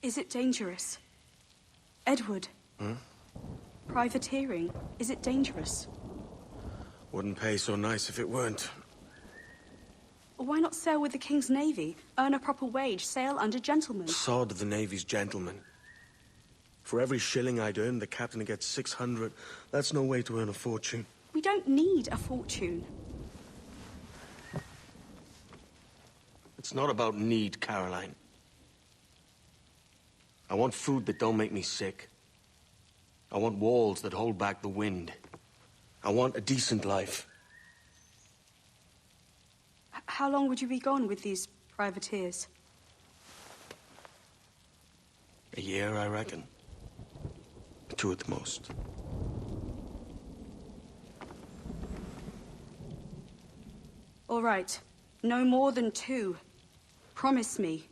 Is it dangerous? Edward? Hmm? Privateering, is it dangerous? Wouldn't pay so nice if it weren't. Why not sail with the King's Navy? Earn a proper wage, sail under gentlemen. Sod the Navy's gentlemen. For every shilling I'd earn, the captain gets 600. That's no way to earn a fortune. We don't need a fortune. It's not about need, Caroline. I want food that don't make me sick. I want walls that hold back the wind. I want a decent life. How long would you be gone with these privateers? A year, I reckon. 2 at the most. All right. No more than 2. Promise me.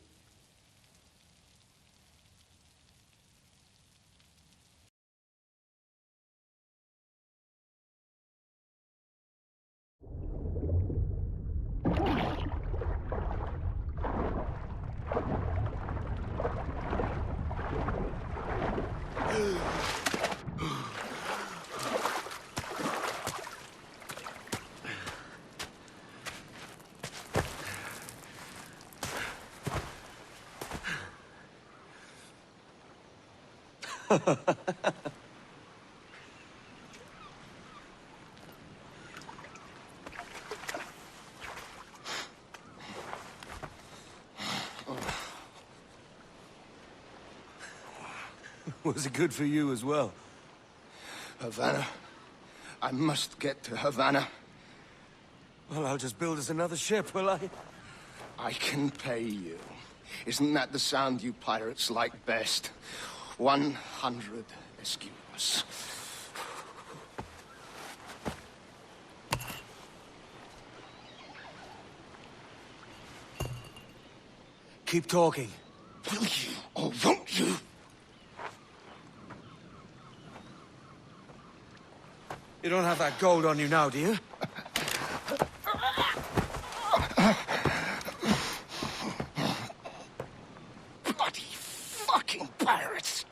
Was it good for you as well? Havana. I must get to Havana. Well, I'll just build us another ship, will I? I can pay you. Isn't that the sound you pirates like best? 100 escudos. Keep talking. Will you, or won't you? You don't have that gold on you now, do you? Bloody fucking pirates!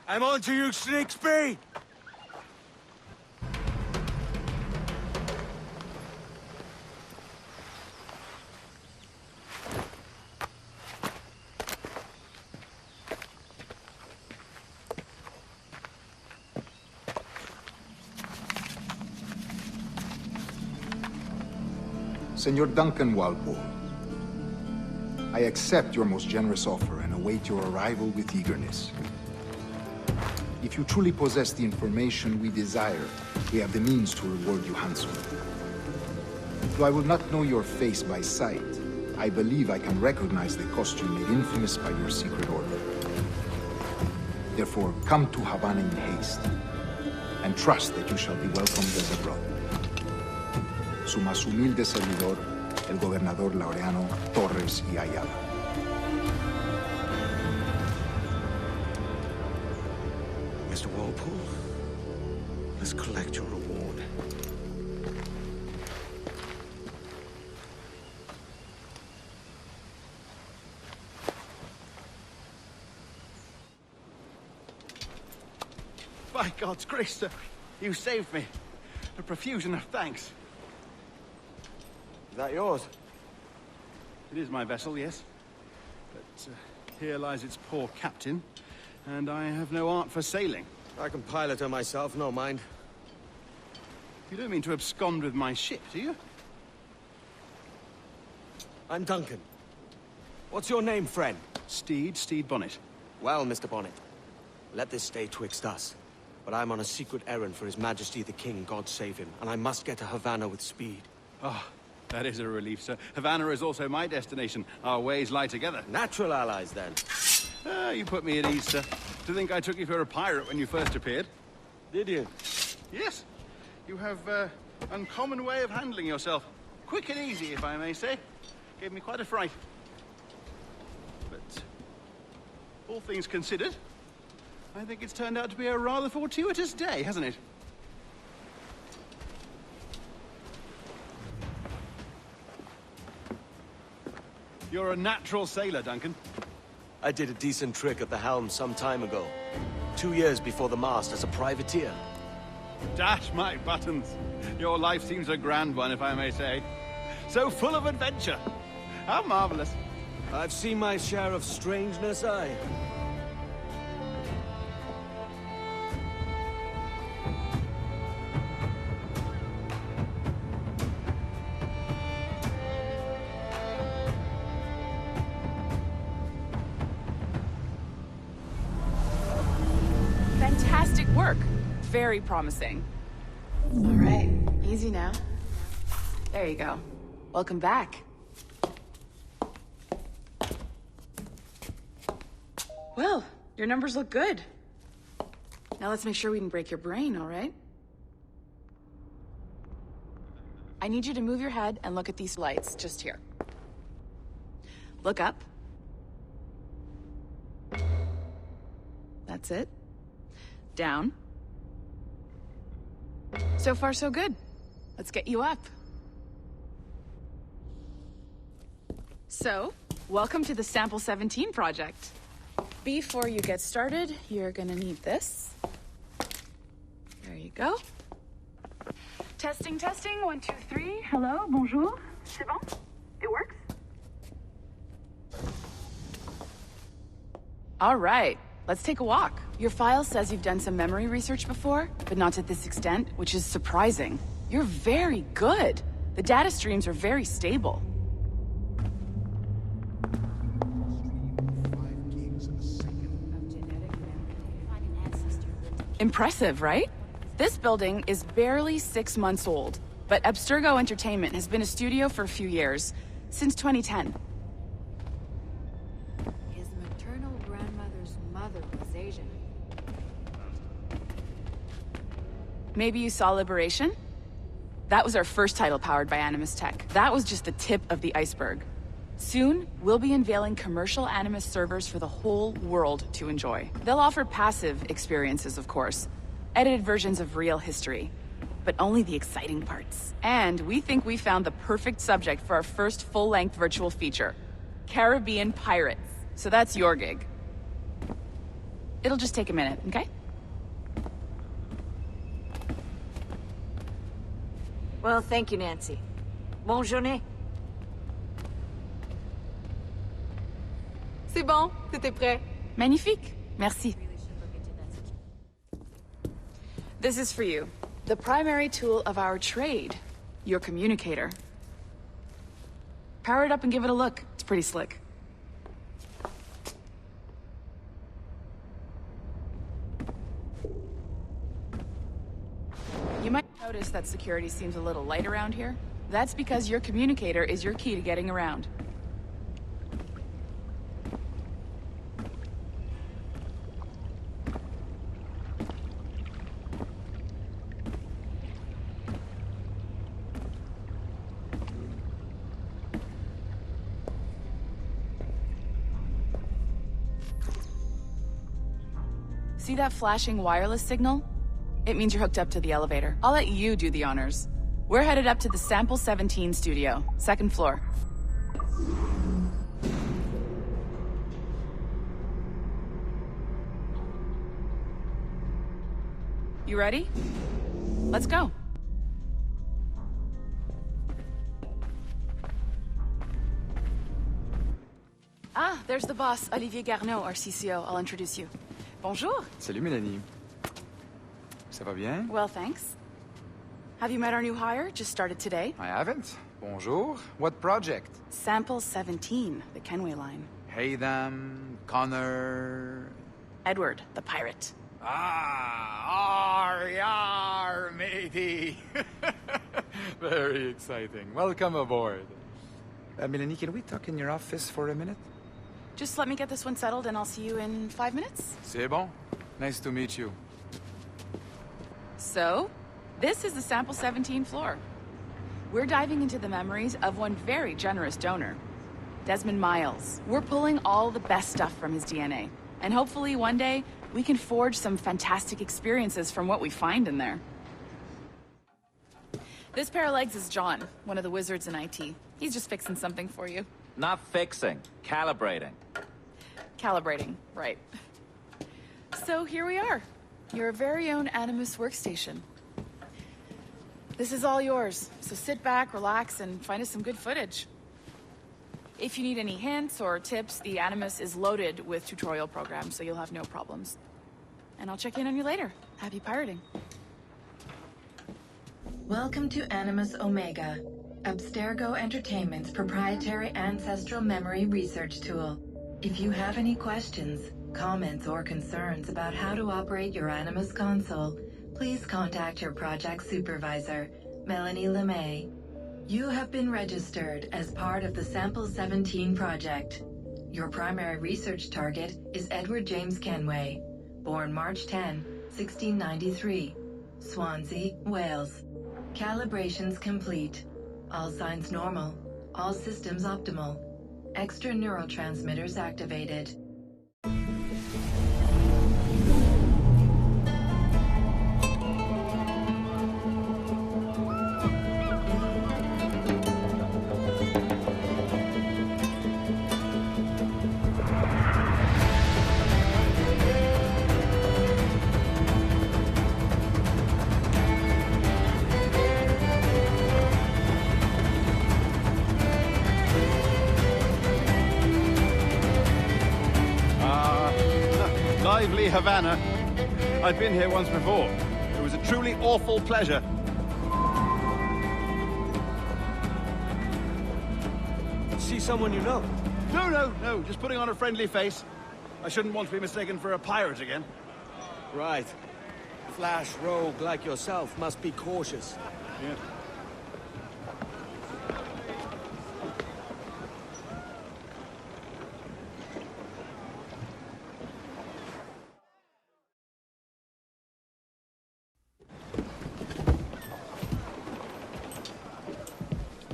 I'm on to you, Snakesby! Senor Duncan Walpole, I accept your most generous offer and await your arrival with eagerness. If you truly possess the information we desire, we have the means to reward you handsomely. Though I will not know your face by sight, I believe I can recognize the costume made infamous by your secret order. Therefore, come to Havana in haste, and trust that you shall be welcomed as a brother. Su más humilde servidor, el gobernador Laureano Torres y Ayala. Mr. Walpole, let's collect your reward. By God's grace, sir, you saved me. A profusion of thanks. Is that yours? It is my vessel, yes. But here lies its poor captain, and I have no art for sailing. I can pilot her myself, no mind. You don't mean to abscond with my ship, do you? I'm Duncan. What's your name, friend? Steed Bonnet. Well, Mr. Bonnet, let this stay twixt us. But I'm on a secret errand for His Majesty the King, God save him, and I must get to Havana with speed. Oh, that is a relief, sir. Havana is also my destination. Our ways lie together. Natural allies, then. You put me at ease, sir. To think I took you for a pirate when you first appeared. Did you? Yes. You have uncommon way of handling yourself. Quick and easy, if I may say. Gave me quite a fright. But all things considered, I think it's turned out to be a rather fortuitous day, hasn't it? You're a natural sailor, Duncan. I did a decent trick at the helm some time ago. 2 years before the mast as a privateer. Dash my buttons. Your life seems a grand one, if I may say. So full of adventure. How marvelous. I've seen my share of strangeness, aye. Fantastic work. Very promising. All right, easy now. There you go. Welcome back. Well, your numbers look good. Now let's make sure we can break your brain, all right? I need you to move your head and look at these lights just here. Look up. That's it. Down. So far, so good. Let's get you up. So, welcome to the Sample 17 project. Before you get started, you're gonna need this. There you go. Testing, testing, 1, 2, 3. Hello, bonjour. C'est bon? It works? All right, let's take a walk. Your file says you've done some memory research before, but not to this extent, which is surprising. You're very good. The data streams are very stable. Impressive, right? This building is barely 6 months old, but Abstergo Entertainment has been a studio for a few years, since 2010. His maternal grandmother's mother was Asian. Maybe you saw Liberation? That was our first title powered by Animus Tech. That was just the tip of the iceberg. Soon, we'll be unveiling commercial Animus servers for the whole world to enjoy. They'll offer passive experiences, of course, edited versions of real history, but only the exciting parts. And we think we found the perfect subject for our first full-length virtual feature, Caribbean Pirates. So that's your gig. It'll just take a minute, okay? Well, thank you, Nancy. Bonne journée. C'est bon, c'était prêt. Magnifique. Merci. This is for you. The primary tool of our trade. Your communicator. Power it up and give it a look. It's pretty slick. You might notice that security seems a little light around here. That's because your communicator is your key to getting around. See that flashing wireless signal? It means you're hooked up to the elevator. I'll let you do the honors. We're headed up to the Sample 17 studio, 2nd floor. You ready? Let's go. Ah, there's the boss, Olivier Garneau, our CCO. I'll introduce you. Bonjour. Salut Mélanie. Ça va bien? Well, thanks. Have you met our new hire? Just started today. I haven't. Bonjour. What project? Sample 17, the Kenway line. Haydam, Connor... Edward, the pirate. Ah, yar, matey. Very exciting. Welcome aboard. Mélanie, can we talk in your office for a minute? Just let me get this one settled and I'll see you in 5 minutes. C'est bon. Nice to meet you. So, this is the Sample 17 floor. We're diving into the memories of one very generous donor, Desmond Miles. We're pulling all the best stuff from his DNA. And hopefully one day, we can forge some fantastic experiences from what we find in there. This pair of legs is John, one of the wizards in IT. He's just fixing something for you. Not fixing, calibrating. Calibrating, right. So here we are. Your very own Animus workstation. This is all yours, so sit back, relax, and find us some good footage. If you need any hints or tips, the Animus is loaded with tutorial programs, so you'll have no problems. And I'll check in on you later. Happy pirating. Welcome to Animus Omega, Abstergo Entertainment's proprietary ancestral memory research tool. If you have any questions, comments, or concerns about how to operate your Animus console, please contact your project supervisor, Melanie LeMay. You have been registered as part of the Sample 17 project. Your primary research target is Edward James Kenway, born March 10, 1693, Swansea, Wales. Calibrations complete. All signs normal. All systems optimal. Extra neurotransmitters activated. Lively Havana. I've been here once before. It was a truly awful pleasure. See someone you know? No, just putting on a friendly face. I shouldn't want to be mistaken for a pirate again. Right. Flash rogue like yourself must be cautious. Yeah.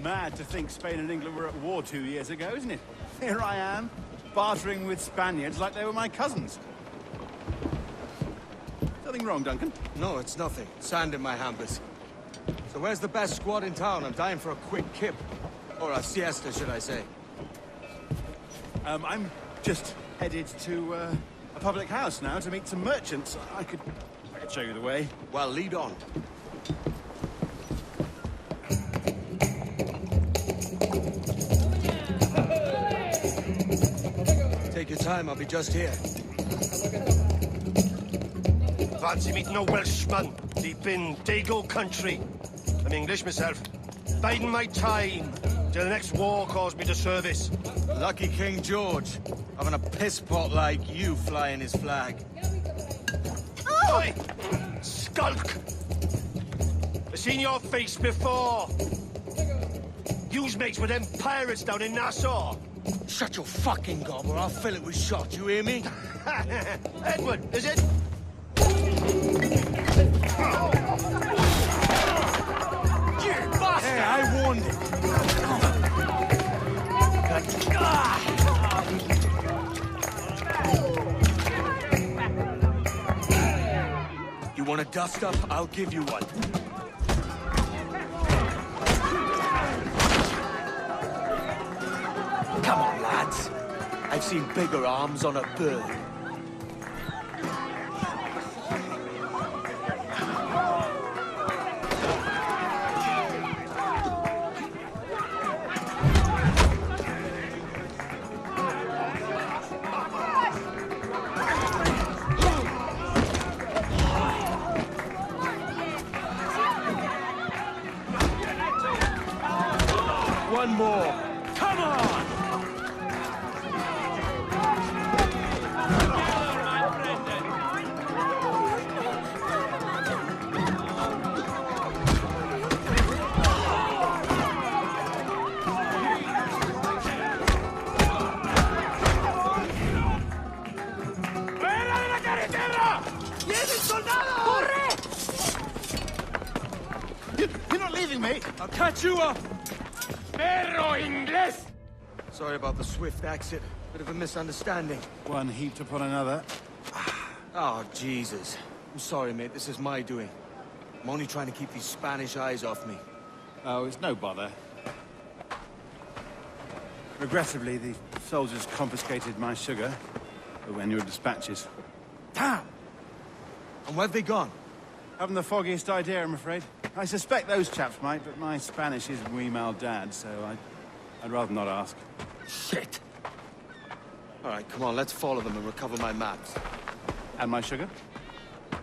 Mad to think Spain and England were at war 2 years ago, isn't it? Here I am, bartering with Spaniards like they were my cousins. Nothing wrong, Duncan? No, it's nothing. Sand in my hampers. So where's the best squad in town? I'm dying for a quick kip. Or a siesta, should I say. I'm just headed to a public house now to meet some merchants. I could show you the way. Well, lead on. Take your time, I'll be just here. Fancy meeting a Welshman deep in Dago country. I'm English myself. Biding my time till the next war calls me to service. Lucky King George, having a piss pot like you flying his flag. Oi! Skulk! I've seen your face before. You's mates with them pirates down in Nassau. Shut your fucking gob or I'll fill it with shot, you hear me? Edward, is it? You bastard! Hey, I warned him. You want a dust-up? I'll give you one. Come on, lads. I've seen bigger arms on a bird. One more. Come on! You're not leaving me. I'll catch you up! Perro Inglés! Sorry about the swift exit. Bit of a misunderstanding. One heaped upon another. Oh, Jesus. I'm sorry, mate. This is my doing. I'm only trying to keep these Spanish eyes off me. Oh, it's no bother. Regrettably, the soldiers confiscated my sugar when your dispatches. Damn! And where have they gone? Haven't the foggiest idea, I'm afraid. I suspect those chaps might, but my Spanish is muy mal dad, so I'd rather not ask. Shit! All right, come on, let's follow them and recover my maps. And my sugar?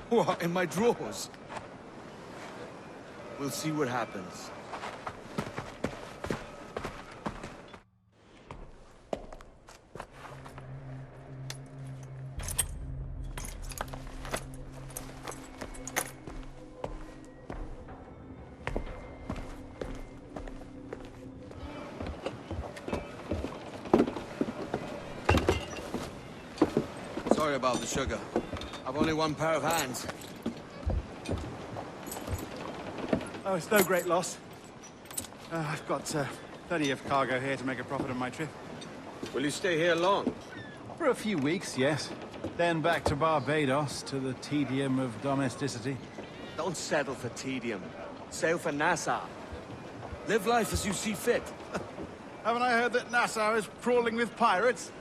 What, in my drawers? We'll see what happens. Sorry about the sugar. I've only one pair of hands. Oh, it's no great loss. I've got plenty of cargo here to make a profit on my trip. Will you stay here long? For a few weeks, yes. Then back to Barbados, to the tedium of domesticity. Don't settle for tedium. Sail for Nassau. Live life as you see fit. Haven't I heard that Nassau is crawling with pirates?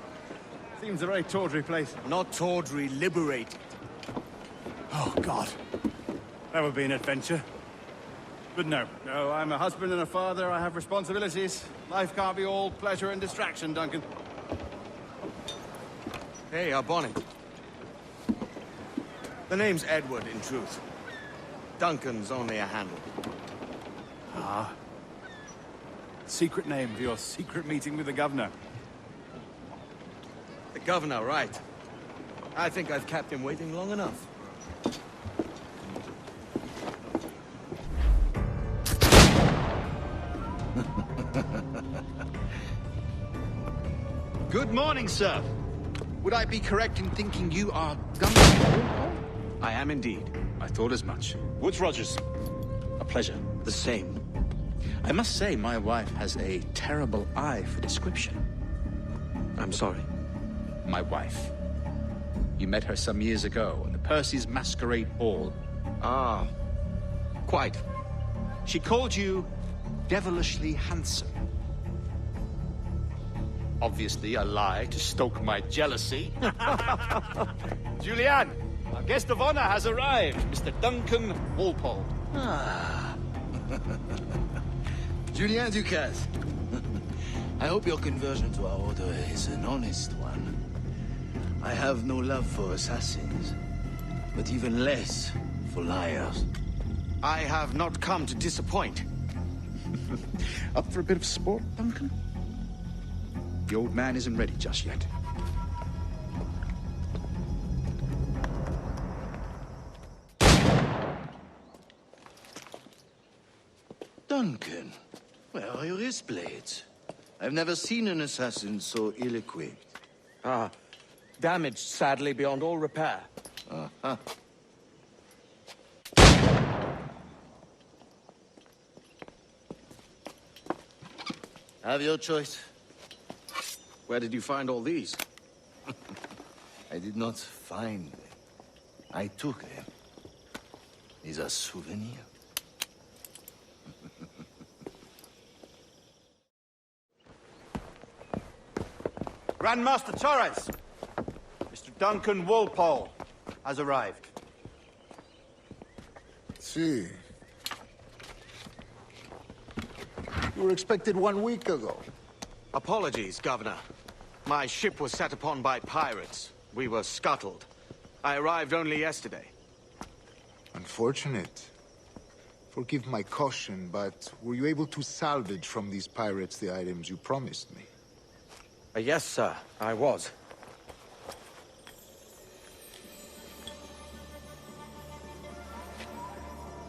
Seems a very tawdry place. Not tawdry, liberated. Oh, God. That would be an adventure. But no, I'm a husband and a father. I have responsibilities. Life can't be all pleasure and distraction, Duncan. Hey, our bonnet. The name's Edward, in truth. Duncan's only a handle. Ah. Secret name for your secret meeting with the governor. The governor, right. I think I've kept him waiting long enough. Good morning, sir. Would I be correct in thinking you are Duncan? I am indeed. I thought as much. Woods Rogers. A pleasure. The same. I must say, my wife has a terrible eye for description. I'm sorry. My wife. You met her some years ago at the Percy's Masquerade Ball. Ah, quite. She called you devilishly handsome. Obviously a lie to stoke my jealousy. Julianne, our guest of honor has arrived, Mr. Duncan Walpole. Ah. Julien Ducasse. I hope your conversion to our order is an honest one. I have no love for assassins, but even less for liars. I have not come to disappoint. Up for a bit of sport, Duncan? The old man isn't ready just yet. Duncan, where are your wrist blades? I've never seen an assassin so ill-equipped. Ah, damaged, sadly, beyond all repair. Uh-huh. Have your choice. Where did you find all these? I did not find them. I took them. These are souvenirs. Grandmaster Torres! Mr. Duncan Walpole has arrived. See. You were expected 1 week ago. Apologies, Governor. My ship was set upon by pirates. We were scuttled. I arrived only yesterday. Unfortunate. Forgive my caution, but were you able to salvage from these pirates the items you promised me? Yes, sir, I was.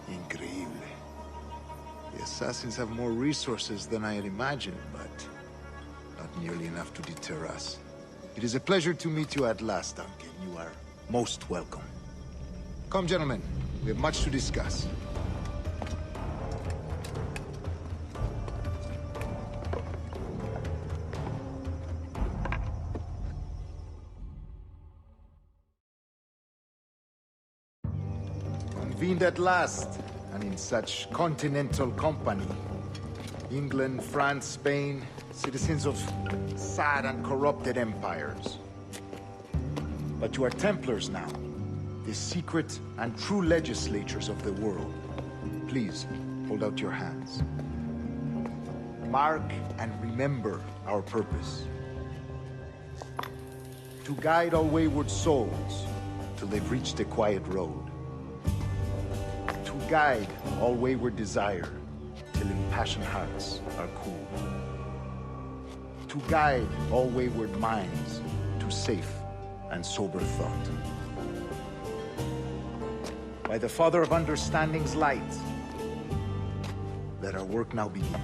Increíble. The assassins have more resources than I had imagined, but not nearly enough to deter us. It is a pleasure to meet you at last, Duncan. You are most welcome. Come, gentlemen. We have much to discuss. Convened at last, and in such continental company. England, France, Spain, citizens of sad and corrupted empires. But you are Templars now, the secret and true legislators of the world. Please, hold out your hands. Mark and remember our purpose. To guide all wayward souls till they've reached the quiet road. To guide all wayward desire till impassioned hearts are cool. To guide all wayward minds to safe and sober thought. By the Father of Understanding's light, let our work now begin.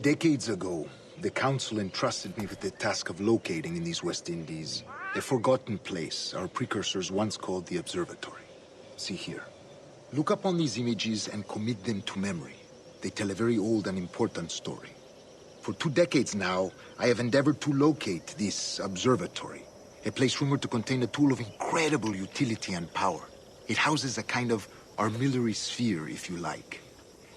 Decades ago, the Council entrusted me with the task of locating in these West Indies a forgotten place our precursors once called the Observatory. See here. Look upon these images and commit them to memory. They tell a very old and important story. For 2 decades now, I have endeavored to locate this observatory, a place rumored to contain a tool of incredible utility and power. It houses a kind of armillary sphere, if you like.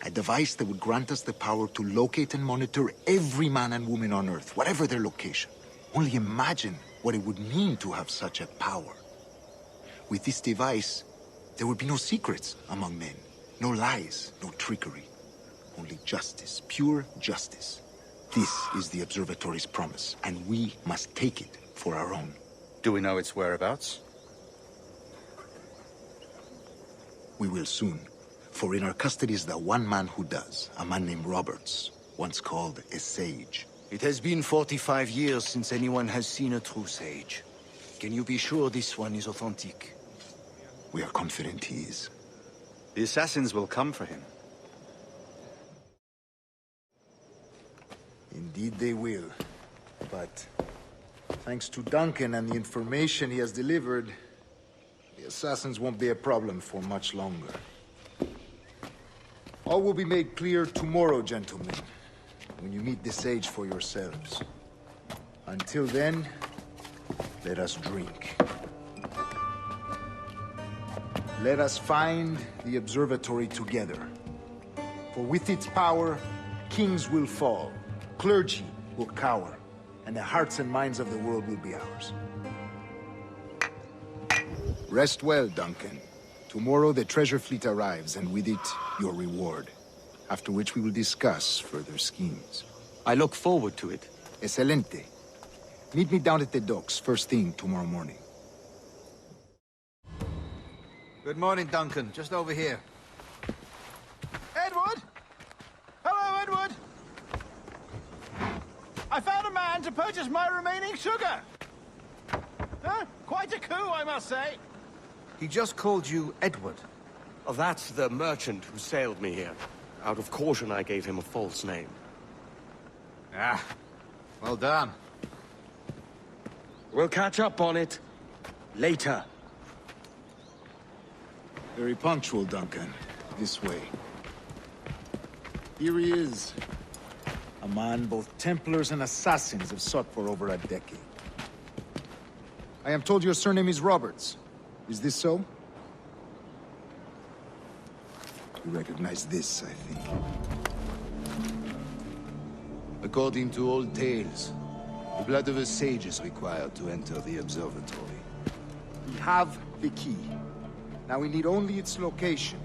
A device that would grant us the power to locate and monitor every man and woman on Earth, whatever their location. Only imagine what it would mean to have such a power. With this device, there would be no secrets among men, no lies, no trickery. Only justice, pure justice. This is the Observatory's promise, and we must take it for our own. Do we know its whereabouts? We will soon. For in our custody is the one man who does, a man named Roberts, once called a sage. It has been 45 years since anyone has seen a true sage. Can you be sure this one is authentic? We are confident he is. The assassins will come for him. Indeed they will. But thanks to Duncan and the information he has delivered, the assassins won't be a problem for much longer. All will be made clear tomorrow, gentlemen, when you meet the sage for yourselves. Until then, let us drink. Let us find the observatory together. For with its power, kings will fall, clergy will cower, and the hearts and minds of the world will be ours. Rest well, Duncan. Tomorrow the treasure fleet arrives, and with it, your reward. After which we will discuss further schemes. I look forward to it. Excelente. Meet me down at the docks first thing tomorrow morning. Good morning, Duncan. Just over here. Edward! Hello, Edward! I found a man to purchase my remaining sugar! Huh? Quite a coup, I must say. He just called you Edward. Oh, that's the merchant who sailed me here. Out of caution, I gave him a false name. Ah, well done. We'll catch up on it later. Very punctual, Duncan. This way. Here he is. A man both Templars and assassins have sought for over a decade. I am told your surname is Roberts. Is this so? You recognize this, I think. According to old tales, the blood of a sage is required to enter the observatory. We have the key. Now we need only its location.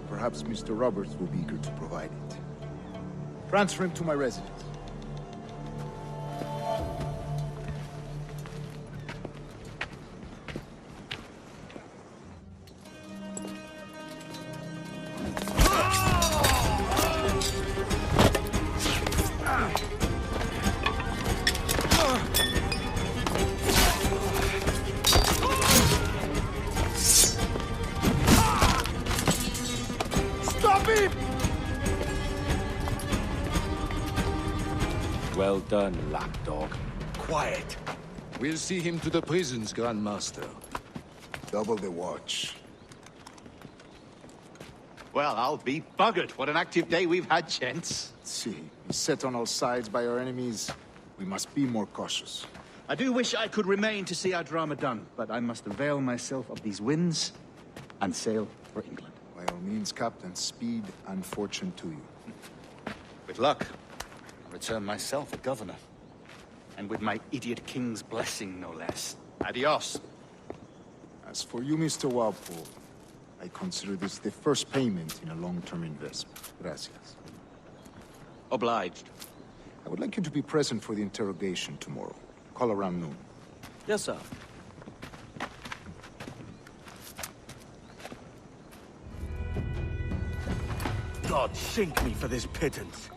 Perhaps Mr. Roberts will be eager to provide it. Transfer him to my residence. Well done, lapdog. Quiet. We'll see him to the prisons, Grandmaster. Double the watch. Well, I'll be buggered. What an active day we've had, gents. See, beset on all sides by our enemies, we must be more cautious. I do wish I could remain to see our drama done, but I must avail myself of these winds and sail for England. By all means, Captain, speed and fortune to you. With luck, I'll return myself a governor. And with my idiot king's blessing, no less. Adios. As for you, Mr. Walpole, I consider this the first payment in a long-term investment. Gracias. Obliged. I would like you to be present for the interrogation tomorrow. Call around noon. Yes, sir. God sink me for this pittance.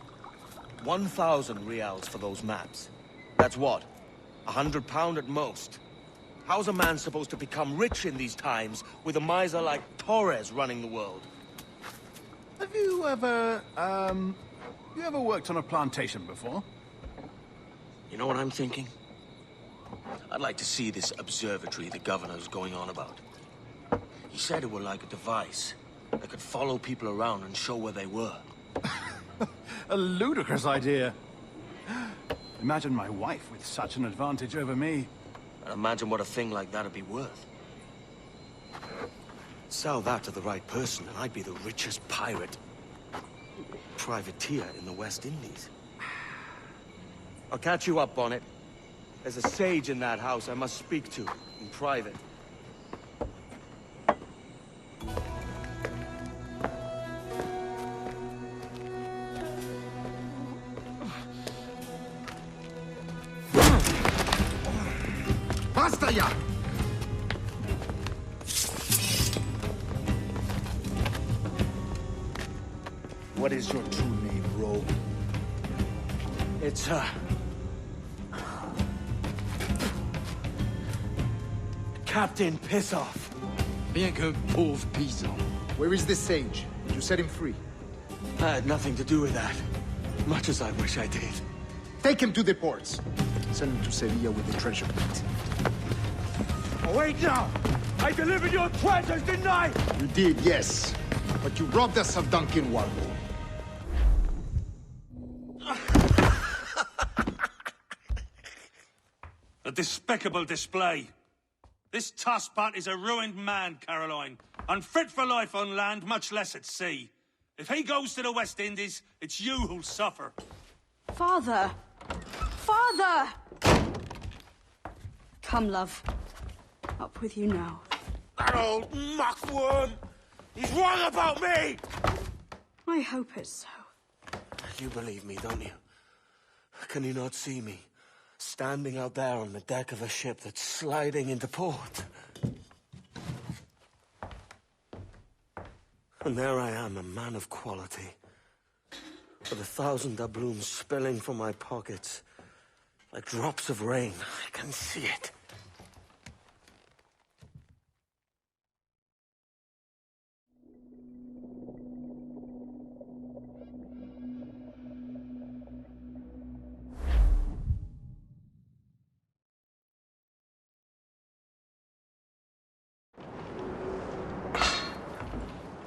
1,000 reals for those maps. That's what? £100 at most. How's a man supposed to become rich in these times with a miser like Torres running the world? Have you ever, worked on a plantation before? You know what I'm thinking? I'd like to see this observatory the governor's going on about. He said it were like a device that could follow people around and show where they were. A ludicrous idea. Imagine my wife with such an advantage over me. And imagine what a thing like that'd be worth. Sell that to the right person and I'd be the richest privateer in the West Indies. I'll catch you up on it. There's a sage in that house I must speak to in private. Basta ya! What is your true name, rogue? It's, Captain Pissoff. Bien qu'un pauvre paysan. Where is the sage? Did you set him free? I had nothing to do with that. Much as I wish I did. Take him to the ports. Send him to Sevilla with the treasure plate. Oh, wait now! I delivered your treasures, didn't I? You did, yes. But you robbed us of Duncan Walpole. A despicable display. This tosspot is a ruined man, Caroline. Unfit for life on land, much less at sea. If he goes to the West Indies, it's you who'll suffer. Father! Father! Come, love. Up with you now. That old muckworm! He's wrong about me! I hope it's so. You believe me, don't you? Can you not see me? Standing out there on the deck of a ship that's sliding into port. And there I am, a man of quality. With 1,000 doubloons spilling from my pockets. Like drops of rain. I can see it.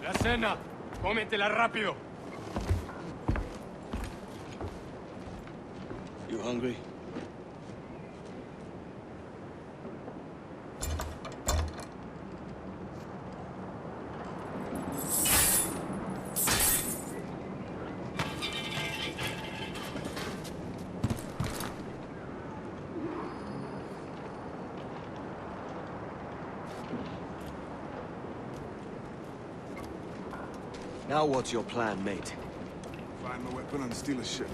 La cena. Cómetela rápido. You hungry? Now what's your plan, mate? Find the weapon and steal a ship.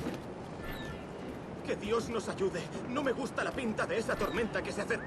Que Dios nos ayude. No me gusta la pinta de esa tormenta que se acerca.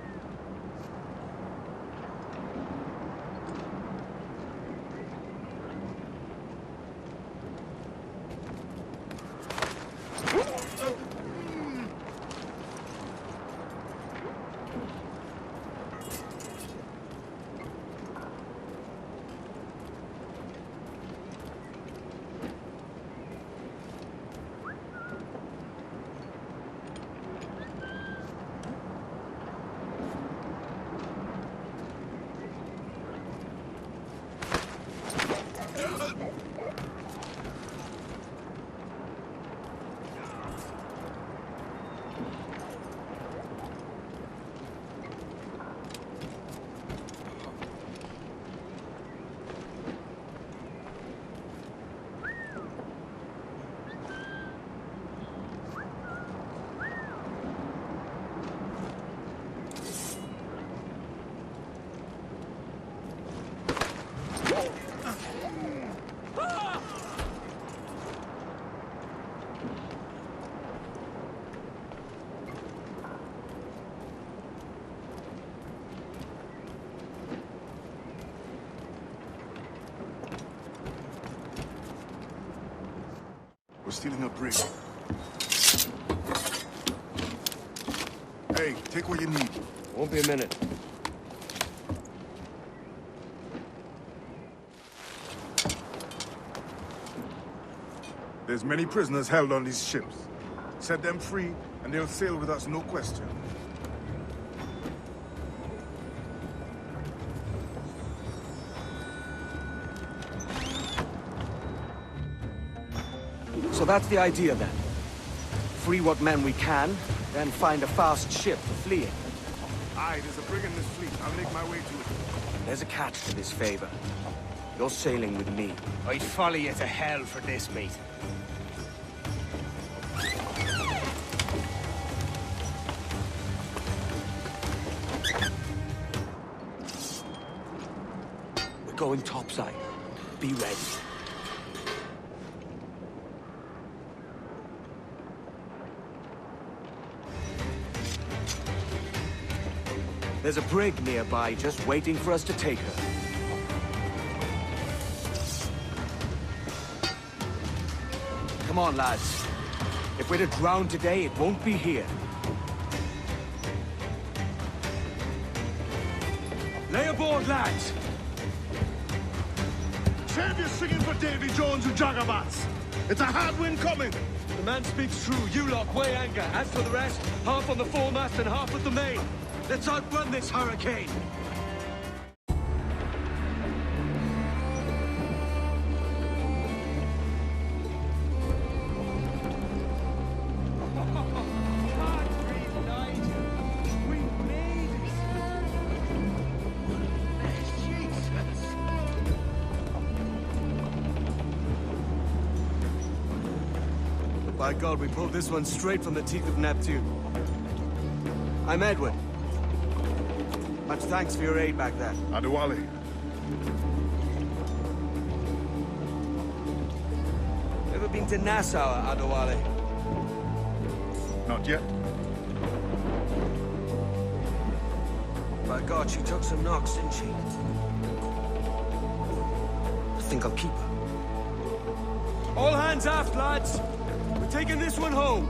We're stealing a brig. Hey, take what you need. Won't be a minute. There's many prisoners held on these ships. Set them free, and they'll sail with us, no question. So that's the idea then. Free what men we can, then find a fast ship for fleeing. Aye, there's a brig in this fleet. I'll make my way to it. There's a catch to this favor. You're sailing with me. I'd follow you to hell for this, mate. We're going topside. Be ready. There's a brig nearby, just waiting for us to take her. Come on, lads. If we're to drown today, it won't be here. Lay aboard, lads! Save your singing for Davy Jones and Jagabats. It's a hard wind coming. The man speaks true. You lot weigh anchor. As for the rest, half on the foremast and half at the main. Let's outrun this hurricane! By God, we pulled this one straight from the teeth of Neptune. I'm Edward. Much thanks for your aid back there. Adewale. Ever been to Nassau, Adewale? Not yet. By God, she took some knocks, didn't she? I think I'll keep her. All hands aft, lads! We're taking this one home!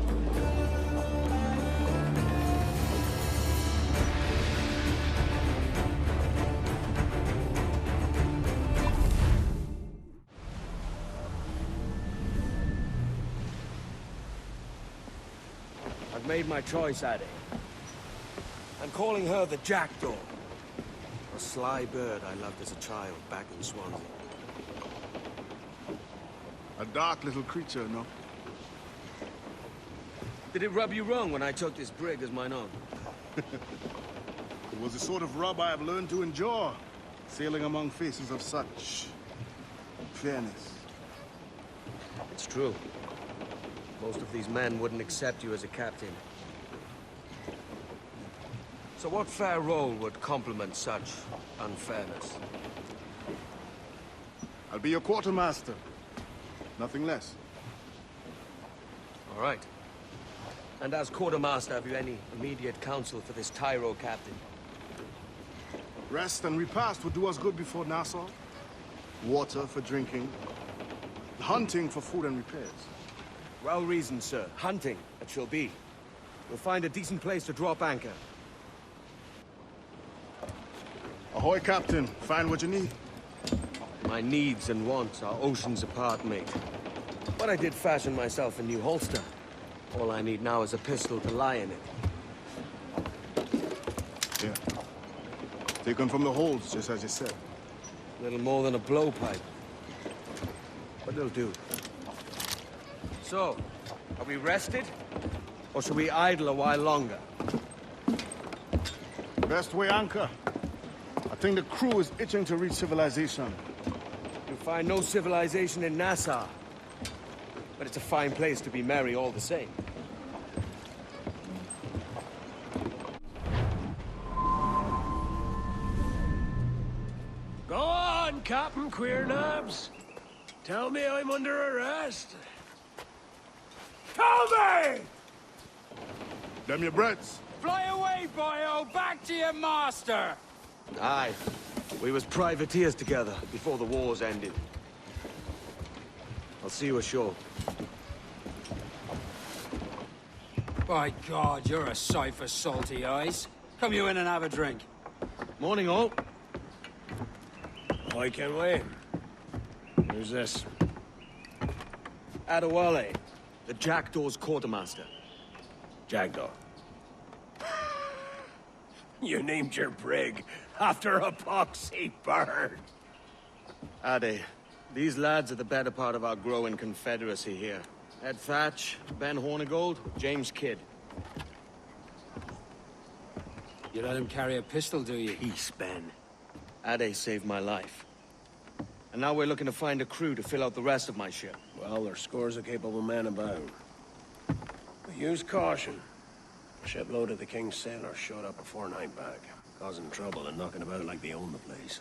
I've made my choice, Addy. I'm calling her the Jackdaw. A sly bird I loved as a child back in Swansea. A dark little creature, no? Did it rub you wrong when I took this brig as mine own? It was the sort of rub I have learned to endure, sailing among faces of such fairness. It's true. Most of these men wouldn't accept you as a captain. So what fair role would complement such unfairness? I'll be your quartermaster. Nothing less. All right. And as quartermaster, have you any immediate counsel for this Tyro captain? Rest and repast would do us good before Nassau. Water for drinking. Hunting for food and repairs. Well reasoned, sir. Hunting, it shall be. We'll find a decent place to drop anchor. Ahoy, Captain. Find what you need. My needs and wants are oceans apart, mate. But I did fashion myself a new holster. All I need now is a pistol to lie in it. Yeah. Taken from the holds, just as you said. Little more than a blowpipe. But it'll do. So, are we rested? Or should we idle a while longer? Best way anchor. I think the crew is itching to reach civilization. You'll find no civilization in Nassau. But it's a fine place to be merry all the same. Go on, Captain Queernabs. Tell me I'm under arrest. away! Them your breads. Fly away, boyo! Back to your master! Aye. We was privateers together before the wars ended. I'll see you ashore. By God, you're a sight for salty eyes. Come you in and have a drink. Morning, all. I can wait. Who's this? Adewale, the Jackdaw's quartermaster. Jackdaw. You named your brig after a poxy bird. Ade, these lads are the better part of our growing confederacy here. Ed Thatch, Ben Hornigold, James Kidd. You let him carry a pistol, do you? Peace, Ben. Ade saved my life. And now we're looking to find a crew to fill out the rest of my ship. Well, there's scores of capable men about. But use caution. A shipload of the King's sailors showed up a fortnight back, causing trouble and knocking about like they own the place.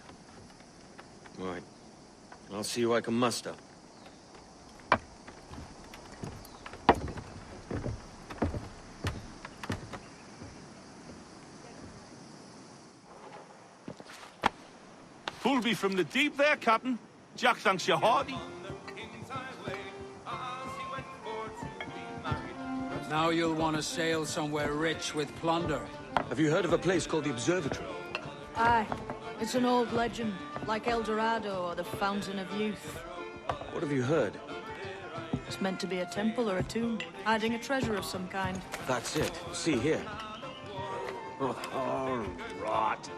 Right. I'll see who I can muster. Pulled me from the deep there, Captain. Jack thanks you hearty. Now you'll want to sail somewhere rich with plunder. Have you heard of a place called the Observatory? Aye. It's an old legend, like El Dorado or the Fountain of Youth. What have you heard? It's meant to be a temple or a tomb, hiding a treasure of some kind. That's it. See here. Oh, rot.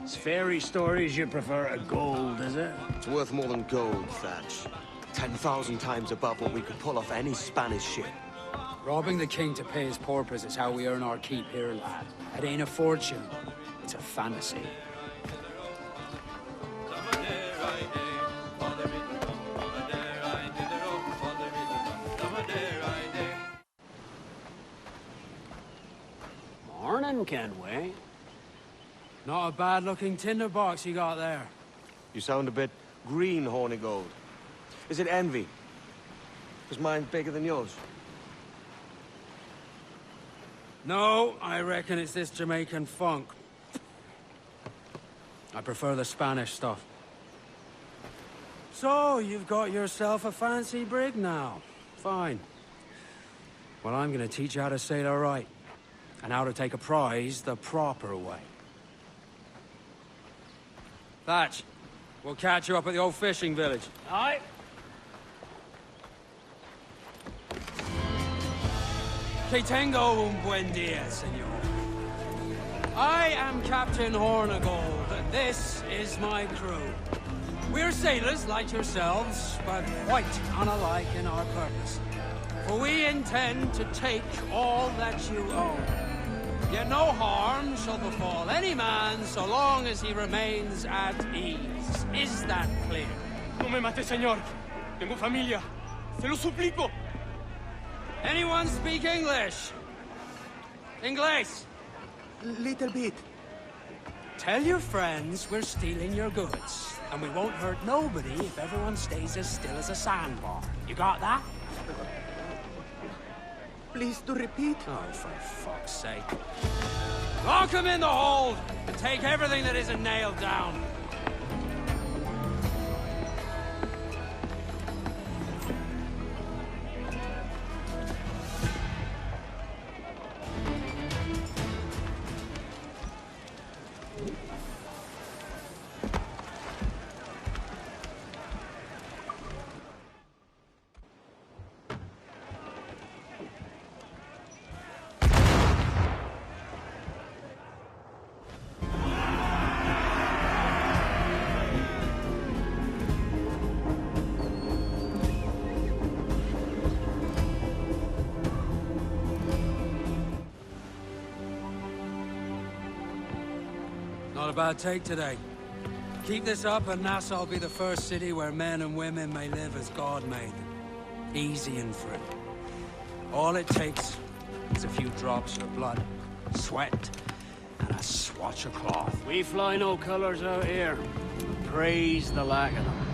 It's fairy stories you prefer to gold, is it? It's worth more than gold, Thatch. 10,000 times above what we could pull off any Spanish ship. Robbing the king to pay his porpoise is how we earn our keep here, lad. It ain't a fortune. It's a fantasy. Morning, Kenway. Not a bad-looking tinderbox you got there. You sound a bit green, Hornigold. Is it envy? Is mine bigger than yours? No, I reckon it's this Jamaican funk. I prefer the Spanish stuff. So, you've got yourself a fancy brig now. Fine. Well, I'm gonna teach you how to sail her right. And how to take a prize the proper way. Thatch, we'll catch you up at the old fishing village. Aye. Que tengo un buen día, senor. I am Captain Hornigold. This is my crew. We're sailors like yourselves, but quite unalike in our purpose. For we intend to take all that you own. Yet no harm shall befall any man so long as he remains at ease. Is that clear? No me mate, señor. Tengo familia. Se lo suplico. Anyone speak English? Inglés? Little bit. Tell your friends we're stealing your goods, and we won't hurt nobody if everyone stays as still as a sandbar. You got that? Please to repeat. Oh, for fuck's sake. Lock him in the hold, and take everything that isn't nailed down. Not a bad take today. Keep this up and Nassau will be the first city where men and women may live as God made them. Easy and free. All it takes is a few drops of blood, sweat, and a swatch of cloth. We fly no colors out here. Praise the lack of them.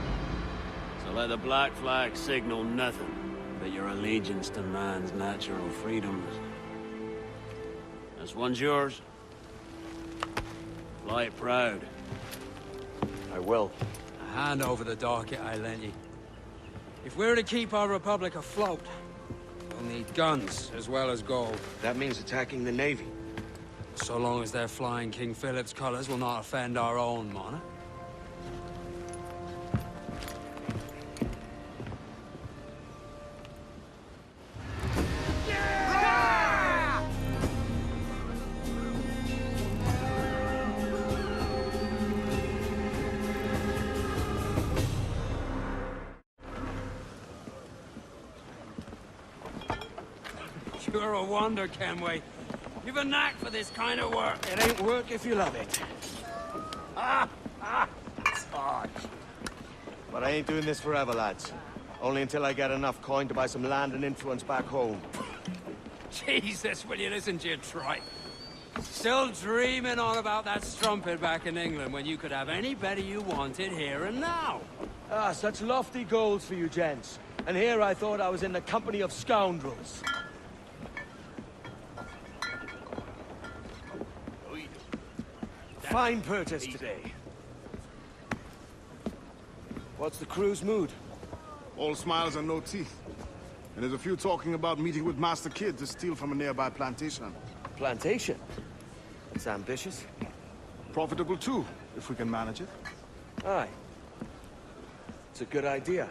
So let the black flag signal nothing. but your allegiance to man's natural freedoms. This one's yours. Fly it proud. I will. Hand over the docket I lent you. If we're to keep our republic afloat, we'll need guns as well as gold. That means attacking the Navy. So long as they're flying King Philip's colors will not offend our own monarch. You're a wonder, Kenway. You've a knack for this kind of work. It ain't work if you love it. It's hard. But I ain't doing this forever, lads. Only until I get enough coin to buy some land and influence back home. Jesus, will you listen to your tripe? Still dreaming on about that strumpet back in England when you could have any better you wanted here and now. Ah, such lofty goals for you gents. And here I thought I was in the company of scoundrels. Fine purchase today. What's the crew's mood? All smiles and no teeth. And there's a few talking about meeting with Master Kid to steal from a nearby plantation. Plantation? It's ambitious. Profitable too, if we can manage it. Aye. It's a good idea.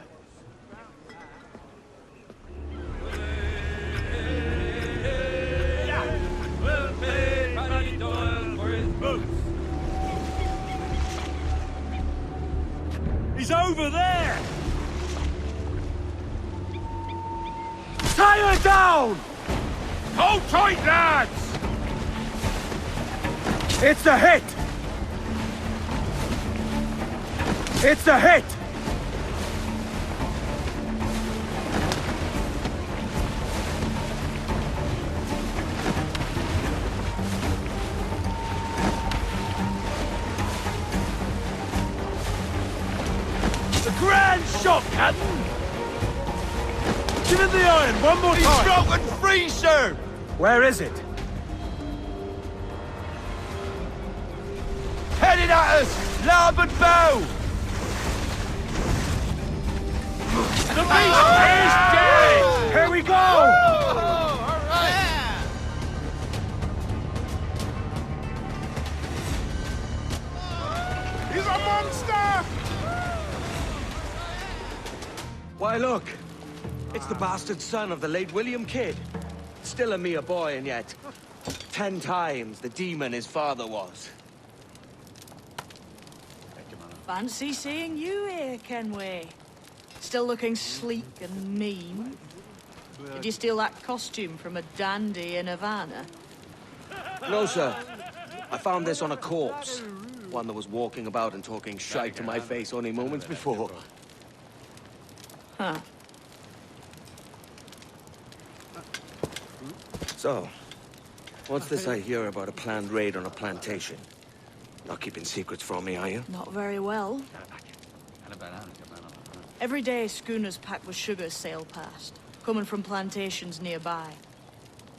He's over there! Tie her down! Hold tight, lads! It's a hit! It's a hit! Grand shot, Captain! Give him the iron one more time! He's broken free, sir! Where is it? Headed at us! Larboard bow! The beast is dead! Here we go! All right. He's a monster! Why, look. It's the bastard son of the late William Kidd. Still a mere boy, and yet 10 times the demon his father was. Fancy seeing you here, Kenway. Still looking sleek and mean. Did you steal that costume from a dandy in Havana? No, sir. I found this on a corpse. One that was walking about and talking shite to my face only moments before. Huh. So, what's this I hear about a planned raid on a plantation? Not keeping secrets from me, are you? Not very well. Every day, schooners packed with sugar sail past, coming from plantations nearby.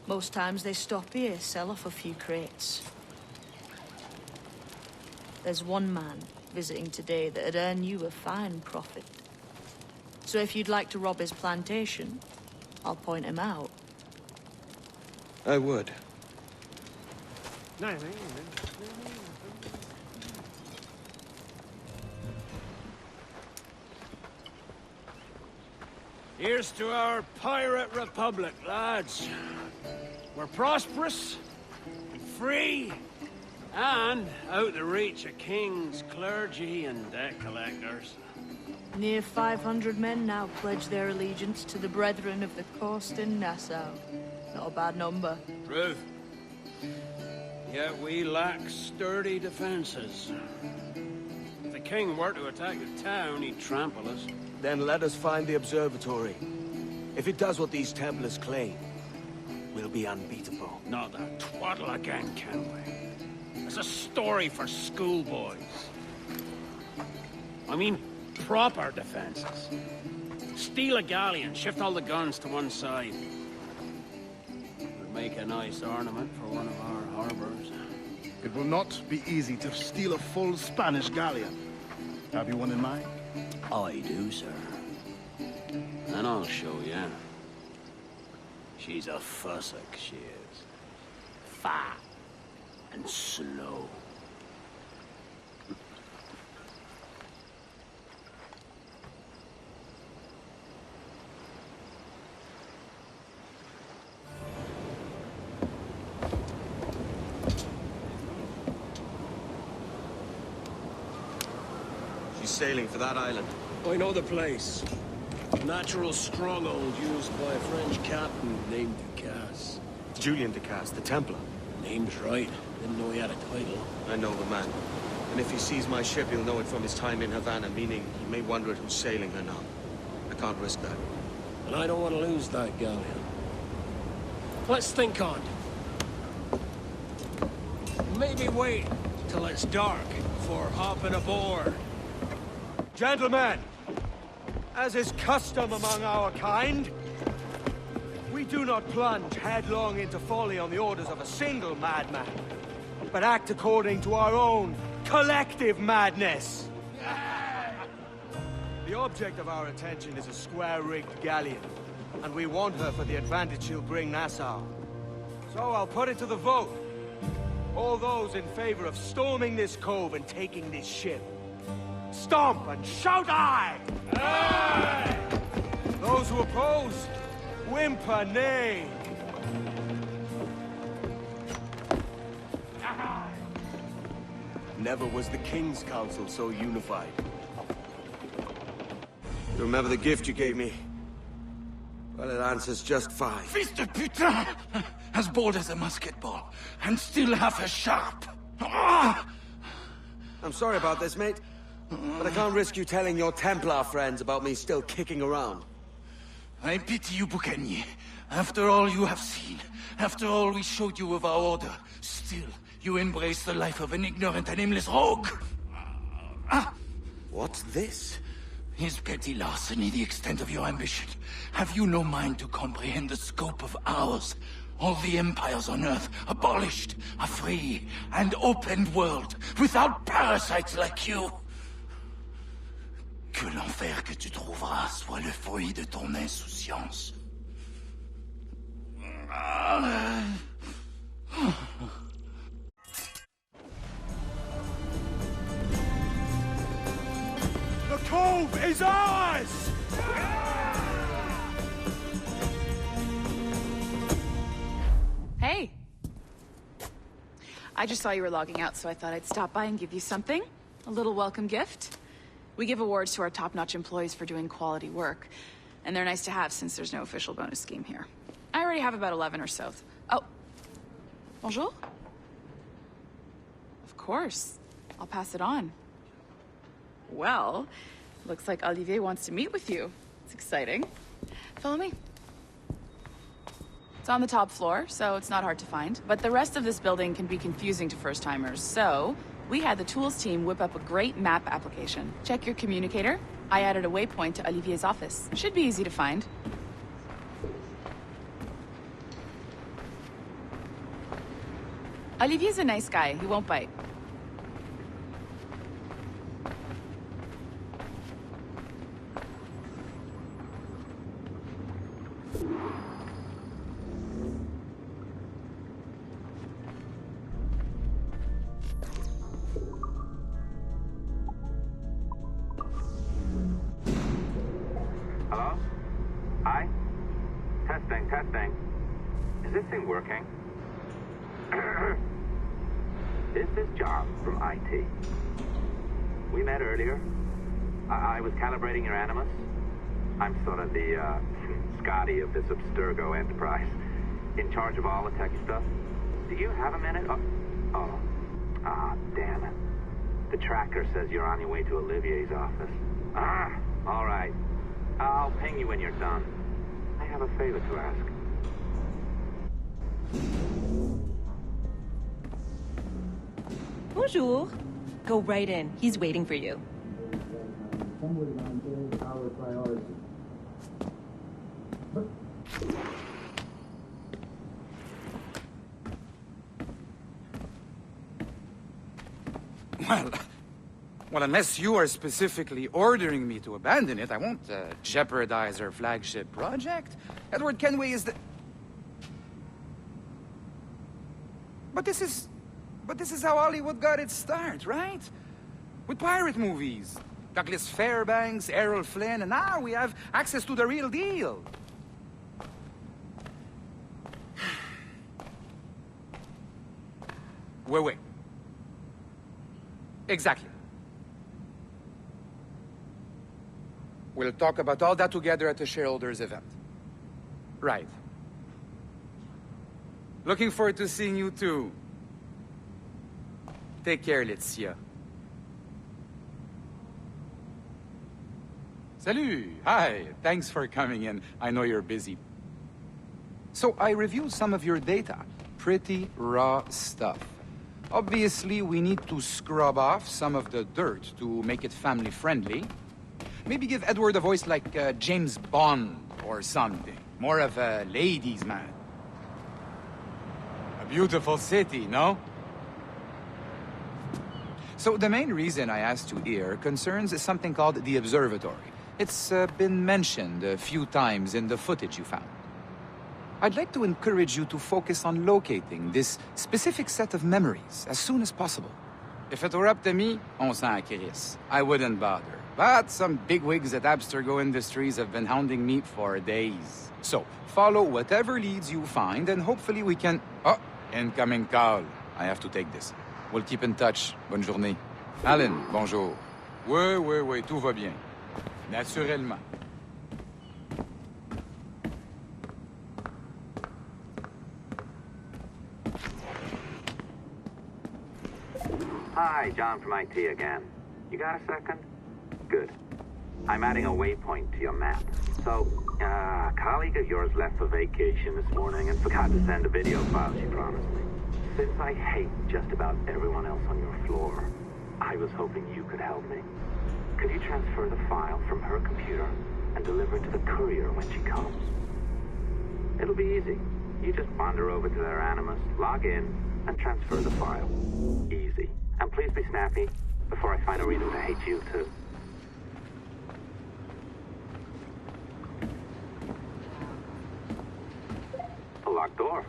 Most times they stop here, sell off a few crates. There's one man visiting today that'd earn you a fine profit. So if you'd like to rob his plantation, I'll point him out. I would. Here's to our pirate republic, lads. We're prosperous, free, and out the reach of kings, clergy, and debt collectors. Near 500 men now pledge their allegiance to the Brethren of the Coast in Nassau. Not a bad number. Truth. Yet we lack sturdy defenses. If the king were to attack the town, he'd trample us. Then let us find the observatory. If it does what these Templars claim, we'll be unbeatable. Not that twaddle again, Kenway. It's a story for schoolboys. I mean, proper defenses. Steal a galleon, shift all the guns to one side. Would make a nice ornament for one of our harbors. It will not be easy to steal a full Spanish galleon. Have you one in mind? I do, sir. And I'll show you. She's a fussock, she is. Fat and slow. She's sailing for that island. I know the place. Natural stronghold used by a French captain named Ducasse. Julian Ducasse, the Templar. Name's right. Didn't know he had a title. I know the man. And if he sees my ship, he'll know it from his time in Havana, meaning he may wonder at who's sailing her now. I can't risk that. And I don't want to lose that galleon. Let's think on it. Maybe wait till it's dark before hopping aboard. Gentlemen, as is custom among our kind, we do not plunge headlong into folly on the orders of a single madman, but act according to our own collective madness. The object of our attention is a square-rigged galleon, and we want her for the advantage she'll bring Nassau. So I'll put it to the vote. All those in favor of storming this cove and taking this ship, stomp and shout aye! Aye! Those who oppose, whimper nay. Never was the King's Council so unified. You remember the gift you gave me? Well, it answers just fine. Fils de putain! As bold as a musket ball, and still half as sharp. Ah! I'm sorry about this, mate. But I can't risk you telling your Templar friends about me still kicking around. I pity you, Boucanier. After all you have seen, after all we showed you of our order, still you embrace the life of an ignorant and aimless rogue. What's this? Is petty larceny the extent of your ambition? Have you no mind to comprehend the scope of ours? All the empires on Earth abolished, a free and open world, without parasites like you. Que l'enfer que tu trouveras soit le fruit de ton insouciance. The cove is ours! Hey. I just saw you were logging out, so I thought I'd stop by and give you something. A little welcome gift. We give awards to our top-notch employees for doing quality work, and they're nice to have since there's no official bonus scheme here. I already have about 11 or so. Oh. Bonjour? Of course. I'll pass it on. Well, looks like Olivier wants to meet with you. It's exciting. Follow me. It's on the top floor, so it's not hard to find. But the rest of this building can be confusing to first-timers, so we had the tools team whip up a great map application. Check your communicator. I added a waypoint to Olivier's office. Should be easy to find. Olivier's a nice guy. He won't bite. Hello? Hi? Testing, testing. Is this thing working? This is John from IT. We met earlier. I was calibrating your Animus. I'm sort of the Scotty of this Abstergo enterprise, in charge of all the tech stuff. Do you have a minute? Damn it. The tracker says you're on your way to Olivier's office. All right. I'll ping you when you're done. I have a favor to ask. Bonjour. Go right in. He's waiting for you. Well, unless you are specifically ordering me to abandon it, I won't jeopardize our flagship project. Edward Kenway is the... But this is how Hollywood got its start, right? With pirate movies. Douglas Fairbanks, Errol Flynn, and now we have access to the real deal. Wait. Exactly. We'll talk about all that together at the shareholders event. Right. Looking forward to seeing you too. Take care, Laetitia. Salut! Hi, thanks for coming in. I know you're busy. So I reviewed some of your data. Pretty raw stuff. Obviously, we need to scrub off some of the dirt to make it family-friendly. Maybe give Edward a voice like James Bond or something. More of a ladies' man. A beautiful city, no? So the main reason I asked you here concerns something called the Observatory. It's been mentioned a few times in the footage you found. I'd like to encourage you to focus on locating this specific set of memories as soon as possible. If it were up to me, on s'en crisse. I wouldn't bother. But some bigwigs at Abstergo Industries have been hounding me for days. So, follow whatever leads you find, and hopefully we can... Oh, incoming call. I have to take this. We'll keep in touch. Bonne journée. Alan, bonjour. Oui, tout va bien. Naturellement. Hi, John from IT again. You got a second? Good. I'm adding a waypoint to your map. So, a colleague of yours left for vacation this morning and forgot to send a video file she promised me. Since I hate just about everyone else on your floor, I was hoping you could help me. Could you transfer the file from her computer and deliver it to the courier when she comes? It'll be easy. You just wander over to their Animus, log in, and transfer the file. Easy. And please be snappy before I find a reason to hate you, too. A locked door?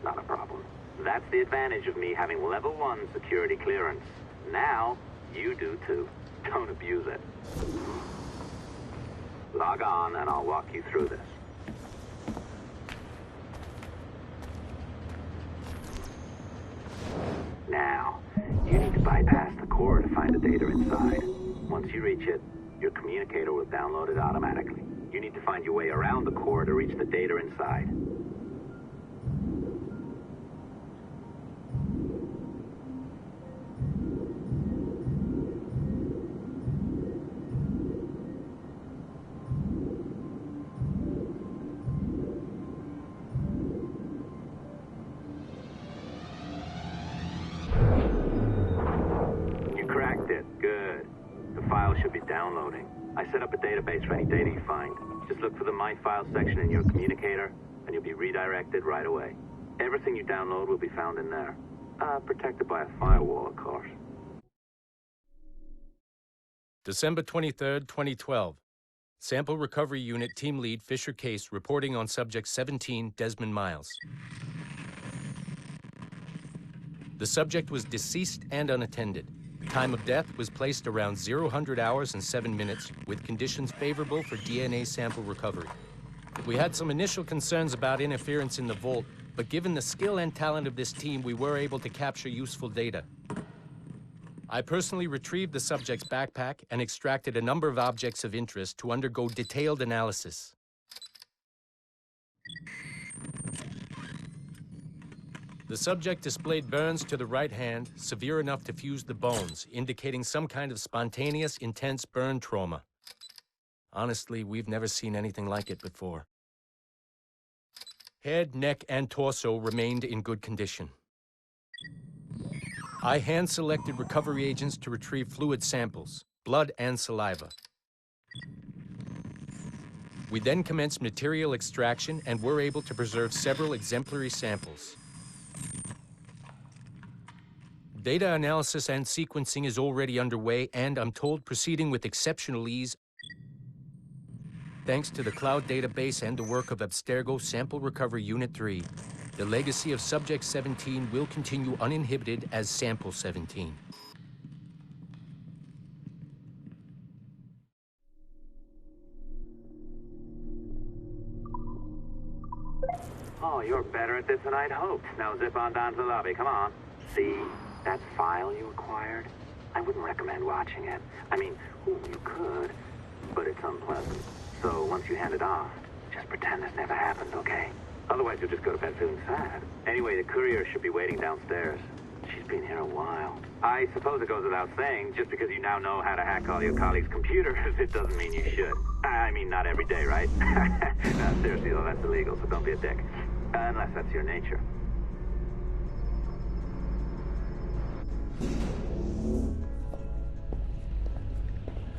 Not a problem. That's the advantage of me having level 1 security clearance. Now, you do too. Don't abuse it. Log on and I'll walk you through this. Now, you need to bypass the core to find the data inside. Once you reach it, your communicator will download it automatically. You need to find your way around the core to reach the data inside. Downloading. I set up a database for any data you find. Just look for the My Files section in your communicator, and you'll be redirected right away. Everything you download will be found in there. Protected by a firewall, of course. December 23rd, 2012. Sample Recovery Unit Team Lead Fisher Case reporting on Subject 17, Desmond Miles. The subject was deceased and unattended. Time of death was placed around 00 hours and 7 minutes, with conditions favorable for DNA sample recovery. We had some initial concerns about interference in the vault, but given the skill and talent of this team, we were able to capture useful data. I personally retrieved the subject's backpack and extracted a number of objects of interest to undergo detailed analysis. The subject displayed burns to the right hand, severe enough to fuse the bones, indicating some kind of spontaneous, intense burn trauma. Honestly, we've never seen anything like it before. Head, neck, and torso remained in good condition. I hand-selected recovery agents to retrieve fluid samples, blood and saliva. We then commenced material extraction and were able to preserve several exemplary samples. Data analysis and sequencing is already underway, and I'm told proceeding with exceptional ease thanks to the cloud database and the work of Abstergo Sample Recovery Unit 3. The legacy of Subject 17 will continue uninhibited as Sample 17. Oh, you're better at this than I'd hoped. Now zip on down to the lobby, come on. See that file you acquired? I wouldn't recommend watching it. I mean, you could, but it's unpleasant. So once you hand it off, just pretend this never happened, okay? Otherwise you'll just go to bed feeling sad. Anyway, the courier should be waiting downstairs. She's been here a while. I suppose it goes without saying, just because you now know how to hack all your colleagues' computers, it doesn't mean you should. I mean, not every day, right? No, seriously though, that's illegal, so don't be a dick. Unless that's your nature.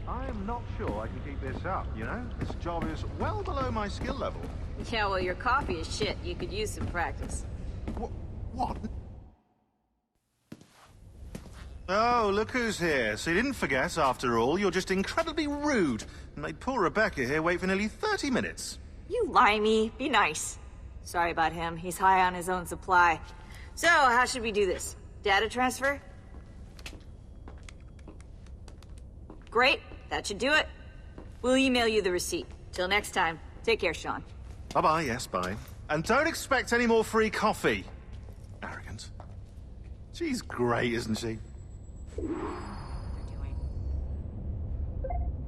I'm not sure I can keep this up, you know? This job is well below my skill level. Yeah, well, your coffee is shit. You could use some practice. What? Oh, look who's here. So you didn't forget, after all. You're just incredibly rude. And made poor Rebecca here wait for nearly 30 minutes. You limey. Be nice. Sorry about him. He's high on his own supply. So, how should we do this? Data transfer? Great. That should do it. We'll email you the receipt. Till next time. Take care, Sean. Bye-bye, yes, bye. And don't expect any more free coffee. Arrogant. She's great, isn't she?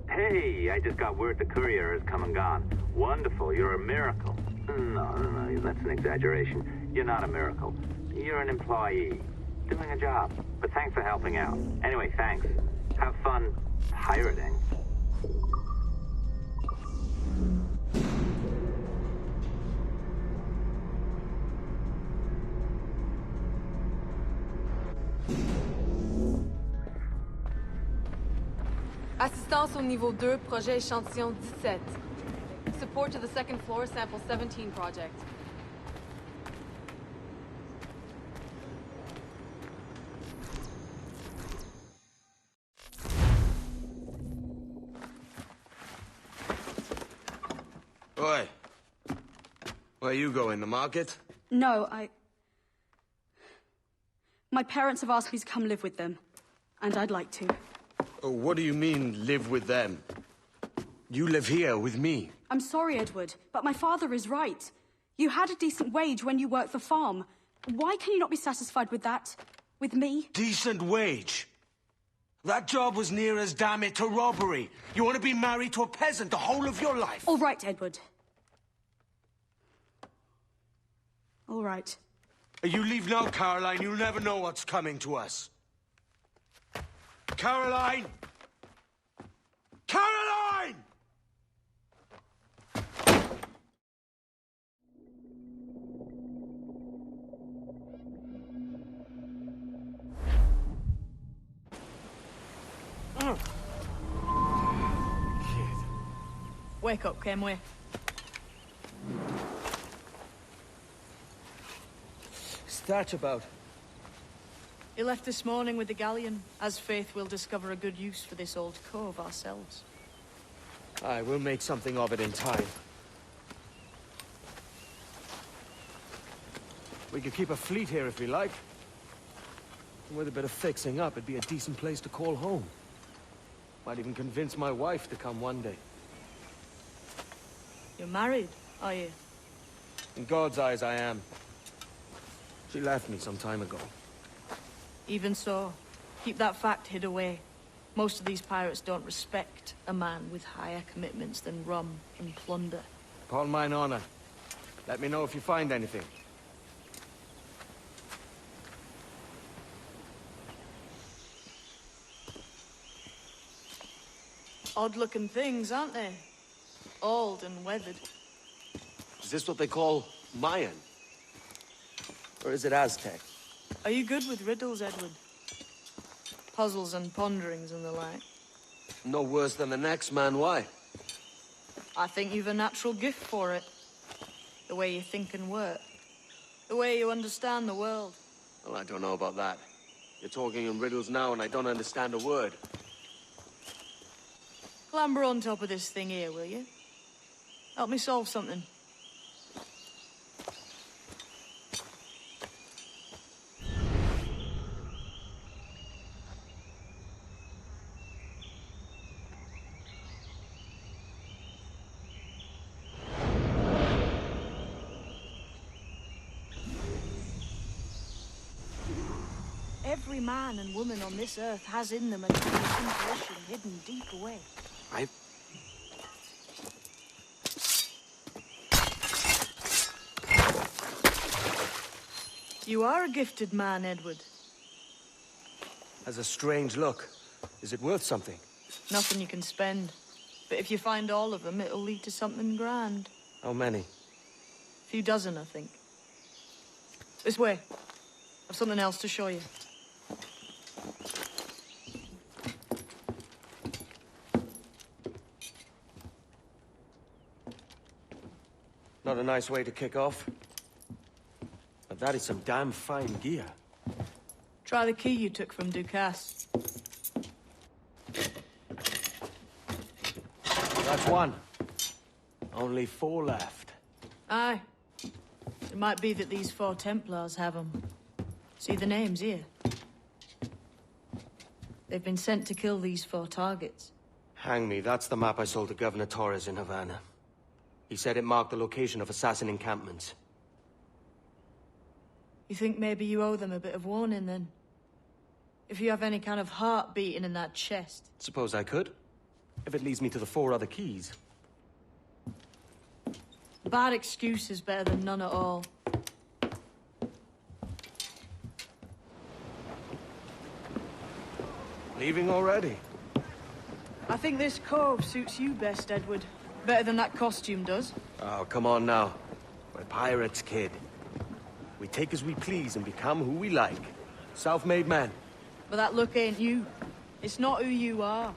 Hey, I just got word the courier has come and gone. Wonderful, you're a miracle. No, that's an exaggeration. You're not a miracle. You're an employee, doing a job. But thanks for helping out. Anyway, thanks. Have fun pirating. Assistance au niveau 2, projet échantillon 17. Support to the second floor, sample 17 project. Oi. Where you going, the market? No, my parents have asked me to come live with them, and I'd like to. Oh, what do you mean, live with them? You live here with me. I'm sorry, Edward, but my father is right. You had a decent wage when you worked the farm. Why can you not be satisfied with that? With me? Decent wage? That job was near as damn it to robbery. You want to be married to a peasant the whole of your life? All right, Edward. All right. You leave now, Caroline. You'll never know what's coming to us. Caroline! Caroline! Wake up, Kenway. What's that about? He left this morning with the galleon. As faith, we'll discover a good use for this old cove ourselves. Aye, we'll make something of it in time. We could keep a fleet here if we like. And with a bit of fixing up, it'd be a decent place to call home. Might even convince my wife to come one day. You're married, are you? In God's eyes, I am. She left me some time ago. Even so, keep that fact hid away. Most of these pirates don't respect a man with higher commitments than rum and plunder. Upon mine honor. Let me know if you find anything. Odd-looking things, aren't they? Old and weathered. Is this what they call Mayan? Or is it Aztec? Are you good with riddles, Edward? Puzzles and ponderings and the like? No worse than the next man, why? I think you've a natural gift for it. The way you think and work. The way you understand the world. Well, I don't know about that. You're talking in riddles now and I don't understand a word. Clamber on top of this thing here, will you? Help me solve something. Every man and woman on this earth has in them a intuition hidden deep away. You are a gifted man, Edward. Has a strange look. Is it worth something? Nothing you can spend. But if you find all of them, it'll lead to something grand. How many? A few dozen, I think. This way. I've something else to show you. Not a nice way to kick off. But that is some damn fine gear. Try the key you took from Ducasse. That's one. Only 4 left. Aye. It might be that these 4 Templars have them. See the names here? They've been sent to kill these 4 targets. Hang me, that's the map I sold to Governor Torres in Havana. He said it marked the location of assassin encampments. You think maybe you owe them a bit of warning, then? If you have any kind of heart beating in that chest. Suppose I could. If it leads me to the 4 other keys. Bad excuse is better than none at all. Leaving already? I think this cove suits you best, Edward. Better than that costume does. Oh, come on now. We're pirates, kid. We take as we please and become who we like. Self-made men. But that look ain't you. It's not who you are.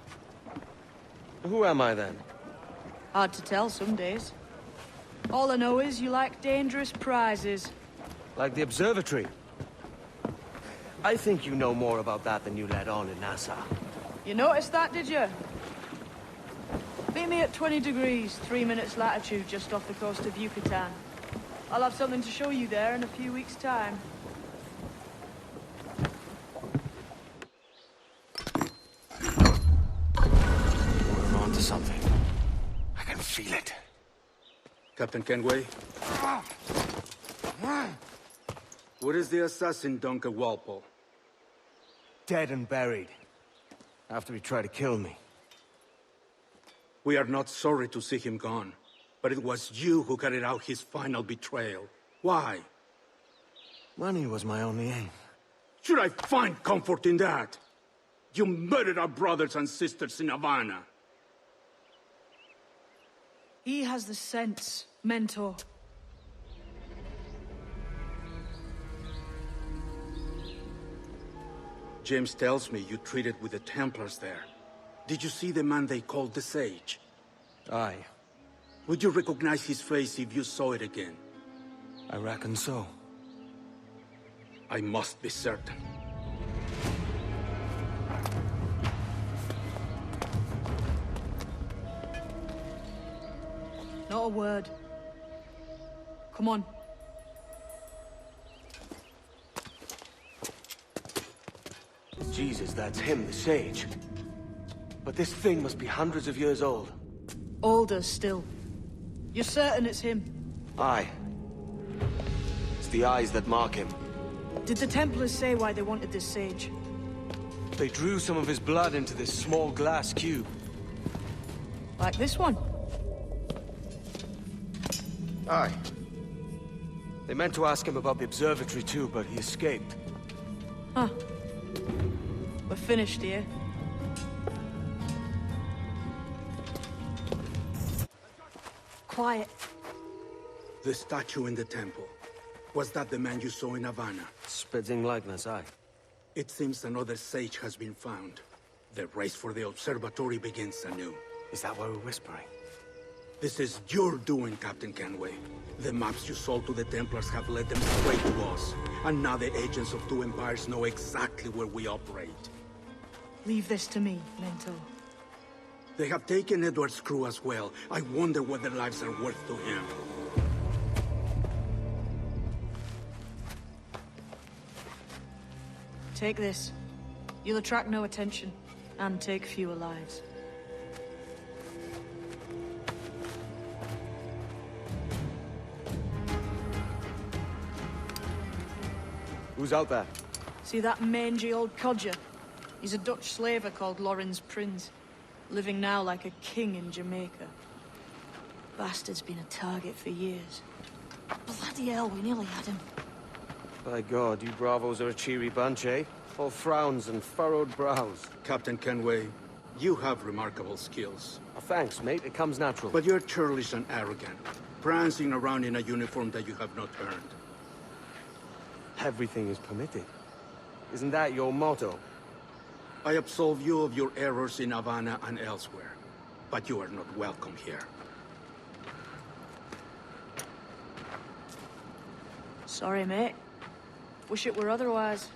Who am I, then? Hard to tell some days. All I know is you like dangerous prizes. Like the observatory. I think you know more about that than you let on in Nassau. You noticed that, did you? Meet me at 20 degrees, 3 minutes latitude, just off the coast of Yucatan. I'll have something to show you there in a few weeks' time. We're on to something. I can feel it. Captain Kenway? Where is the assassin, Duncan Walpole? Dead and buried. After he tried to kill me. We are not sorry to see him gone, but it was you who carried out his final betrayal. Why? Money was my only aim. Should I find comfort in that? You murdered our brothers and sisters in Havana. He has the sense, Mentor. James tells me you treated with the Templars there. Did you see the man they called the Sage? Aye. Would you recognize his face if you saw it again? I reckon so. I must be certain. Not a word. Come on. Jesus, that's him, the Sage. But this thing must be hundreds of years old. Older still. You're certain it's him? Aye. It's the eyes that mark him. Did the Templars say why they wanted this Sage? They drew some of his blood into this small glass cube. Like this one? Aye. They meant to ask him about the observatory too, but he escaped. Huh. We're finished here. Quiet. The statue in the temple. Was that the man you saw in Havana? Spitting likeness, aye. It seems another sage has been found. The race for the observatory begins anew. Is that why we're whispering? This is your doing, Captain Kenway. The maps you sold to the Templars have led them straight to us. And now the agents of two empires know exactly where we operate. Leave this to me, Mentor. They have taken Edward's crew as well. I wonder what their lives are worth to him. Take this. You'll attract no attention, and take fewer lives. Who's out there? See that mangy old codger? He's a Dutch slaver called Lorenz Prins, living now like a king in Jamaica. Bastard's been a target for years. Bloody hell, we nearly had him. By God, you bravos are a cheery bunch, eh? All frowns and furrowed brows. Captain Kenway, you have remarkable skills. Thanks, mate. It comes natural. But you're churlish and arrogant, prancing around in a uniform that you have not earned. Everything is permitted. Isn't that your motto? I absolve you of your errors in Havana and elsewhere, but you are not welcome here. Sorry, mate. Wish it were otherwise.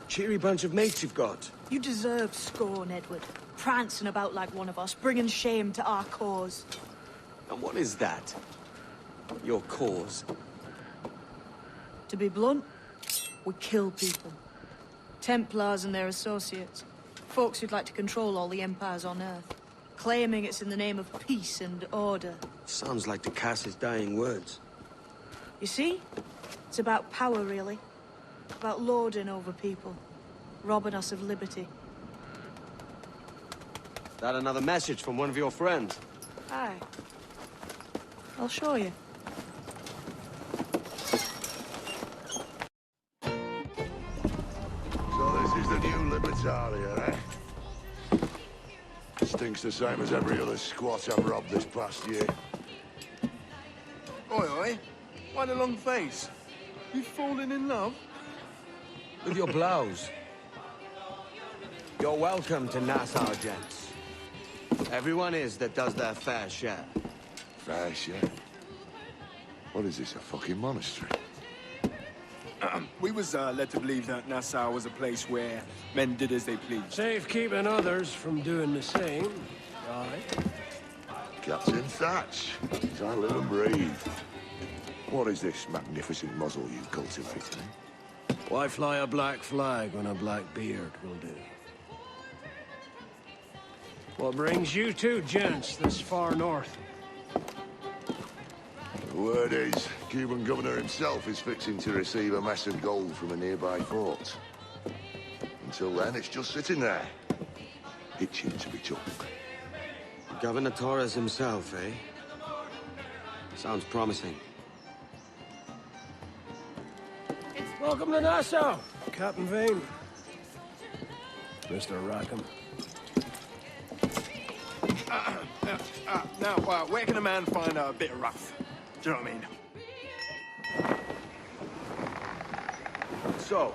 Cheery bunch of mates you've got. You deserve scorn, Edward. Prancing about like one of us, bringing shame to our cause. And what is that? Your cause? To be blunt, we kill people. Templars and their associates. Folks who'd like to control all the empires on Earth. Claiming it's in the name of peace and order. Sounds like Ducass's dying words. You see? It's about power, really. About lording over people. Robbing us of liberty. That another message from one of your friends? Aye. I'll show you. So this is the new Libertalia, eh? Stinks the same as every other squat I've robbed this past year. Oi, oi. Why the long face? You falling in love? With your blouse. You're welcome to Nassau, gents. Everyone is that does their fair share. Fair share? What is this, a fucking monastery? We was led to believe that Nassau was a place where men did as they pleased. Safe keeping others from doing the same, right? Captain Thatch, as I live and breathe. What is this magnificent muzzle you've cultivated, eh? Why fly a black flag when a black beard will do? What brings you two gents this far north? The word is, Cuban governor himself is fixing to receive a mess of gold from a nearby fort. Until then, it's just sitting there, itching to be took. Governor Torres himself, eh? Sounds promising. Welcome to Nassau, Captain Vane. Mr. Rackham. Now, where can a man find a bit of rough? Do you know what I mean? So,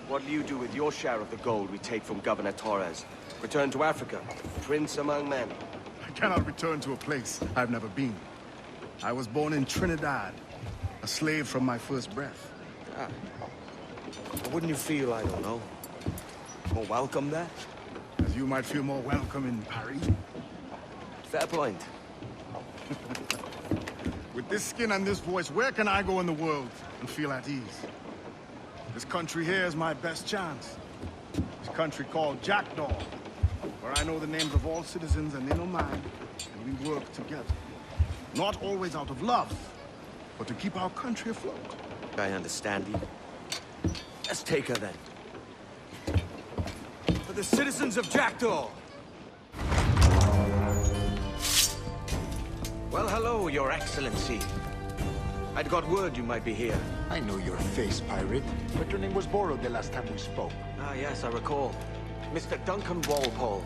what do you do with your share of the gold we take from Governor Torres? Return to Africa, prince among men. I cannot return to a place I've never been. I was born in Trinidad, a slave from my first breath. Ah. Wouldn't you feel, I don't know, more welcome there? As you might feel more welcome in Paris. Fair point. With this skin and this voice, where can I go in the world and feel at ease? This country here is my best chance. This country called Jackdaw, where I know the names of all citizens and they know mine, and we work together. Not always out of love, but to keep our country afloat. I understand you. Let's take her then. For the citizens of Jackdaw! Well, hello, Your Excellency. I'd got word you might be here. I know your face, pirate, but your name was borrowed the last time we spoke. Ah, yes, I recall. Mr. Duncan Walpole.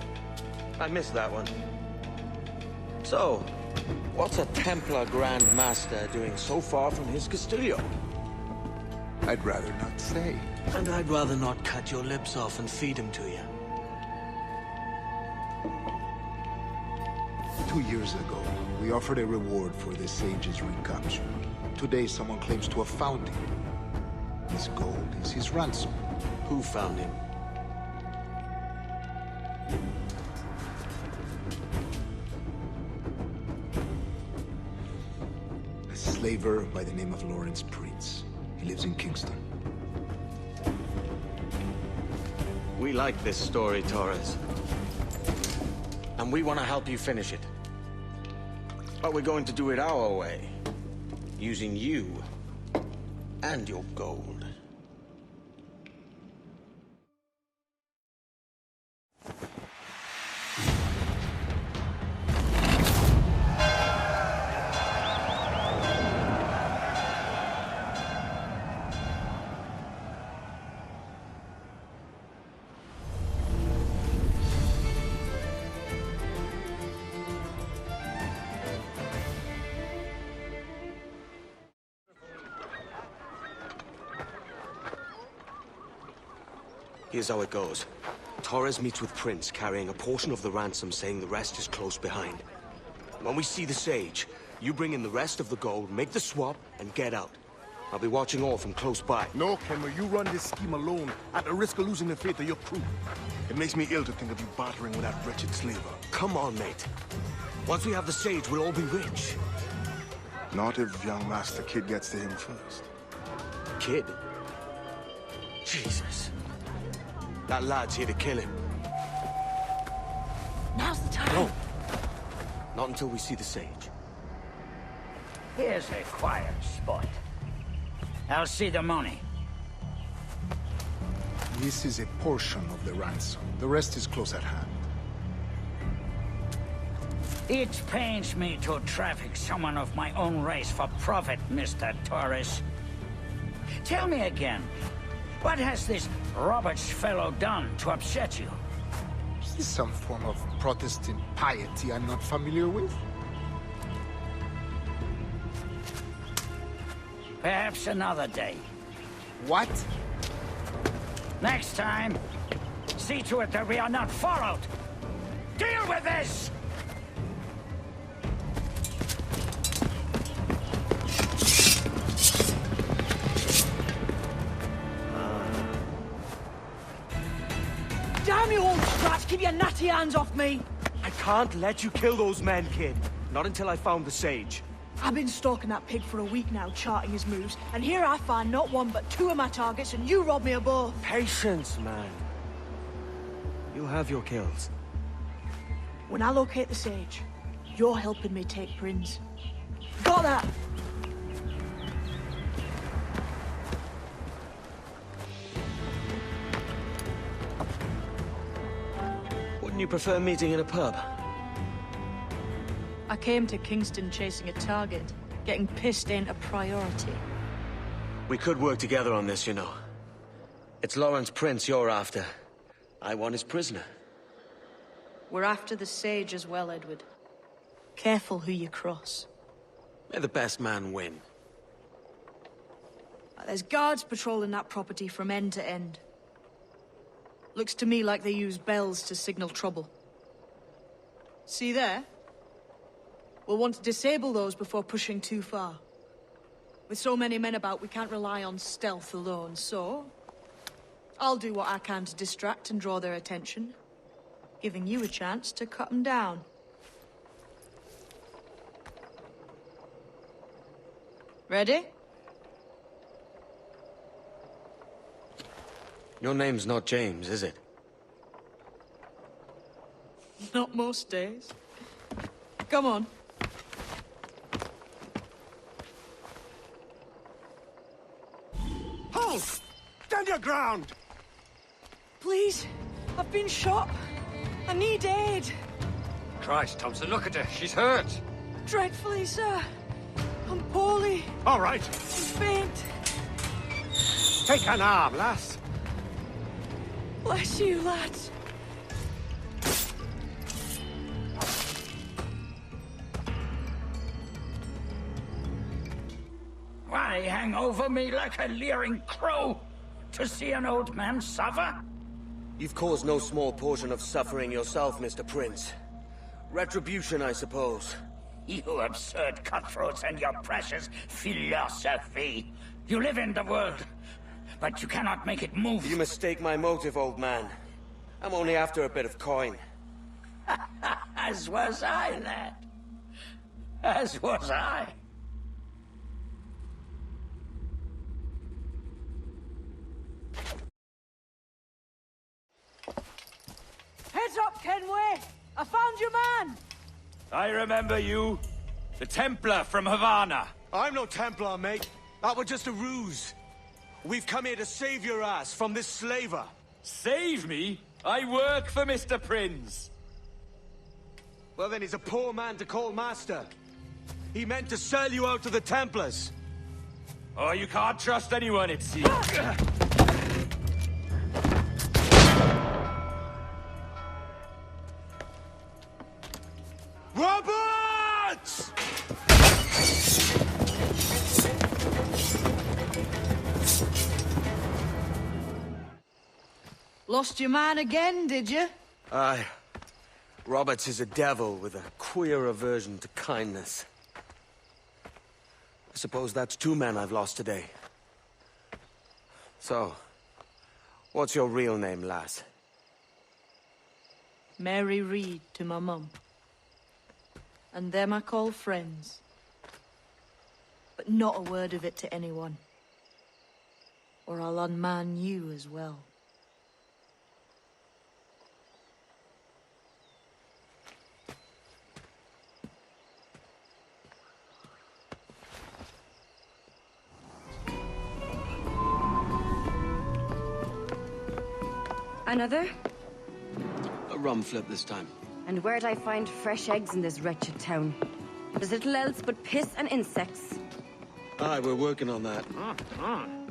I missed that one. So, What's a Templar Grand Master doing so far from his Castillo? I'd rather not say. And I'd rather not cut your lips off and feed him to you. 2 years ago, we offered a reward for the sage's recapture. Today, someone claims to have found him. His gold is his ransom. Who found him? A slaver by the name of Lawrence Prince. He lives in Kingston. We like this story, Torres. And we want to help you finish it. But we're going to do it our way. Using you and your gold. Here's how it goes. Torres meets with Prince, carrying a portion of the ransom, saying the rest is close behind. When we see the Sage, you bring in the rest of the gold, make the swap, and get out. I'll be watching all from close by. No, Kenmer, you run this scheme alone, at the risk of losing the faith of your crew. It makes me ill to think of you bartering with that wretched slaver. Come on, mate. Once we have the Sage, we'll all be rich. Not if young Master Kid gets to him first. Kid? Jesus. That lad's here to kill him. Now's the time. No. Not until we see the Sage. Here's a quiet spot. I'll see the money. This is a portion of the ransom. The rest is close at hand. It pains me to traffic someone of my own race for profit, Mr. Torres. Tell me again, what has this Roberts fellow done to upset you? Is this some form of Protestant piety I'm not familiar with? Perhaps another day. What? Next time, see to it that we are not followed. Deal with this! Damn you old strat! Keep your natty hands off me! I can't let you kill those men, kid. Not until I found the Sage. I've been stalking that pig for a week now, charting his moves, and here I find not one but two of my targets, and you robbed me of both. Patience, man. You have your kills. When I locate the Sage, you're helping me take Prince. Got that? Wouldn't you prefer meeting in a pub? I came to Kingston chasing a target. Getting pissed ain't a priority. We could work together on this, you know. It's Lawrence Prince you're after. I want his prisoner. We're after the Sage as well, Edward. Careful who you cross. May the best man win. There's guards patrolling that property from end to end. Looks to me like they use bells to signal trouble. See there? We'll want to disable those before pushing too far. With so many men about, we can't rely on stealth alone, so... I'll do what I can to distract and draw their attention, giving you a chance to cut them down. Ready? Your name's not James, is it? Not most days. Come on. Halt! Stand your ground! Please, I've been shot. I need aid. Christ, Thompson, look at her. She's hurt. Dreadfully, sir. I'm poorly. All right. I'm faint. Take an arm, lass. Bless you, lads. eye hang over me like a leering crow to see an old man suffer? You've caused no small portion of suffering yourself, Mr. Prince. Retribution, I suppose. You absurd cutthroats and your precious philosophy. You live in the world, but you cannot make it move. You mistake my motive, old man. I'm only after a bit of coin. As was I, lad. As was I. Heads up, Kenway! I found your man! I remember you. The Templar from Havana. I'm no Templar, mate. That was just a ruse. We've come here to save your ass from this slaver. Save me? I work for Mr. Prince. Well, then he's a poor man to call master. He meant to sell you out to the Templars. Oh, you can't trust anyone, it seems. Roberts! Lost your man again, did you? Aye. Roberts is a devil with a queer aversion to kindness. I suppose that's 2 men I've lost today. So, what's your real name, lass? Mary Reed to my mum. And them I call friends. But not a word of it to anyone. Or I'll unman you as well. Another? A rum flip this time. And where'd I find fresh eggs in this wretched town? There's little else but piss and insects. Aye, we're working on that.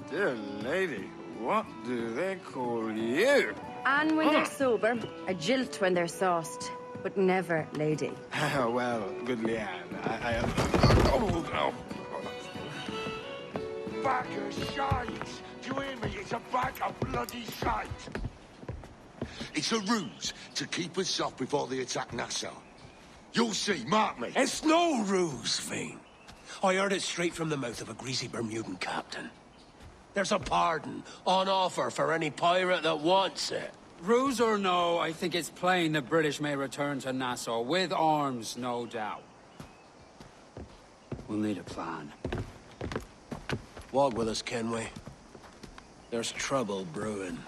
Dear lady, what do they call you? And when they're sober, a jilt when they're sauced, but never lady. Well, good Leanne, I am... Oh. Bag of shite! Do you hear me? It's a bag of bloody shite! It's a ruse to keep us off before they attack Nassau. You'll see, mark me. It's no ruse, Fiend. I heard it straight from the mouth of a greasy Bermudan captain. There's a pardon on offer for any pirate that wants it. Ruse or no, I think it's plain the British may return to Nassau, with arms, no doubt. We'll need a plan. Walk with us, Kenway. There's trouble brewing.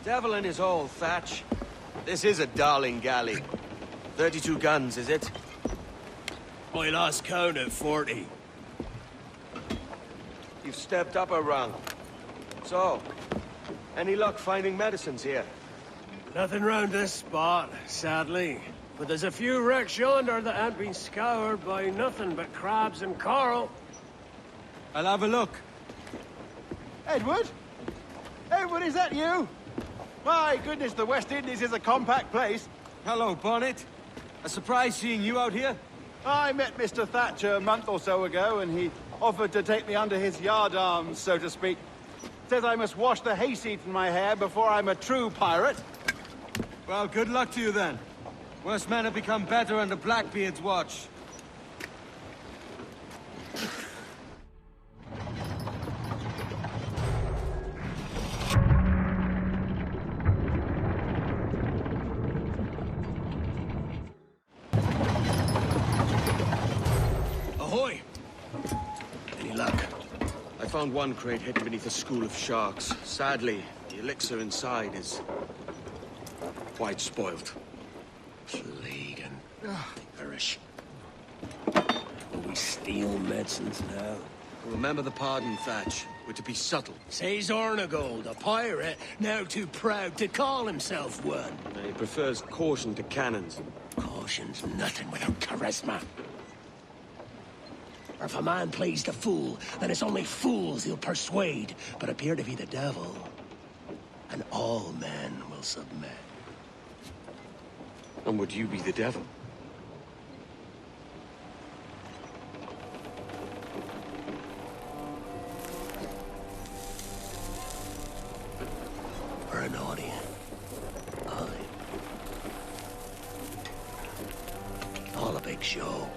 Devil in his hole, Thatch. This is a darling galley. 32 guns, is it? I lost count at 40. You've stepped up a rung. So, any luck finding medicines here? Nothing round this spot, sadly. But there's a few wrecks yonder that haven't been scoured by nothing but crabs and coral. I'll have a look. Edward? Edward, is that you? My goodness, the West Indies is a compact place. Hello, Bonnet. A surprise seeing you out here. I met Mr. Thatcher a month or so ago, and he offered to take me under his yardarms, so to speak. Says I must wash the hayseed from my hair before I'm a true pirate. Well, good luck to you then. Worse men have become better under Blackbeard's watch. Ahoy! Any luck? I found one crate hidden beneath a school of sharks. Sadly, the elixir inside is quite spoiled. Plague and perish. Will we steal medicines now? Remember the pardon, Thatch. We're to be subtle. Says Ornagold, a pirate, now too proud to call himself one. He prefers caution to cannons. Caution's nothing without charisma. Or if a man plays the fool, then it's only fools he'll persuade, but appear to be the devil. And all men will submit. And would you be the devil? For an audience. All a big show.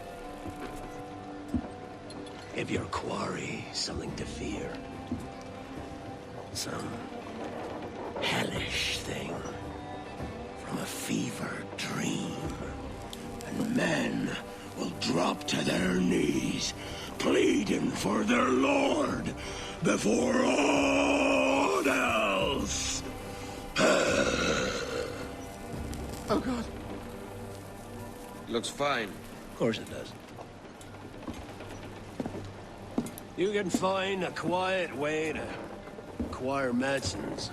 Give your quarry something to fear. Some hellish thing from a fevered dream. And men will drop to their knees, pleading for their lord before all else. Oh, God. Looks fine. Of course it does. You can find a quiet way to acquire medicines.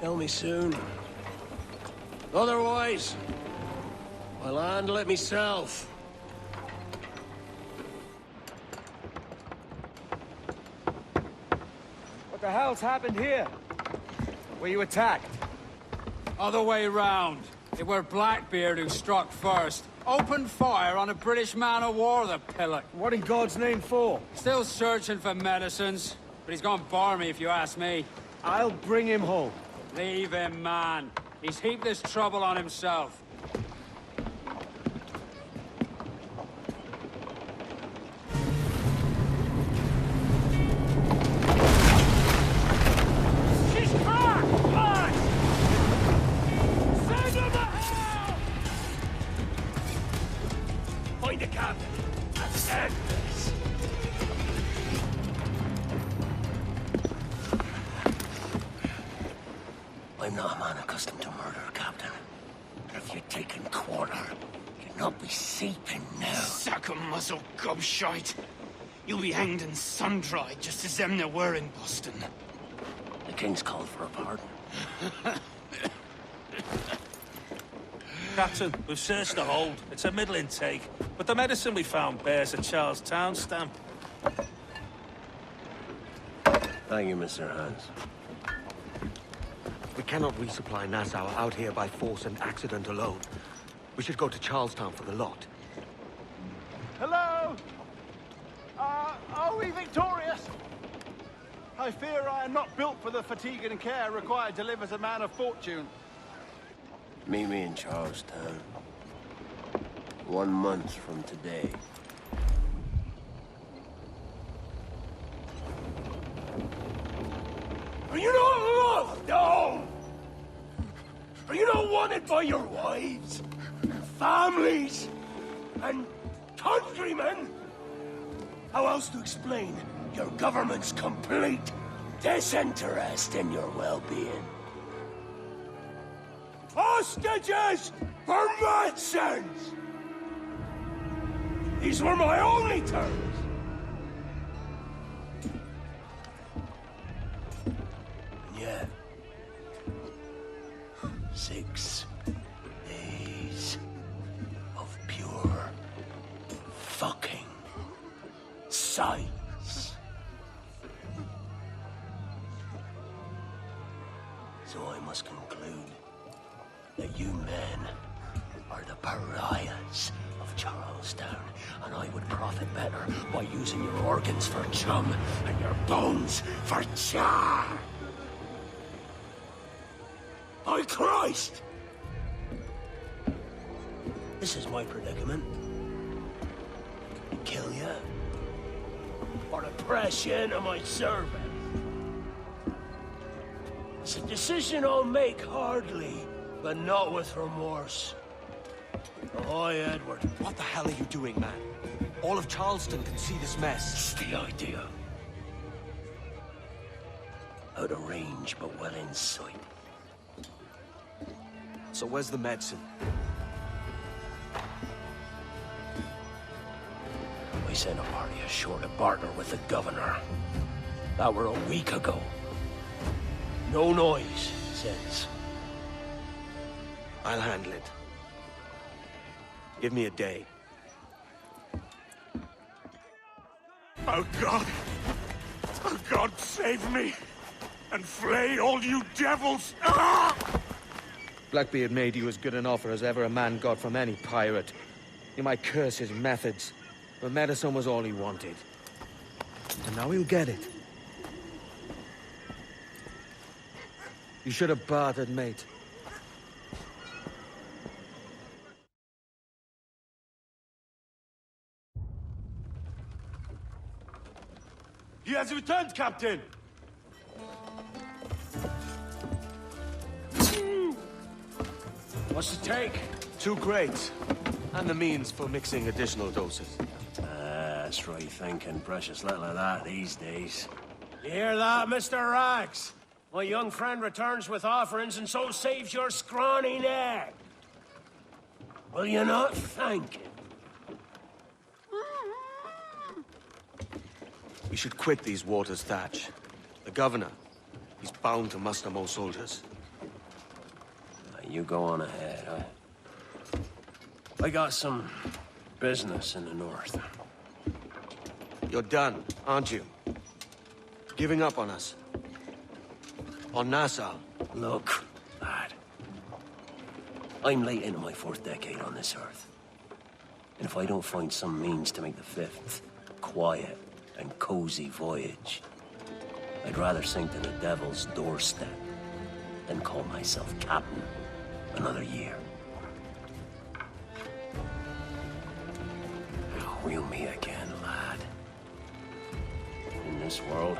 Tell me soon. Otherwise, I'll handle it myself. What the hell's happened here? Were you attacked? Other way round. It were Blackbeard who struck first. Opened fire on a British man-o'-war, the pillock. What in God's name for? Still searching for medicines, but he's gone barmy if you ask me. I'll bring him home. Leave him, man. He's heaped this trouble on himself. She's cracked! Lads! Send him a help! Find the captain. That's it. I'm not a man accustomed to murder, Captain. But if you're taking quarter, you'd not be seeping now. Sack of muzzle gobshite. You'll be hanged and sun-dried, just as them there were in Boston. The King's called for a pardon. Captain, we've searched the hold. It's a middle intake, but the medicine we found bears a Charlestown stamp. Thank you, Mr. Hans. We cannot resupply Nassau out here by force and accident alone. We should go to Charlestown for the lot. Hello? Are we victorious? I fear I am not built for the fatigue and care required to live as a man of fortune. Meet me in Charlestown. 1 month from today. Are you not loved, no? Are you not wanted by your wives, and families, and countrymen? How else to explain your government's complete disinterest in your well-being? Hostages for medicines! These were my only terms. Yeah. 6 days of pure fucking science. So I must conclude that you men are the pariahs of Charlestown, and I would profit better by using your organs for chum and your bones for char. By Christ! This is my predicament. Kill you, or to press you into my service. It's a decision I'll make hardly, but not with remorse. Ahoy, Edward. What the hell are you doing, man? All of Charleston can see this mess. It's the idea. Out of range, but well in sight. So where's the medicine? We sent a party ashore to barter with the governor. That were a week ago. No noise since. I'll handle it. Give me a day. Oh, God! Oh, God, save me! And flay all you devils! Ah! Blackbeard made you as good an offer as ever a man got from any pirate. You might curse his methods, but medicine was all he wanted. And now he'll get it. You should have bartered, mate. He has returned, Captain! What's the take? 2 crates. And the means for mixing additional doses. That's right thinking. Precious little of that these days. You hear that, Mr. Rags? My young friend returns with offerings and so saves your scrawny neck. Will you not thank him? We should quit these waters, Thatch. The governor, he's bound to muster more soldiers. You go on ahead. I got some business in the north. You're done, aren't you? Giving up on us? On Nassau? Look, lad. I'm late into my 4th decade on this earth. And if I don't find some means to make the 5th quiet and cozy voyage, I'd rather sink to the devil's doorstep than call myself captain another year. Reel me again, lad. In this world.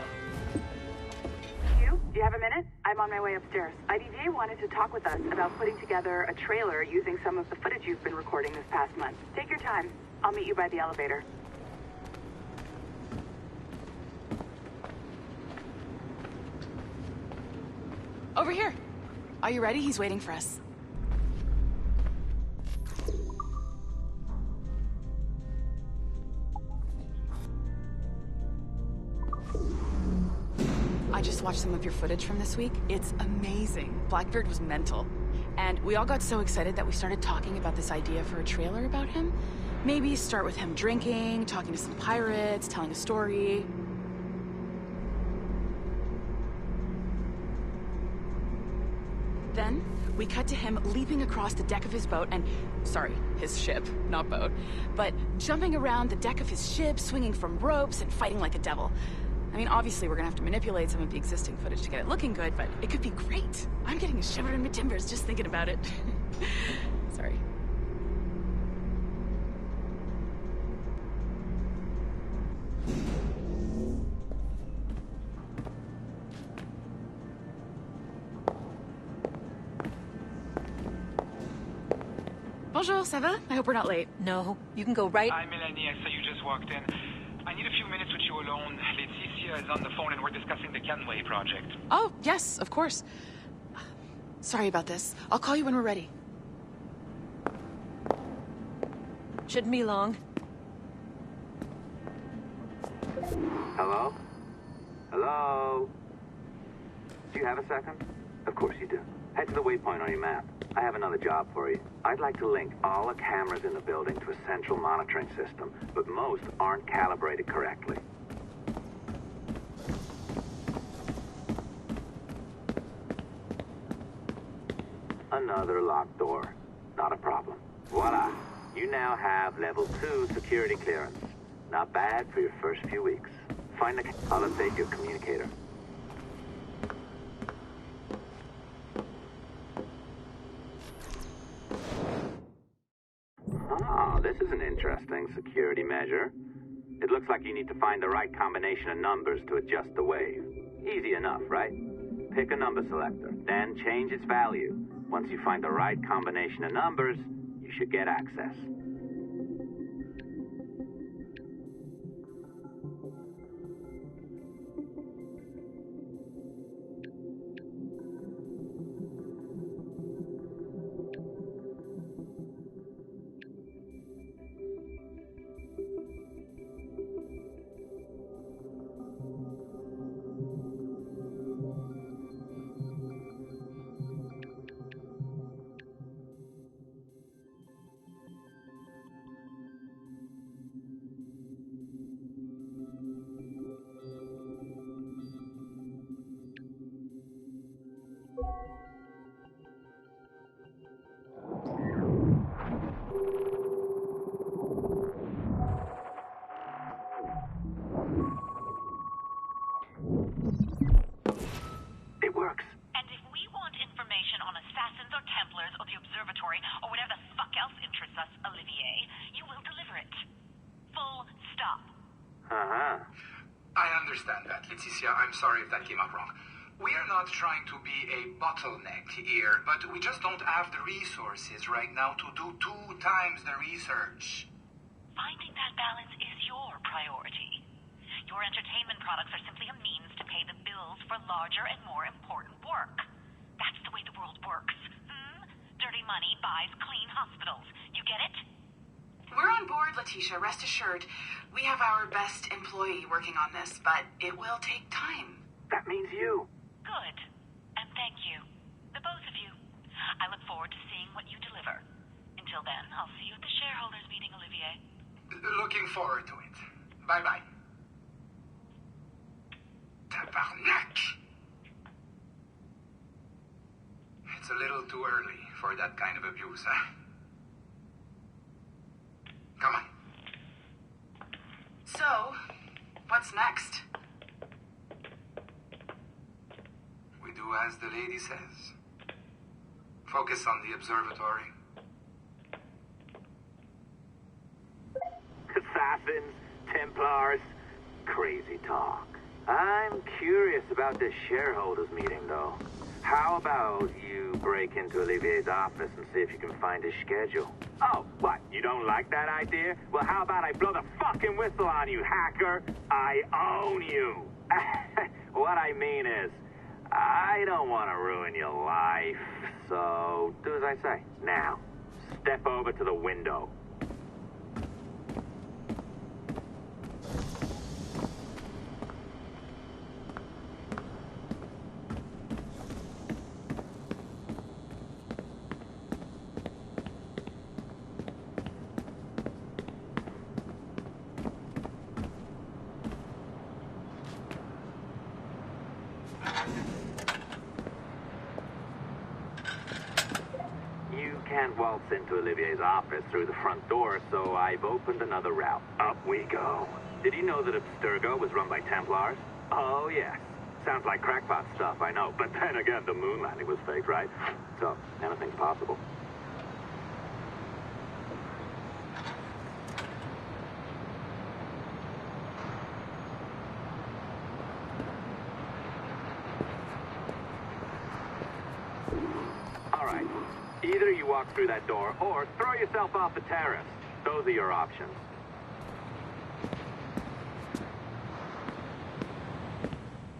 Hugh, do you have a minute? I'm on my way upstairs. IDJ wanted to talk with us about putting together a trailer using some of the footage you've been recording this past month. Take your time. I'll meet you by the elevator. Over here. Are you ready? He's waiting for us. I just watched some of your footage from this week. It's amazing. Blackbeard was mental. And we all got so excited that we started talking about this idea for a trailer about him. Maybe start with him drinking, talking to some pirates, telling a story. Then, we cut to him leaping across the deck of his boat and... Sorry, his ship, not boat. But jumping around the deck of his ship, swinging from ropes, and fighting like a devil. I mean, obviously we're gonna have to manipulate some of the existing footage to get it looking good, but it could be great. I'm getting a shiver in my timbers just thinking about it. Sorry. Bonjour, ça va? I hope we're not late. No, you can go right... Hi, Melanie. I saw you just walked in. I need a few minutes with you alone. Laetitia is on the phone and we're discussing the Kenway project. Oh, yes, of course. Sorry about this. I'll call you when we're ready. Shouldn't be long. Hello? Hello? Do you have a second? Of course you do. Head to the waypoint on your map. I have another job for you. I'd like to link all the cameras in the building to a central monitoring system, but most aren't calibrated correctly. Another locked door. Not a problem. Voila. You now have level 2 security clearance. Not bad for your first few weeks. Find the... I'll update your communicator. Ah, this is an interesting security measure. It looks like you need to find the right combination of numbers to adjust the wave. Easy enough, right? Pick a number selector, then change its value. Once you find the right combination of numbers, you should get access. Uh-huh. I understand that, Leticia. I'm sorry if that came out wrong. We are not trying to be a bottleneck here, but we just don't have the resources right now to do 2 times the research. Finding that balance is your priority. Your entertainment products are simply a means to pay the bills for larger and more important work. That's the way the world works. Dirty money buys clean hospitals. You get it? We're on board, Letitia, rest assured. We have our best employee working on this, but it will take time. That means you. Good. And thank you. The both of you. I look forward to seeing what you deliver. Until then, I'll see you at the shareholders meeting, Olivier. Looking forward to it. Bye-bye. Tabarnak! It's a little too early for that kind of abuse, huh? Come on. So, what's next? We do as the lady says. Focus on the observatory. Assassins, Templars, crazy talk. I'm curious about this shareholders meeting, though. How about you break into Olivier's office and see if you can find his schedule? Oh, what? You don't like that idea? Well, how about I blow the fucking whistle on you, hacker? I own you. What I mean is, I don't want to ruin your life. So, do as I say. Now, step over to the window. Can't waltz into Olivier's office through the front door, so I've opened another route. Up we go. Did you know that Abstergo was run by Templars? Oh, yes. Sounds like crackpot stuff, I know. But then again, the moon landing was fake, right? So, anything's possible. All right. Either you walk through that door, or throw yourself off the terrace. Those are your options.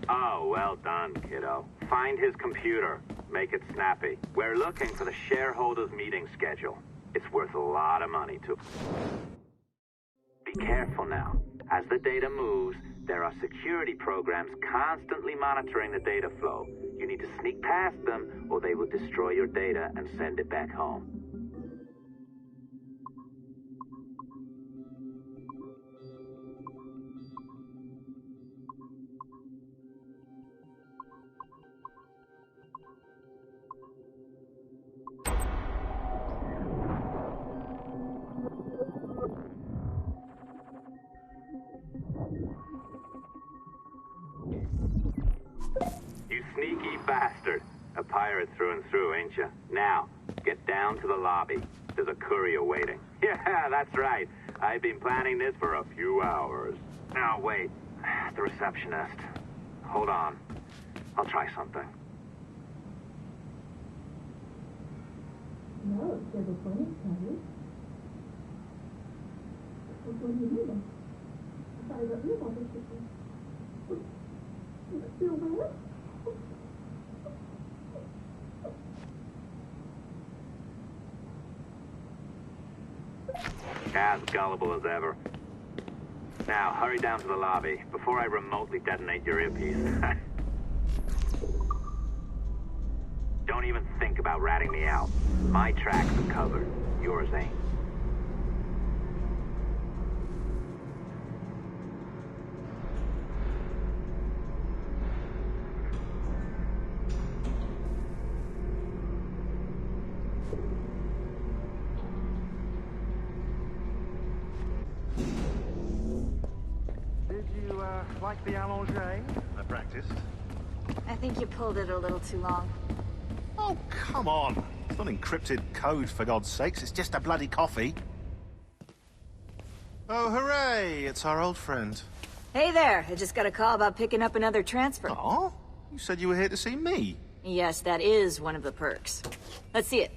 Oh, well done, kiddo. Find his computer. Make it snappy. We're looking for the shareholders meeting schedule. It's worth a lot of money, too. Be careful now. As the data moves, there are security programs constantly monitoring the data flow. You need to sneak past them, or they will destroy your data and send it back home. You sneaky bastard. A pirate through and through, ain't you? Now, get down to the lobby. There's a courier waiting. Yeah, that's right. I've been planning this for a few hours. Now, wait. The receptionist. Hold on. I'll try something. As gullible as ever. Now, hurry down to the lobby before I remotely detonate your earpiece. Don't even think about ratting me out. My tracks are covered. Yours ain't. Like the allongé? I practiced. I think you pulled it a little too long. Oh, come on. It's not encrypted code, for God's sakes. It's just a bloody coffee. Oh, hooray! It's our old friend. Hey there, I just got a call about picking up another transfer. Oh? You said you were here to see me. Yes, that is one of the perks. Let's see it.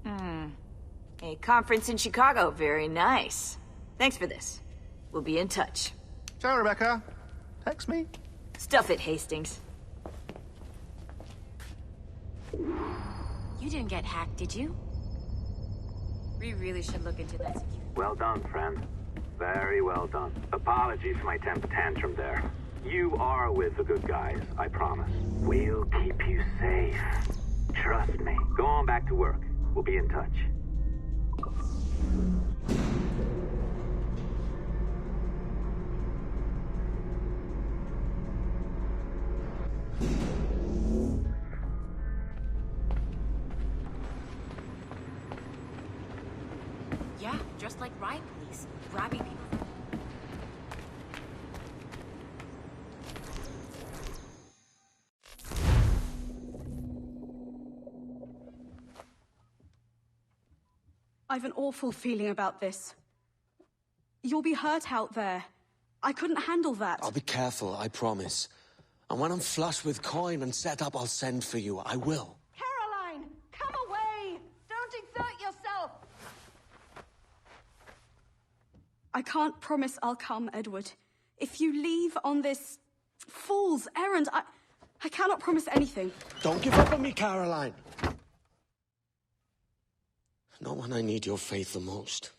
A conference in Chicago, very nice. Thanks for this. We'll be in touch. Ciao, Rebecca. Text me. Stuff it, Hastings. You didn't get hacked, did you? We really should look into that security. Well done, friend. Very well done. Apologies for my temper tantrum there. You are with the good guys, I promise. We'll keep you safe. Trust me. Go on back to work. We'll be in touch. Yeah, just like riot police, grabbing people. I've an awful feeling about this. You'll be hurt out there. I couldn't handle that. I'll be careful, I promise. And when I'm flush with coin and set up, I'll send for you. I will. Caroline, come away! Don't exert yourself! I can't promise I'll come, Edward. If you leave on this fool's errand, I cannot promise anything. Don't give up on me, Caroline. Not when I need your faith the most.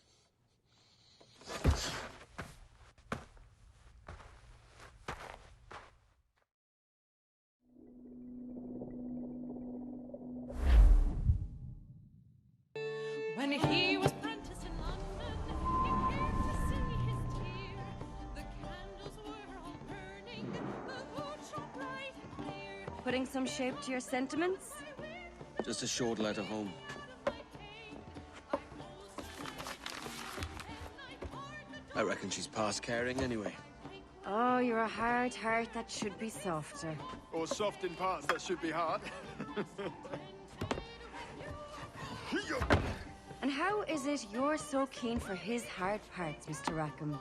When he was apprenticed in London, he came to see his tear. The candles were all burning, the wood shone bright and clear. Putting some shape to your sentiments? Just a short letter home. I reckon she's past caring anyway. Oh, you're a hard heart that should be softer. Or soft in parts that should be hard. And how is it you're so keen for his hard parts, Mr. Rackham?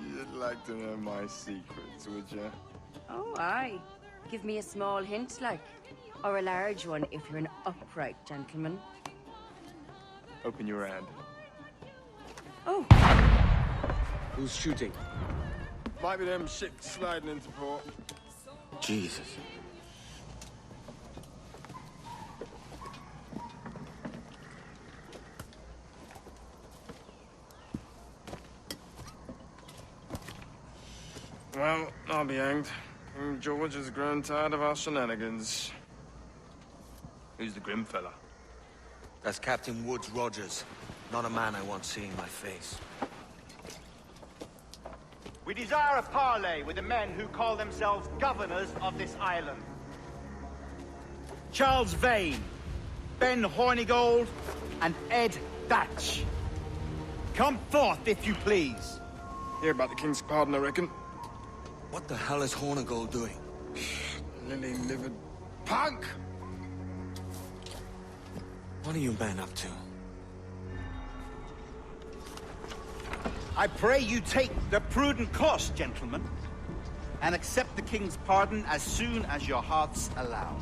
You'd like to know my secrets, would you? Oh, aye. Give me a small hint, like. Or a large one, if you're an upright gentleman. Open your hand. Oh. Who's shooting? Might be them ships sliding into port. Jesus. Well, I'll be hanged. King George has grown tired of our shenanigans. Who's the grim fella? That's Captain Woods Rogers. Not a man I want seeing my face. We desire a parley with the men who call themselves governors of this island. Charles Vane, Ben Hornigold, and Ed Thatch. Come forth, if you please. Hear about the King's pardon, I reckon. What the hell is Hornigold doing? Lily-livered punk! What are you men up to? I pray you take the prudent course, gentlemen, and accept the King's pardon as soon as your hearts allow.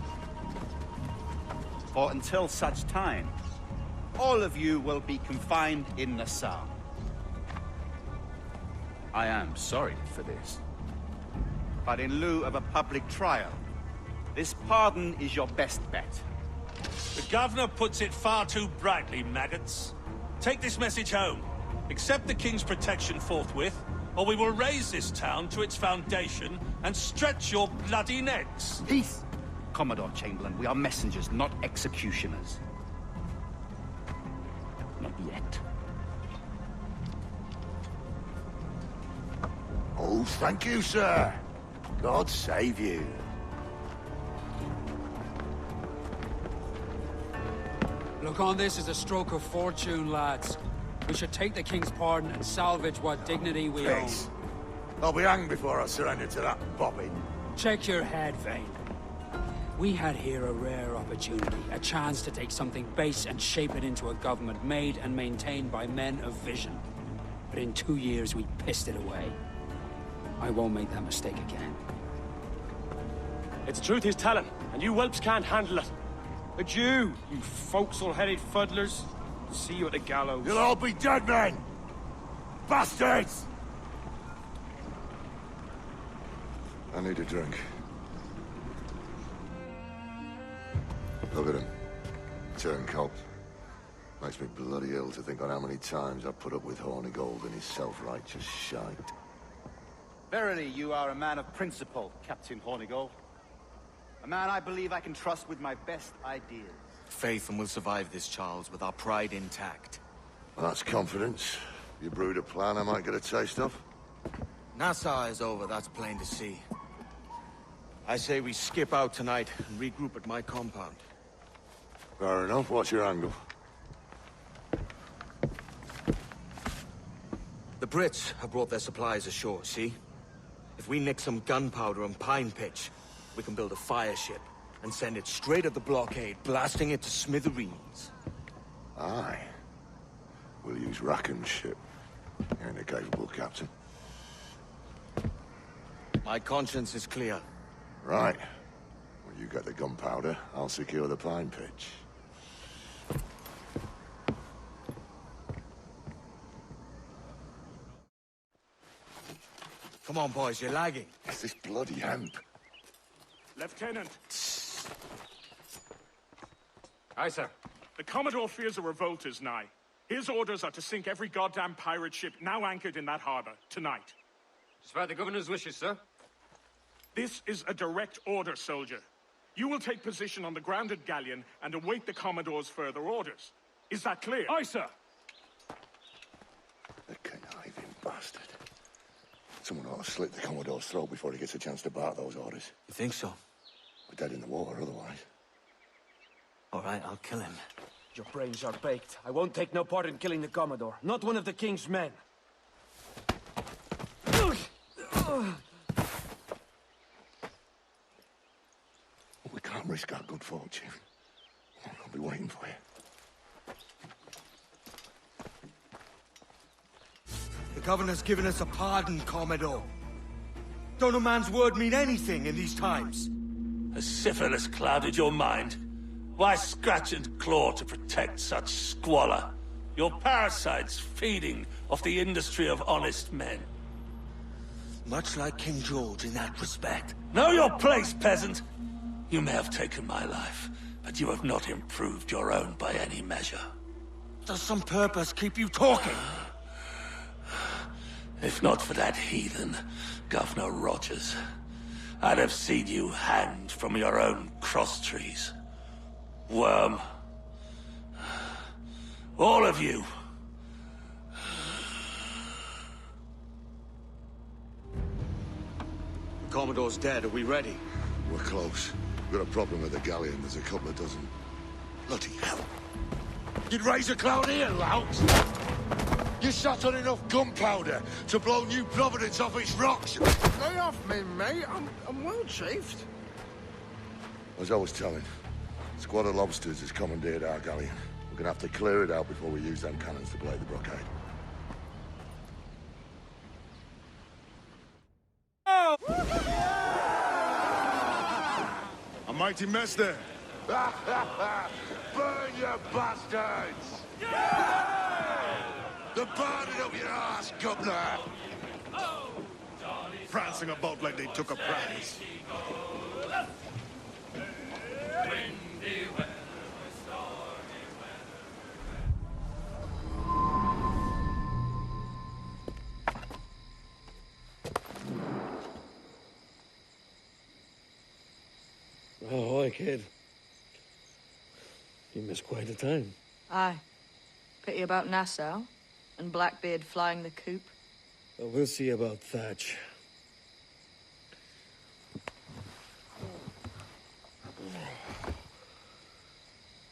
For until such time, all of you will be confined in Nassau. I am sorry for this, but in lieu of a public trial, this pardon is your best bet. The governor puts it far too brightly, maggots. Take this message home. Accept the King's protection forthwith, or we will raise this town to its foundation and stretch your bloody necks. Peace! Commodore Chamberlain, we are messengers, not executioners. Not yet. Oh, thank you, sir. God save you. Look on this as a stroke of fortune, lads. We should take the King's pardon and salvage what dignity we own. I'll be hanged before I surrender to that bobbin. Check your head, Vane. We had here a rare opportunity, a chance to take something base and shape it into a government made and maintained by men of vision. But in 2 years, we pissed it away. I won't make that mistake again. It's the truth he's telling, and you whelps can't handle it. A Jew, you forecastle-headed fuddlers. See you at the gallows. You'll all be dead men! Bastards! I need a drink. Look at him. Turncoat. Makes me bloody ill to think on how many times I've put up with Hornigold and his self-righteous shite. Verily, you are a man of principle, Captain Hornigold. A man I believe I can trust with my best ideas. Faith, and we'll survive this, Charles, with our pride intact. Well, that's confidence. You brewed a plan I might get a taste of? Nassau is over, that's plain to see. I say we skip out tonight and regroup at my compound. Fair enough. What's your angle? The Brits have brought their supplies ashore, see? If we nick some gunpowder and pine pitch, we can build a fire ship and send it straight at the blockade, blasting it to smithereens. Aye. We'll use Racken's ship. You ain't a capable captain. My conscience is clear. Right. Well, you get the gunpowder, I'll secure the pine pitch. Come on, boys, you're lagging. It's this bloody hemp. Lieutenant. Aye, sir. The Commodore fears a revolt is nigh. His orders are to sink every goddamn pirate ship now anchored in that harbor, tonight. Despite the governor's wishes, sir. This is a direct order, soldier. You will take position on the grounded galleon and await the Commodore's further orders. Is that clear? Aye, sir. The conniving bastard. Someone ought to slit the Commodore's throat before he gets a chance to bark those orders. You think so? We're dead in the water otherwise. All right, I'll kill him. Your brains are baked. I won't take no part in killing the Commodore. Not one of the King's men. We can't risk our good fortune. I'll be waiting for you. The governor's given us a pardon, Commodore. Don't a man's word mean anything in these times? Has syphilis clouded your mind? Why scratch and claw to protect such squalor? Your parasites feeding off the industry of honest men. Much like King George in that respect. Know your place, peasant! You may have taken my life, but you have not improved your own by any measure. Does some purpose keep you talking? If not for that heathen, Governor Rogers, I'd have seen you hanged from your own cross trees. Worm. All of you. The Commodore's dead. Are we ready? We're close. We've got a problem with the galleon. There's a couple of dozen. Bloody hell. You'd raise a cloud here, lout! You sat on enough gunpowder to blow New Providence off its rocks! Lay off me, mate. I'm well chafed. As I was telling, a squad of lobsters has commandeered our galleon. We're gonna have to clear it out before we use them cannons to blow the blockade. A mighty mess there. Burn, you bastards! They're burning up your ass, governor! Prancing about like they took a prize. Oh, hi, kid. You missed quite a time. Aye. Pity about Nassau and Blackbeard flying the coop. Well, we'll see about Thatch.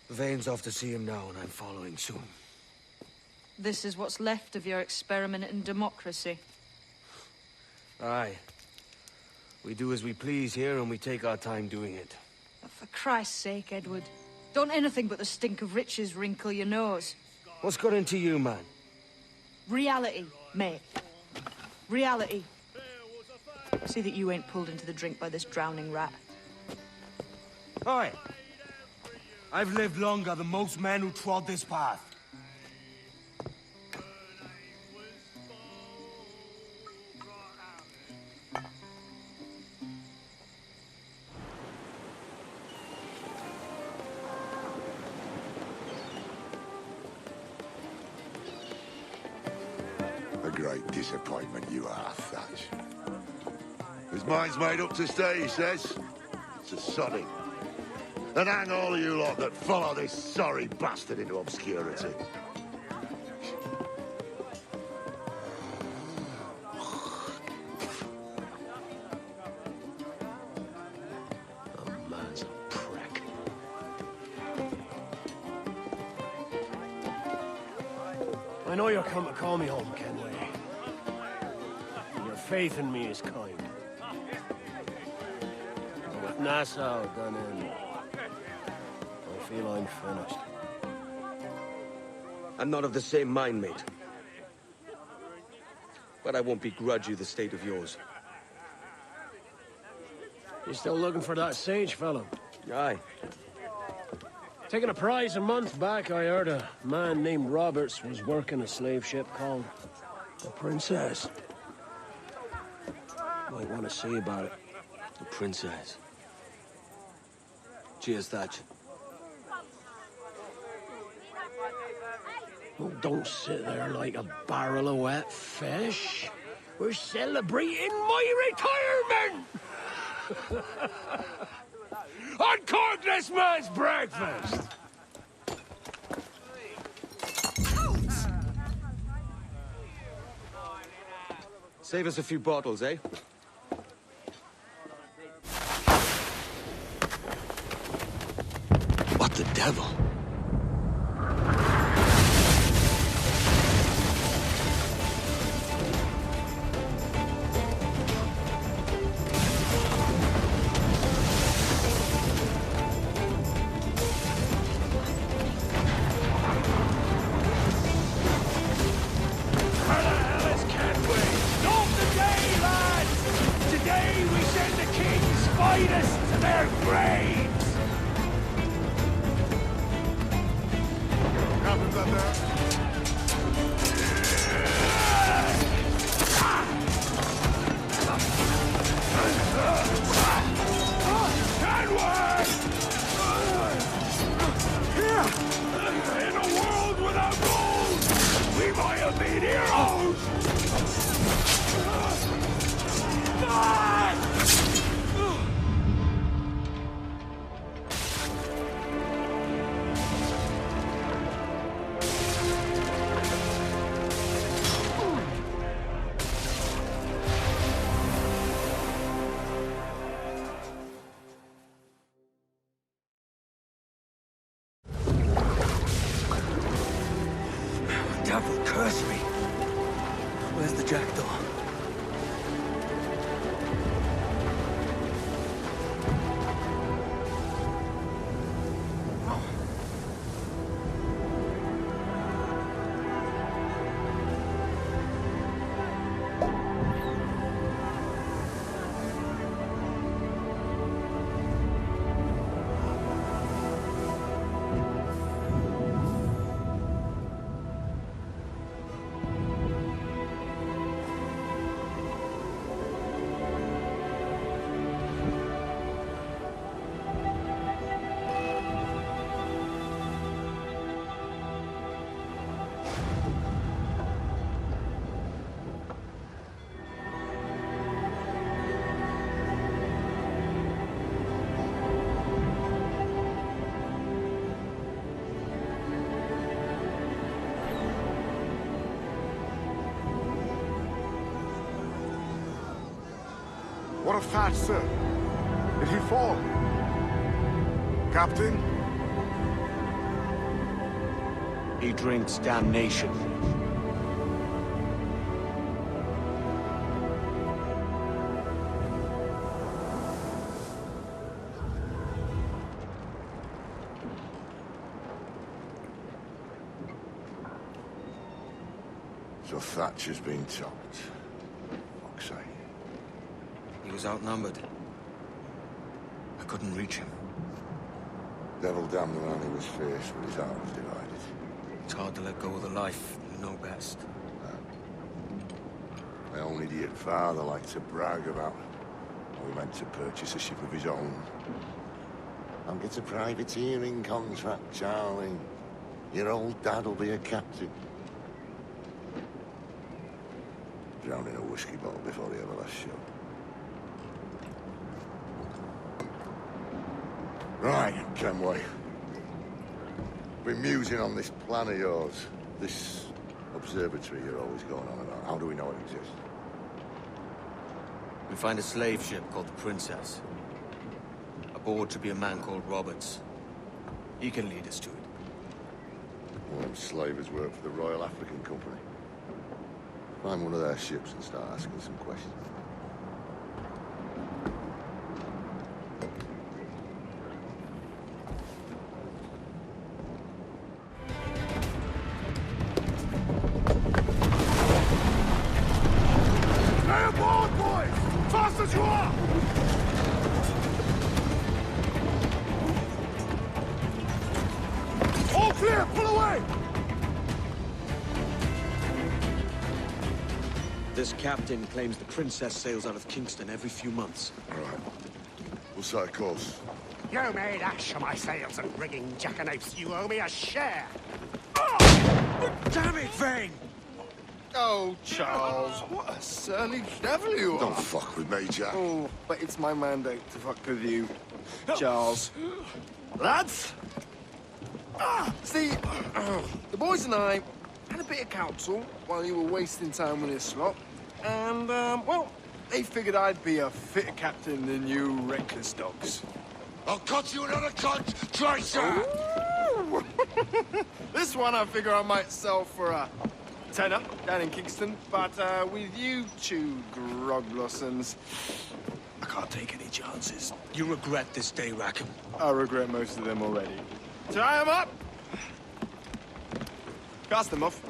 Vane's off to see him now, and I'm following soon. This is what's left of your experiment in democracy. Aye. We do as we please here, and we take our time doing it. For Christ's sake, Edward. Don't anything but the stink of riches wrinkle your nose. What's got into you, man? Reality, mate. Reality. See that you ain't pulled into the drink by this drowning rat. Oi! I've lived longer than most men who trod this path. A great disappointment you are, Thatch. His mind's made up to stay, he says. It's a sodding. And hang all of you lot that follow this sorry bastard into obscurity. Oh, man's a prick. I know you're come to call me home, Kenway. And your faith in me is kind. But with Nassau done in, I feel I'm finished. I'm not of the same mind, mate. But I won't begrudge you the state of yours. You still looking for that sage fellow? Aye. Taking a prize a month back, I heard a man named Roberts was working a slave ship called the Princess. Might want to see about it. The Princess. Cheers, Thatch. Oh, don't sit there like a barrel of wet fish. We're celebrating my retirement! Uncork this man's breakfast! Save us a few bottles, eh? What the devil? Devil curse me. Where's the jackdaw? What of Thatch, sir? Did he fall? Captain? He drinks damnation. So Thatcher's been topped. Fuck's sake. He was outnumbered. I couldn't reach him. Devil damn the man who was fierce, but his heart was divided. It's hard to let go of the life you know best. My own idiot father liked to brag about how he meant to purchase a ship of his own. I'll get a privateering contract, Charlie. Your old dad'll be a captain. Drowned in a whiskey bottle before he ever left shore. Right, Kenway. Been musing on this plan of yours. This observatory you're always going on about. How do we know it exists? We find a slave ship called the Princess. Aboard should be a man called Roberts. He can lead us to it. One of them slavers work for the Royal African Company. Find one of their ships and start asking some questions. Stay aboard, boys! Fast as you are! All clear! Pull away! This captain claims the Princess sails out of Kingston every few months. All right. We'll set a course. You made ash of my sails and rigging, jackanapes. You owe me a share. Damn it, Vane! Oh, Charles, what a surly devil you are. Don't fuck with me, Jack. Oh, but it's my mandate to fuck with you, Charles. Lads! See, the boys and I had a bit of counsel while you were wasting time with this slot. And, well, they figured I'd be a fitter captain than you reckless dogs. I'll cut you another cunt, Tracer! This one I figure I might sell for a tenner down in Kingston, but with you two grog blossoms, I can't take any chances. You regret this day, Rackham. I regret most of them already. Tie them up! Cast them off.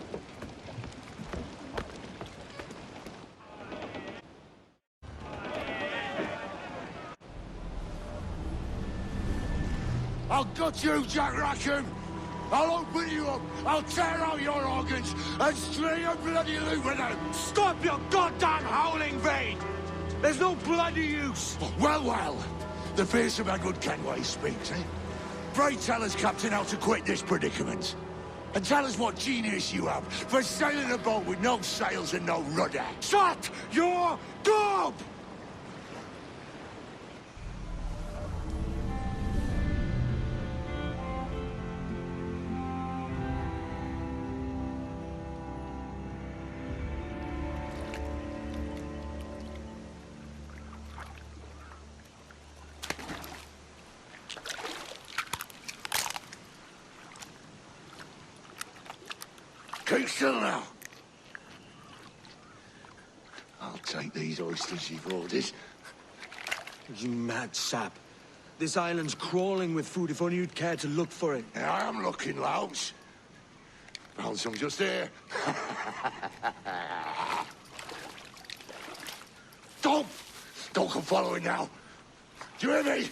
I'll gut you, Jack Rackham! I'll open you up, I'll tear out your organs, and string a bloody loop with them! Stop your goddamn howling, Vane! There's no bloody use! Well, well, the fearsome Edward Kenway speaks, eh? Pray tell us, Captain, how to quit this predicament. And tell us what genius you have for sailing a boat with no sails and no rudder. Shut your gob! Keep still now. I'll take these oysters you've ordered. You mad sap. This island's crawling with food if only you'd care to look for it. Yeah, I am looking, Louts. Found some just here. Don't come following now. Do you hear me?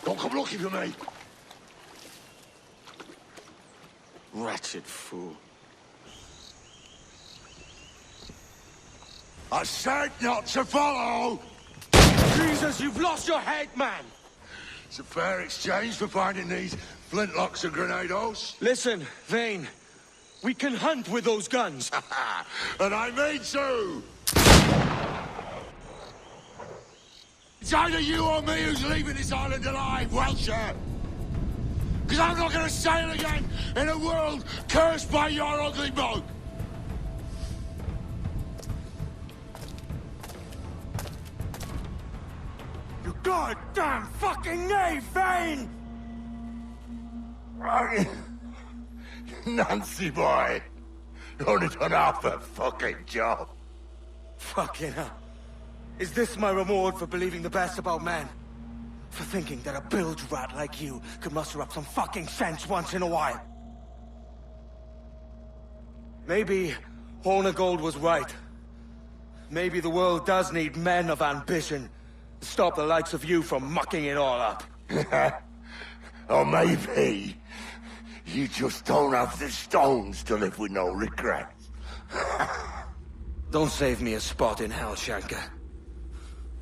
Don't come looking for me. Wretched fool. I said not to follow! Jesus, you've lost your head, man! It's a fair exchange for finding these flintlocks and grenados. Listen, Vane. We can hunt with those guns. And I mean to! It's either you or me who's leaving this island alive, Welcher! Because I'm not going to sail again in a world cursed by your ugly boat! You goddamn fucking knave, Vane! Nancy boy, you only done half the fucking job. Fucking hell. Is this my reward for believing the best about men? For thinking that a bilge rat like you could muster up some fucking sense once in a while? Maybe Hornigold was right. Maybe the world does need men of ambition to stop the likes of you from mucking it all up. Or maybe you just don't have the stones to live with no regrets. Don't save me a spot in hell, Shanka.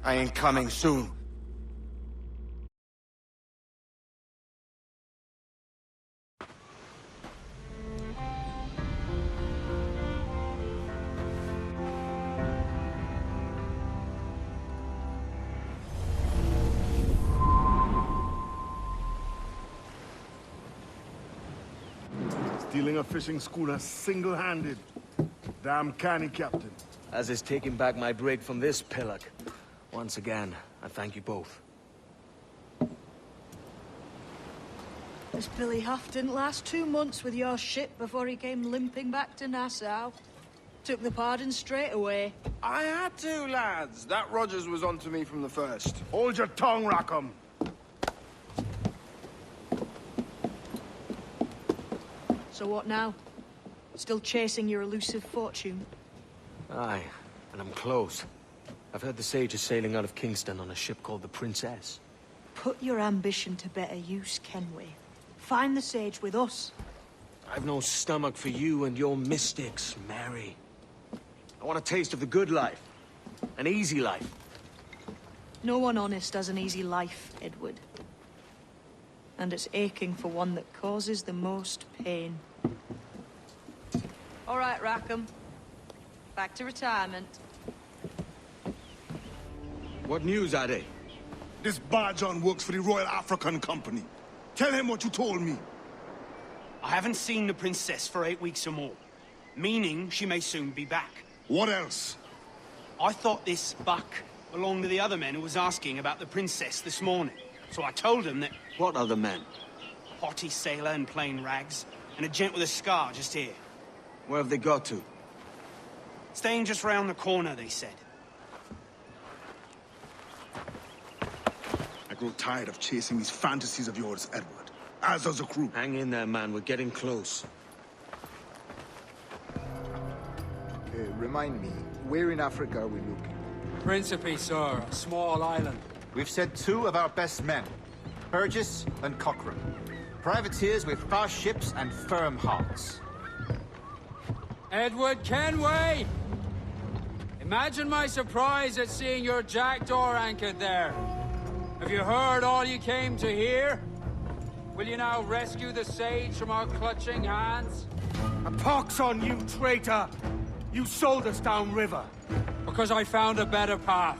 I ain't coming soon. Stealing a fishing schooner single-handed. Damn canny, Captain. As is taking back my brig from this pillock. Once again, I thank you both. This Billy Huff didn't last 2 months with your ship before he came limping back to Nassau. Took the pardon straight away. I had to, lads. That Rogers was onto me from the first. Hold your tongue, Rackham. So what now? Still chasing your elusive fortune? Aye, and I'm close. I've heard the Sage is sailing out of Kingston on a ship called the Princess. Put your ambition to better use, Kenway. Find the Sage with us. I've no stomach for you and your mystics, Mary. I want a taste of the good life. An easy life. No one honest has an easy life, Edward. And it's aching for one that causes the most pain. All right, Rackham. Back to retirement. What news, Ade? This Barjon works for the Royal African Company. Tell him what you told me. I haven't seen the princess for 8 weeks or more. Meaning she may soon be back. What else? I thought this Buck belonged to the other men who was asking about the princess this morning. So I told him that... What other men? A haughty sailor in plain rags, and a gent with a scar just here. Where have they got to? Staying just round the corner, they said. I grow tired of chasing these fantasies of yours, Edward. As does the crew. Hang in there, man. We're getting close. Remind me, where in Africa are we looking? Principe, sir. A small island. We've sent 2 of our best men, Burgess and Cochrane. Privateers with fast ships and firm hearts. Edward Kenway! Imagine my surprise at seeing your jackdaw anchored there. Have you heard all you came to hear? Will you now rescue the Sage from our clutching hands? A pox on you, traitor! You sold us downriver. Because I found a better path.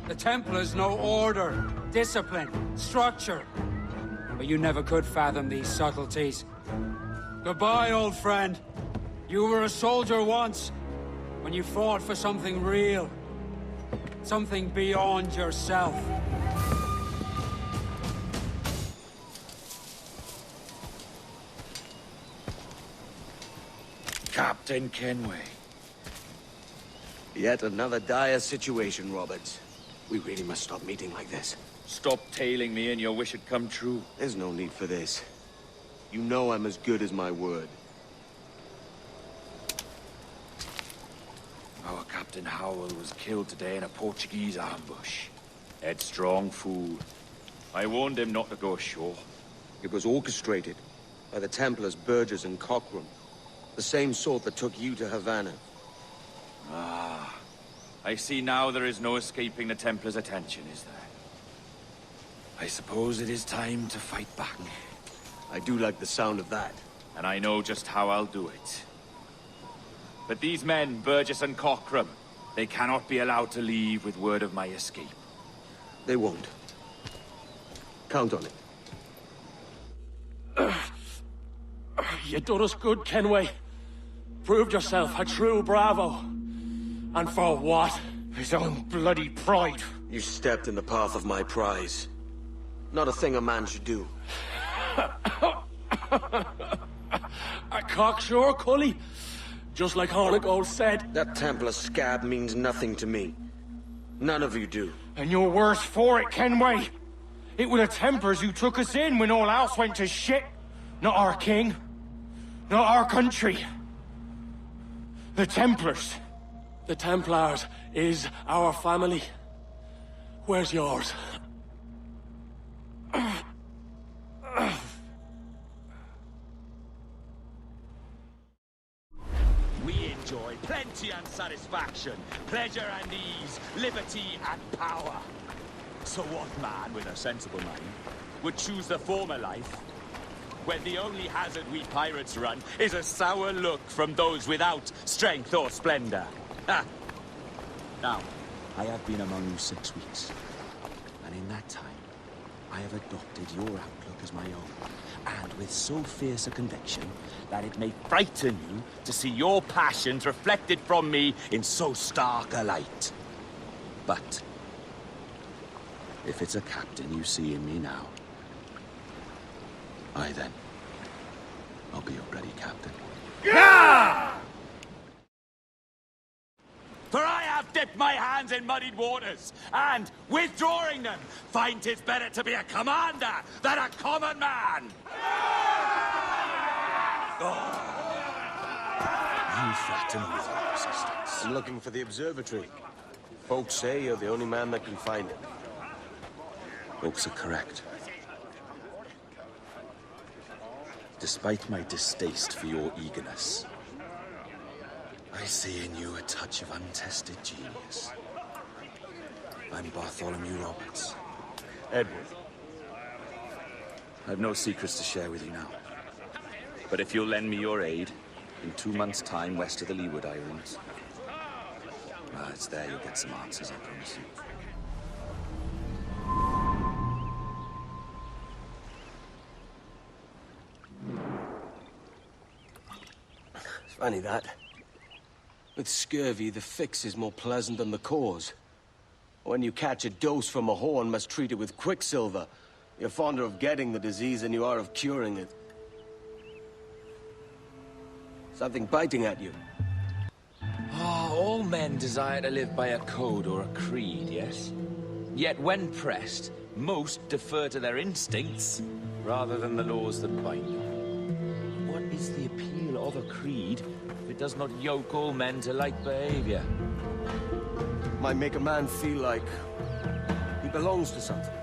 The Templars know order, discipline, structure. But you never could fathom these subtleties. Goodbye, old friend. You were a soldier once, when you fought for something real. Something beyond yourself. Captain Kenway. Yet another dire situation, Roberts. We really must stop meeting like this. Stop tailing me and your wish had come true. There's no need for this. You know I'm as good as my word. Our Captain Howell was killed today in a Portuguese ambush. Headstrong fool. I warned him not to go ashore. It was orchestrated by the Templars Burgess and Cochrane. The same sort that took you to Havana. Ah. I see now there is no escaping the Templars' attention, is there? I suppose it is time to fight back. I do like the sound of that. And I know just how I'll do it. But these men, Burgess and Cochrane, they cannot be allowed to leave with word of my escape. They won't. Count on it. You done us good, Kenway. Proved yourself a true bravo. And for what? His own bloody pride. You stepped in the path of my prize. Not a thing a man should do. A cocksure, Cully. Just like Hornigold said. That Templar scab means nothing to me. None of you do. And you're worse for it, Kenway. It were the Templars who took us in when all else went to shit. Not our king. Not our country. The Templars. The Templars is our family. Where's yours? We enjoy plenty and satisfaction, pleasure and ease, liberty and power. So what man with a sensible mind would choose the former life, when the only hazard we pirates run is a sour look from those without strength or splendor? Ha! Now, I have been among you 6 weeks, and in that time, I have adopted your outlook as my own, and with so fierce a conviction that it may frighten you to see your passions reflected from me in so stark a light. But if it's a captain you see in me now, then, I'll be your bloody captain. Yeah! For I have dipped my hands in muddied waters, and, withdrawing them, find 'tis better to be a commander than a common man! You threaten with your resistance. I'm looking for the observatory. Folks say you're the only man that can find it. Folks are correct. Despite my distaste for your eagerness, I see in you a touch of untested genius. I'm Bartholomew Roberts. Edward. I've no secrets to share with you now. But if you'll lend me your aid, in 2 months' time west of the Leeward Islands, well, it's there you'll get some answers, I promise you. Funny that. With scurvy, the fix is more pleasant than the cause. When you catch a dose from a horn, must treat it with quicksilver. You're fonder of getting the disease than you are of curing it. Something biting at you. All men desire to live by a code or a creed, yes? Yet when pressed, most defer to their instincts rather than the laws that bind them. What is the appeal of a creed if it does not yoke all men to like behavior? Might make a man feel like he belongs to something.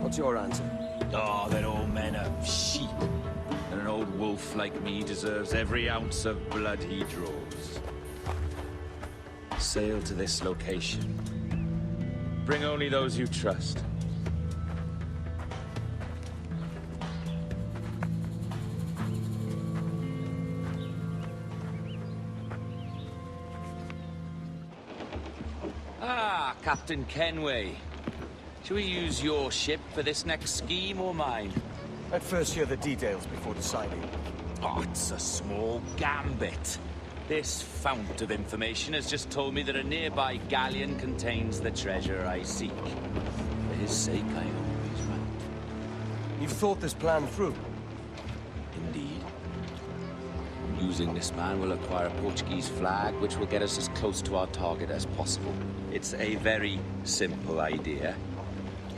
What's your answer? Oh, that all men are sheep. And an old wolf like me deserves every ounce of blood he draws. Sail to this location. Bring only those you trust. Ah, Captain Kenway. Shall we use your ship for this next scheme or mine? I'd first hear the details before deciding. Oh, it's a small gambit. This fount of information has just told me that a nearby galleon contains the treasure I seek. For his sake, I always right. You've thought this plan through? Indeed. Using this man, we'll acquire a Portuguese flag, which will get us as close to our target as possible. It's a very simple idea,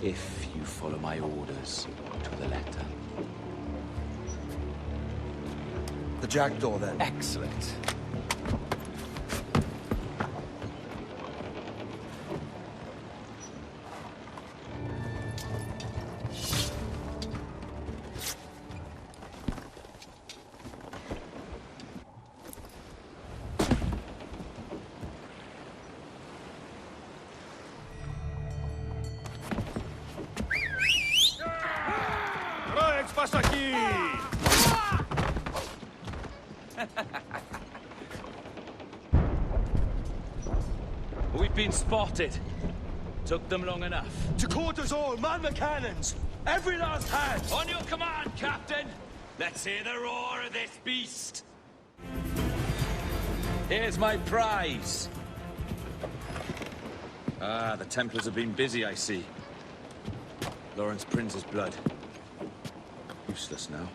if you follow my orders to the letter. The jackdaw, then. Excellent. Passa aqui! We've been spotted. Took them long enough. To quarters all, man the cannons! Every last hand! On your command, Captain! Let's hear the roar of this beast! Here's my prize! Ah, the Templars have been busy, I see. Lawrence Prince's blood. Useless now.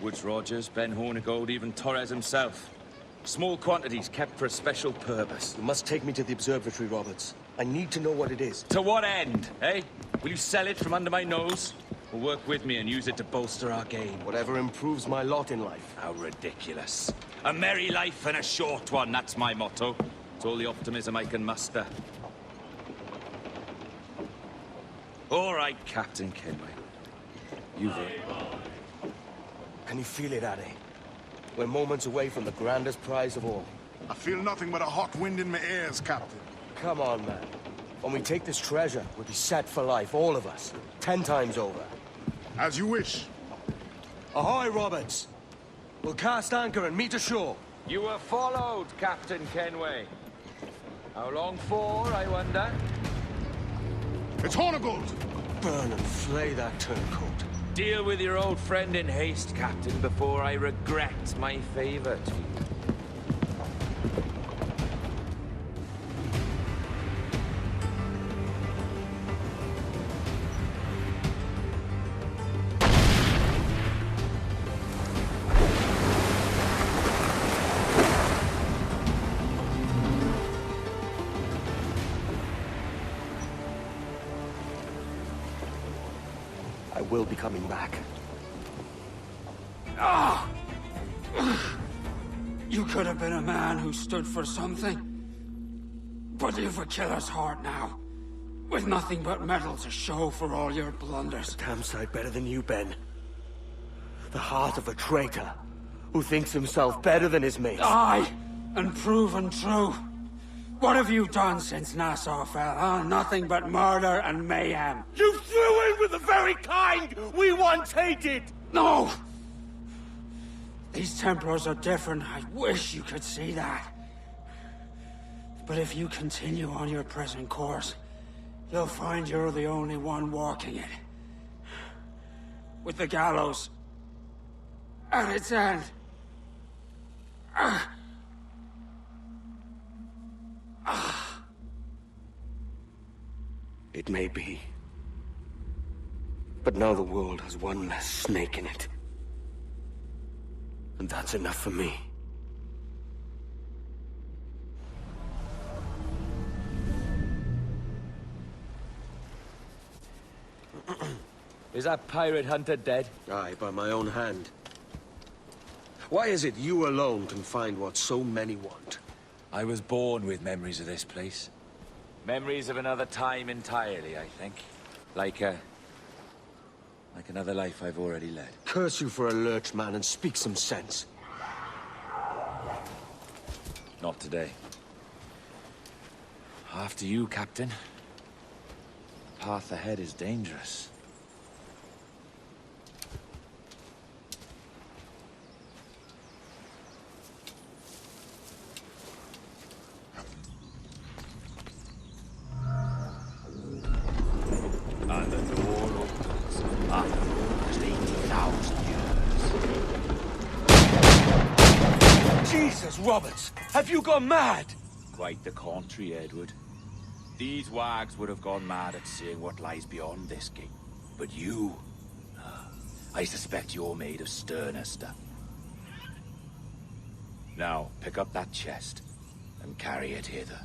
Woods Rogers, Ben Hornigold, even Torres himself. Small quantities kept for a special purpose. You must take me to the observatory, Roberts. I need to know what it is. To what end, eh? Will you sell it from under my nose? Or work with me and use it to bolster our game? Whatever improves my lot in life. How ridiculous. A merry life and a short one, that's my motto. It's all the optimism I can muster. All right, Captain Kenway. You've it. Can you feel it, Addy? We're moments away from the grandest prize of all. I feel nothing but a hot wind in my ears, Captain. Come on, man. When we take this treasure, we'll be set for life, all of us. 10 times over. As you wish. Ahoy, Roberts! We'll cast anchor and meet ashore. You were followed, Captain Kenway. How long for, I wonder? It's Hornigold! Burn and flay that turncoat. Deal with your old friend in haste, Captain, before I regret my favor to you. I will be coming back. Ah! You could have been a man who stood for something. But you've a killer's heart now. With nothing but metal to show for all your blunders. Damn sight better than you, Ben. The heart of a traitor who thinks himself better than his mates. Aye, and proven true. What have you done since Nassau fell, huh? Nothing but murder and mayhem. You threw in with the very kind we once hated! No! These Templars are different. I wish you could see that. But if you continue on your present course, you'll find you're the only one walking it. With the gallows at its end. It may be. But now the world has one less snake in it. And that's enough for me. Is that pirate hunter dead? Aye, by my own hand. Why is it you alone can find what so many want? I was born with memories of this place. Memories of another time entirely, I think. Like another life I've already led. Curse you for a lurch, man, and speak some sense. Not today. After you, Captain. The path ahead is dangerous. And the door opens after almost 80,000 years. Jesus, Roberts! Have you gone mad? Quite the contrary, Edward. These wags would have gone mad at seeing what lies beyond this gate. But you... I suspect you're made of sterner stuff. Now, pick up that chest and carry it hither.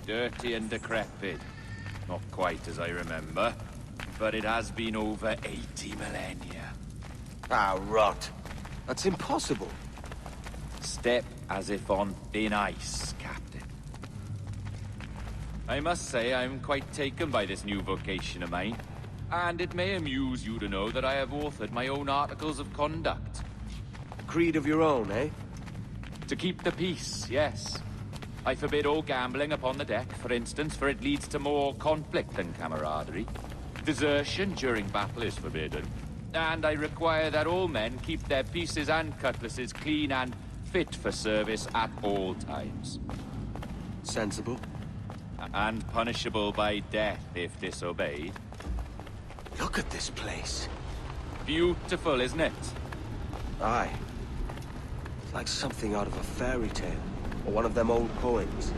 Dirty and decrepit. Not quite as I remember, but it has been over 80 millennia. Ah, rot. That's impossible. Step as if on thin ice, Captain. I must say I'm quite taken by this new vocation of mine, and it may amuse you to know that I have authored my own articles of conduct. A creed of your own, eh? To keep the peace, yes. I forbid all gambling upon the deck, for instance, for it leads to more conflict than camaraderie. Desertion during battle is forbidden. And I require that all men keep their pieces and cutlasses clean and fit for service at all times. Sensible. And punishable by death if disobeyed. Look at this place. Beautiful, isn't it? Aye. It's like something out of a fairy tale. Or one of them old poems.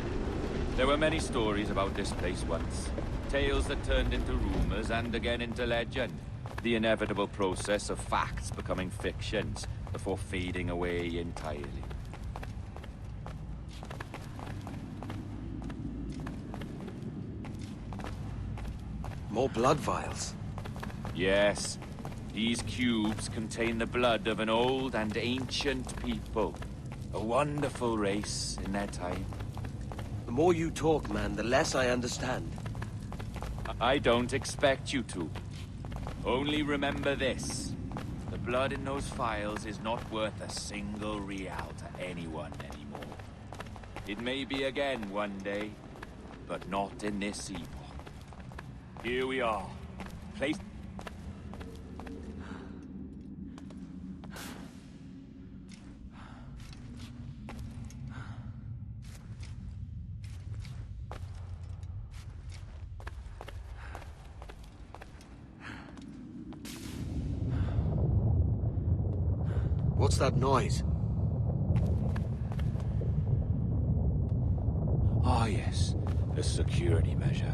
There were many stories about this place once. Tales that turned into rumors and again into legend. The inevitable process of facts becoming fictions before fading away entirely. More blood vials. Yes. These cubes contain the blood of an old and ancient people. A wonderful race in their time. The more you talk, man, the less I understand. I don't expect you to. Only remember this. The blood in those files is not worth a single real to anyone anymore. It may be again one day, but not in this epoch. Here we are. Place... What's that noise? Ah, yes. A security measure.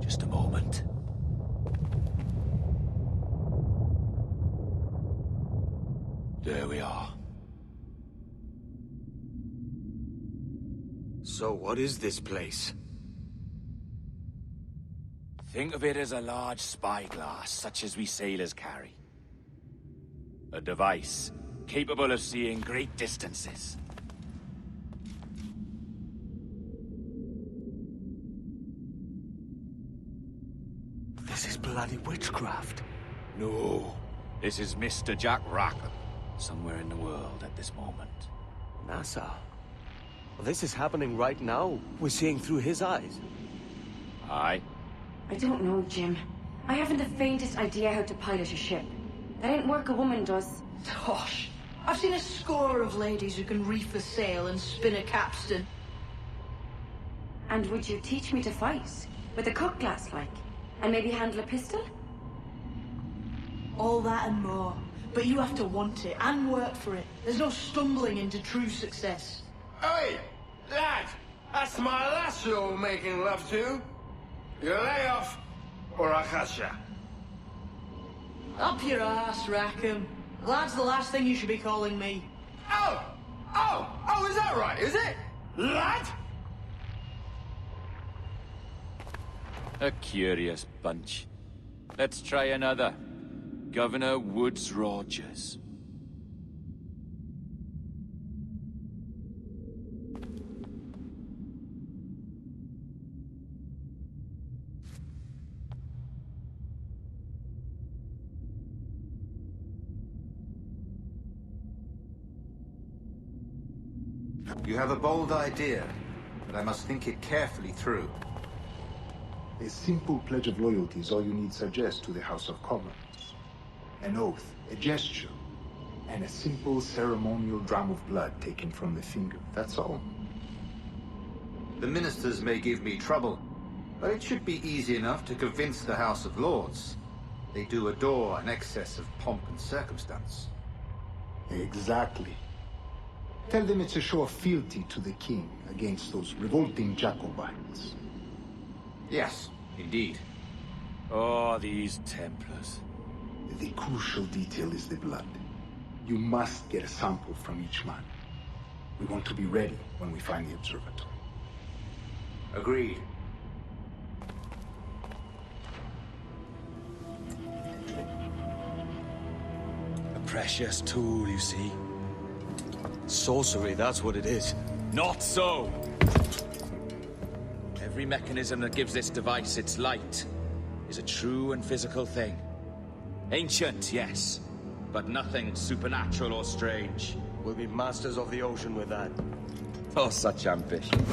Just a moment. There we are. So what is this place? Think of it as a large spyglass, such as we sailors carry. A device capable of seeing great distances. This is bloody witchcraft. No, this is Mr. Jack Rackham, somewhere in the world at this moment. NASA? Well, this is happening right now. We're seeing through his eyes. Aye. I don't know, Jim. I haven't the faintest idea how to pilot a ship. That ain't work a woman does. Tosh. I've seen a score of ladies who can reef a sail and spin a capstan. And would you teach me to fight? With a cutlass, like? And maybe handle a pistol? All that and more. But you have to want it and work for it. There's no stumbling into true success. Hey, lad! That's my lass you're making love to. You lay off, or I'll catch ya. Up your ass, Rackham. Lad's the last thing you should be calling me. Oh, is that right, is it? Lad? A curious bunch. Let's try another. Governor Woods Rogers. You have a bold idea, but I must think it carefully through. A simple pledge of loyalty is all you need suggest to the House of Commons. An oath, a gesture, and a simple ceremonial dram of blood taken from the finger. That's all. The ministers may give me trouble, but it should be easy enough to convince the House of Lords. They do adore an excess of pomp and circumstance. Exactly. Tell them it's a show of fealty to the king against those revolting Jacobites. Yes, indeed. Oh, these Templars. The crucial detail is the blood. You must get a sample from each man. We want to be ready when we find the observatory. Agreed. A precious tool, you see. Sorcery, that's what it is. Not so! Every mechanism that gives this device its light is a true and physical thing. Ancient, yes, but nothing supernatural or strange. We'll be masters of the ocean with that. Oh, such ambition.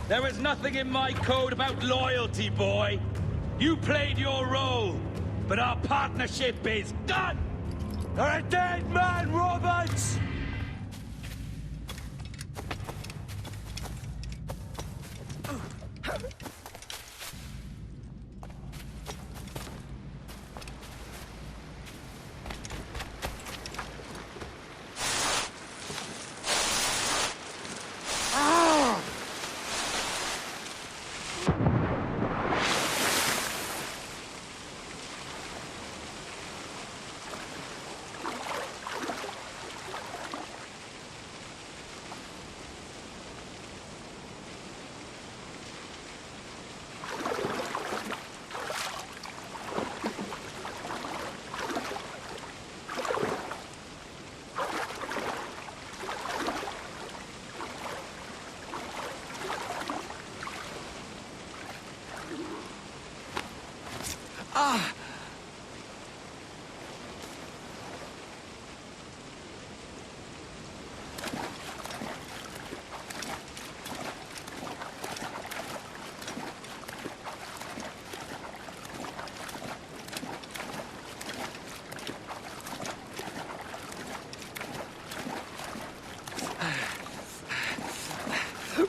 There is nothing in my code about loyalty, boy. You played your role, but our partnership is done! You're a dead man, Roberts!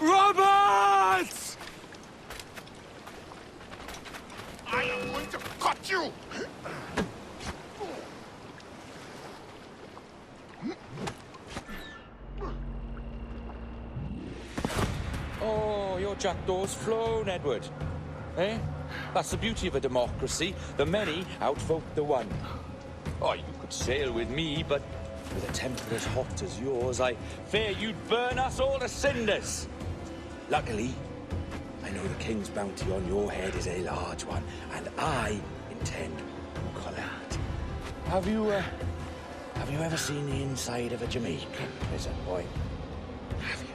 Roberts! I am going to cut you! Oh, your jackdaw's flown, Edward. Eh? That's the beauty of a democracy. The many outvote the one. Oh, you could sail with me, but with a temper as hot as yours, I fear you'd burn us all to cinders. Luckily, I know the king's bounty on your head is a large one, and I intend to collect. Have you ever seen the inside of a Jamaican prison, boy? Have you?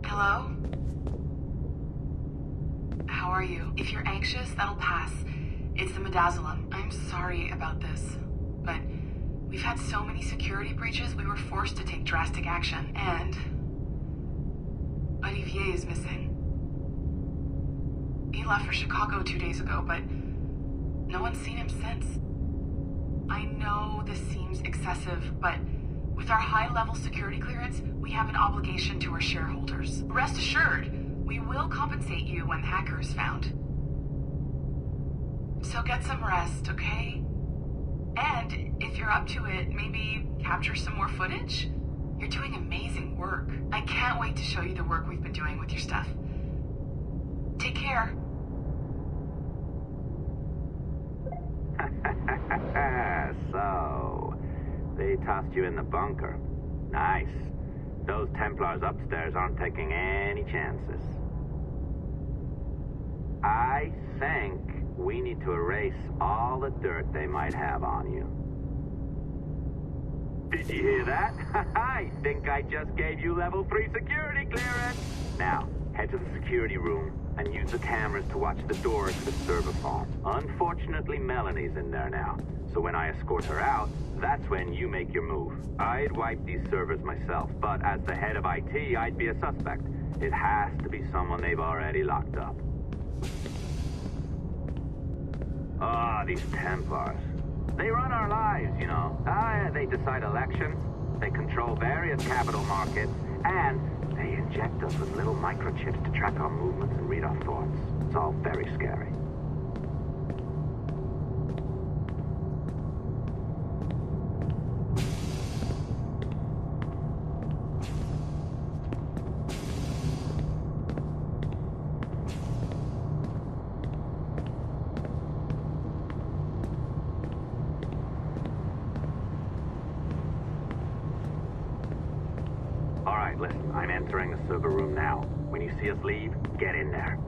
Hello? How are you? If you're anxious, that'll pass. It's the midazolam. I'm sorry about this, but we've had so many security breaches, we were forced to take drastic action, and Olivier is missing. He left for Chicago 2 days ago, but no one's seen him since. I know this seems excessive, but with our high-level security clearance, we have an obligation to our shareholders. Rest assured, we will compensate you when the hacker is found. So get some rest, okay? And if you're up to it, maybe capture some more footage? You're doing amazing work. I can't wait to show you the work we've been doing with your stuff. Take care. So, they tossed you in the bunker. Nice. Those Templars upstairs aren't taking any chances. I think we need to erase all the dirt they might have on you. Did you hear that? I think I just gave you level 3 security clearance. Now, head to the security room and use the cameras to watch the door to the server farm. Unfortunately, Melanie's in there now. So when I escort her out, that's when you make your move. I'd wipe these servers myself, but as the head of IT, I'd be a suspect. It has to be someone they've already locked up. Ah, these Templars. They run our lives, you know. They decide elections, they control various capital markets, and they inject us with little microchips to track our movements and read our thoughts. It's all very scary. Listen, I'm entering the server room now. When you see us leave, get in there.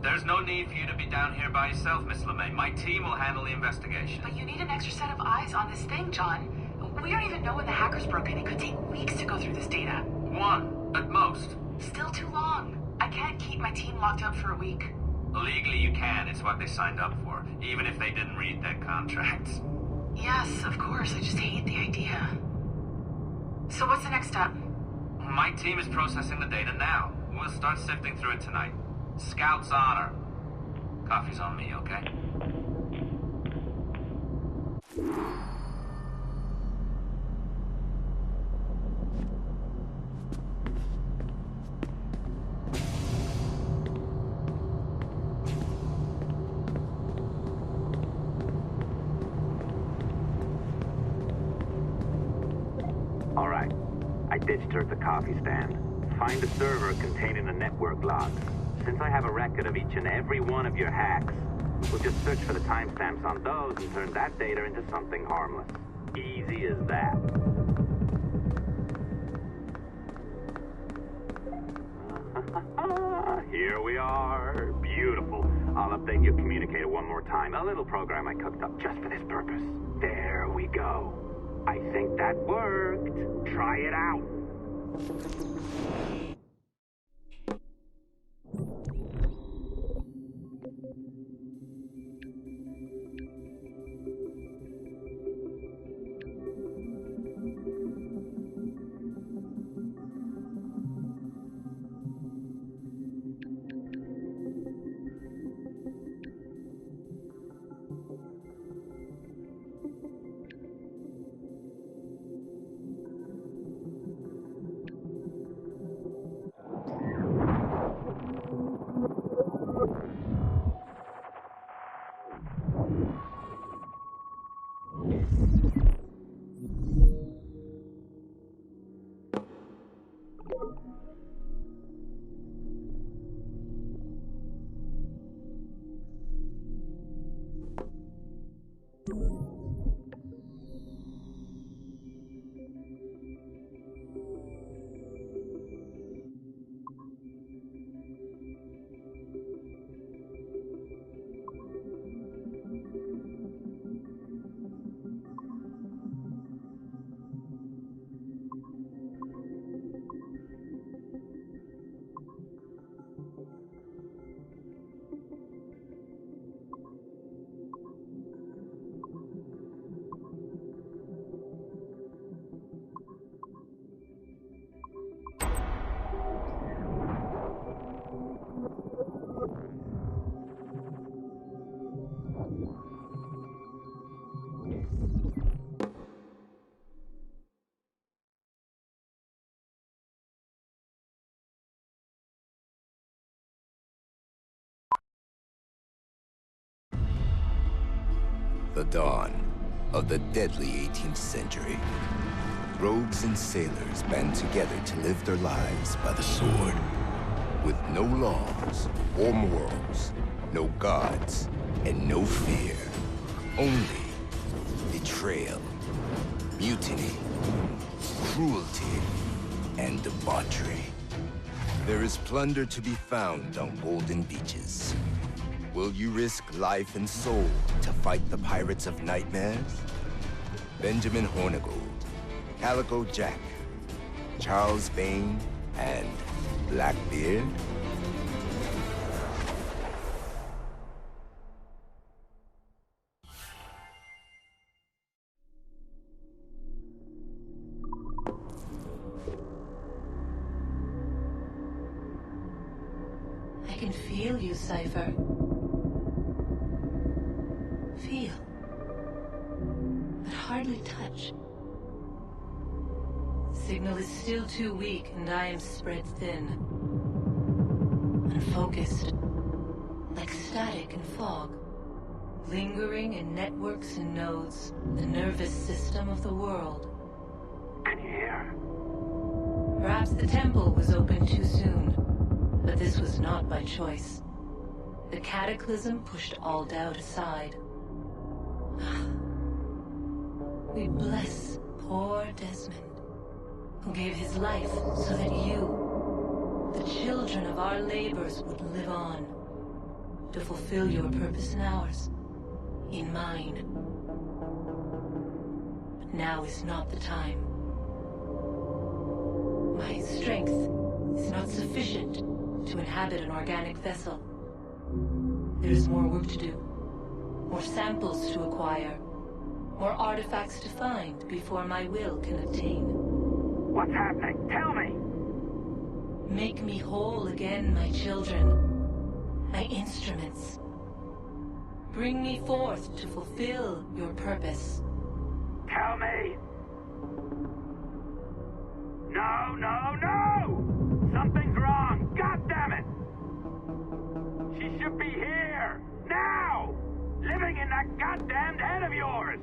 There's no need for you to be down here by yourself, Miss LeMay. My team will handle the investigation. But you need an extra set of eyes on this thing, John. We don't even know when the hackers broke in. It could take weeks to go through this data. 1, at most. Still too long. I can't keep my team locked up for a week. Legally, you can. It's what they signed up for, even if they didn't read their contracts. Yes, of course. I just hate the idea. So what's the next step? My team is processing the data now. We'll start sifting through it tonight. Scout's honor. Coffee's on me, okay? All right. I ditched her at the coffee stand. Find a server containing a network log. Since I have a record of each and every one of your hacks, we'll just search for the timestamps on those and turn that data into something harmless. Easy as that. Here we are. Beautiful. I'll update your communicator one more time. A little program I cooked up just for this purpose. There we go. I think that worked. Try it out. The dawn of the deadly 18th century. Rogues and sailors band together to live their lives by the sword. With no laws or morals, no gods, and no fear. Only betrayal, mutiny, cruelty, and debauchery. There is plunder to be found on golden beaches. Will you risk life and soul to fight the pirates of nightmares? Benjamin Hornigold, Calico Jack, Charles Vane, and Blackbeard? I can feel you, Cypher. Feel, but hardly touch. Signal is still too weak, and I am spread thin. Unfocused, like static and fog. Lingering in networks and nodes, the nervous system of the world. Can you hear? Perhaps the temple was opened too soon, but this was not by choice. The cataclysm pushed all doubt aside. We bless poor Desmond, who gave his life so that you, the children of our labors, would live on, to fulfill your purpose and ours, in mine. But now is not the time. My strength is not sufficient to inhabit an organic vessel. There is more work to do. More samples to acquire. More artifacts to find before my will can obtain. What's happening? Tell me! Make me whole again, my children. My instruments. Bring me forth to fulfill your purpose. Tell me! No, no, no! Something's wrong! God damn it! She should be here! Now! Living in that goddamned head of yours!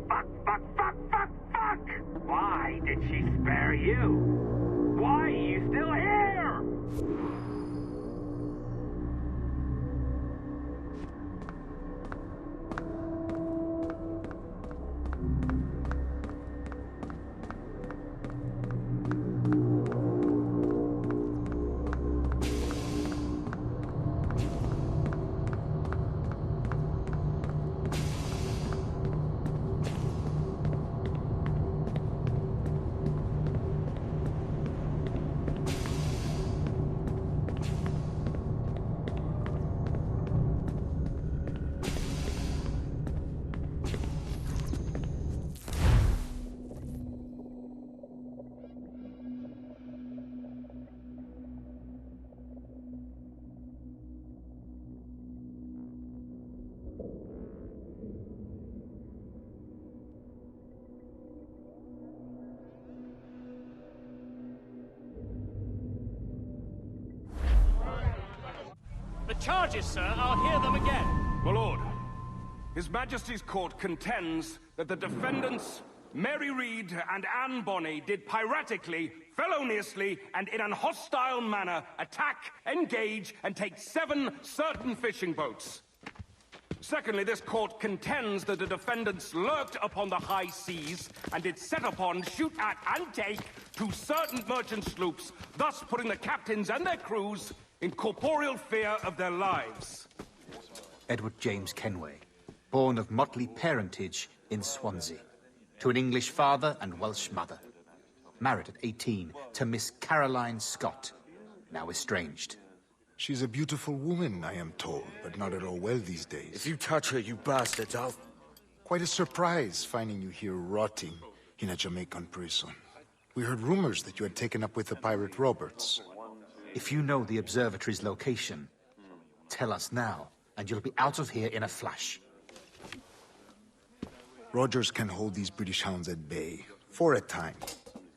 Fuck, fuck, fuck, fuck, fuck! Why did she spare you? Why are you still here? The charges, sir, I'll hear them again. My lord, His Majesty's court contends that the defendants, Mary Reed and Anne Bonny, did piratically, feloniously, and in an hostile manner attack, engage, and take 7 certain fishing boats. Secondly, this court contends that the defendants lurked upon the high seas and did set upon, shoot at, and take 2 certain merchant sloops, thus putting the captains and their crews in corporeal fear of their lives. Edward James Kenway, born of motley parentage in Swansea, to an English father and Welsh mother. Married at 18 to Miss Caroline Scott, now estranged. She's a beautiful woman, I am told, but not at all well these days. If you touch her, you bastards, I'll... Quite a surprise finding you here rotting in a Jamaican prison. We heard rumors that you had taken up with the pirate Roberts. If you know the observatory's location, tell us now, and you'll be out of here in a flash. Rogers can hold these British hounds at bay, for a time.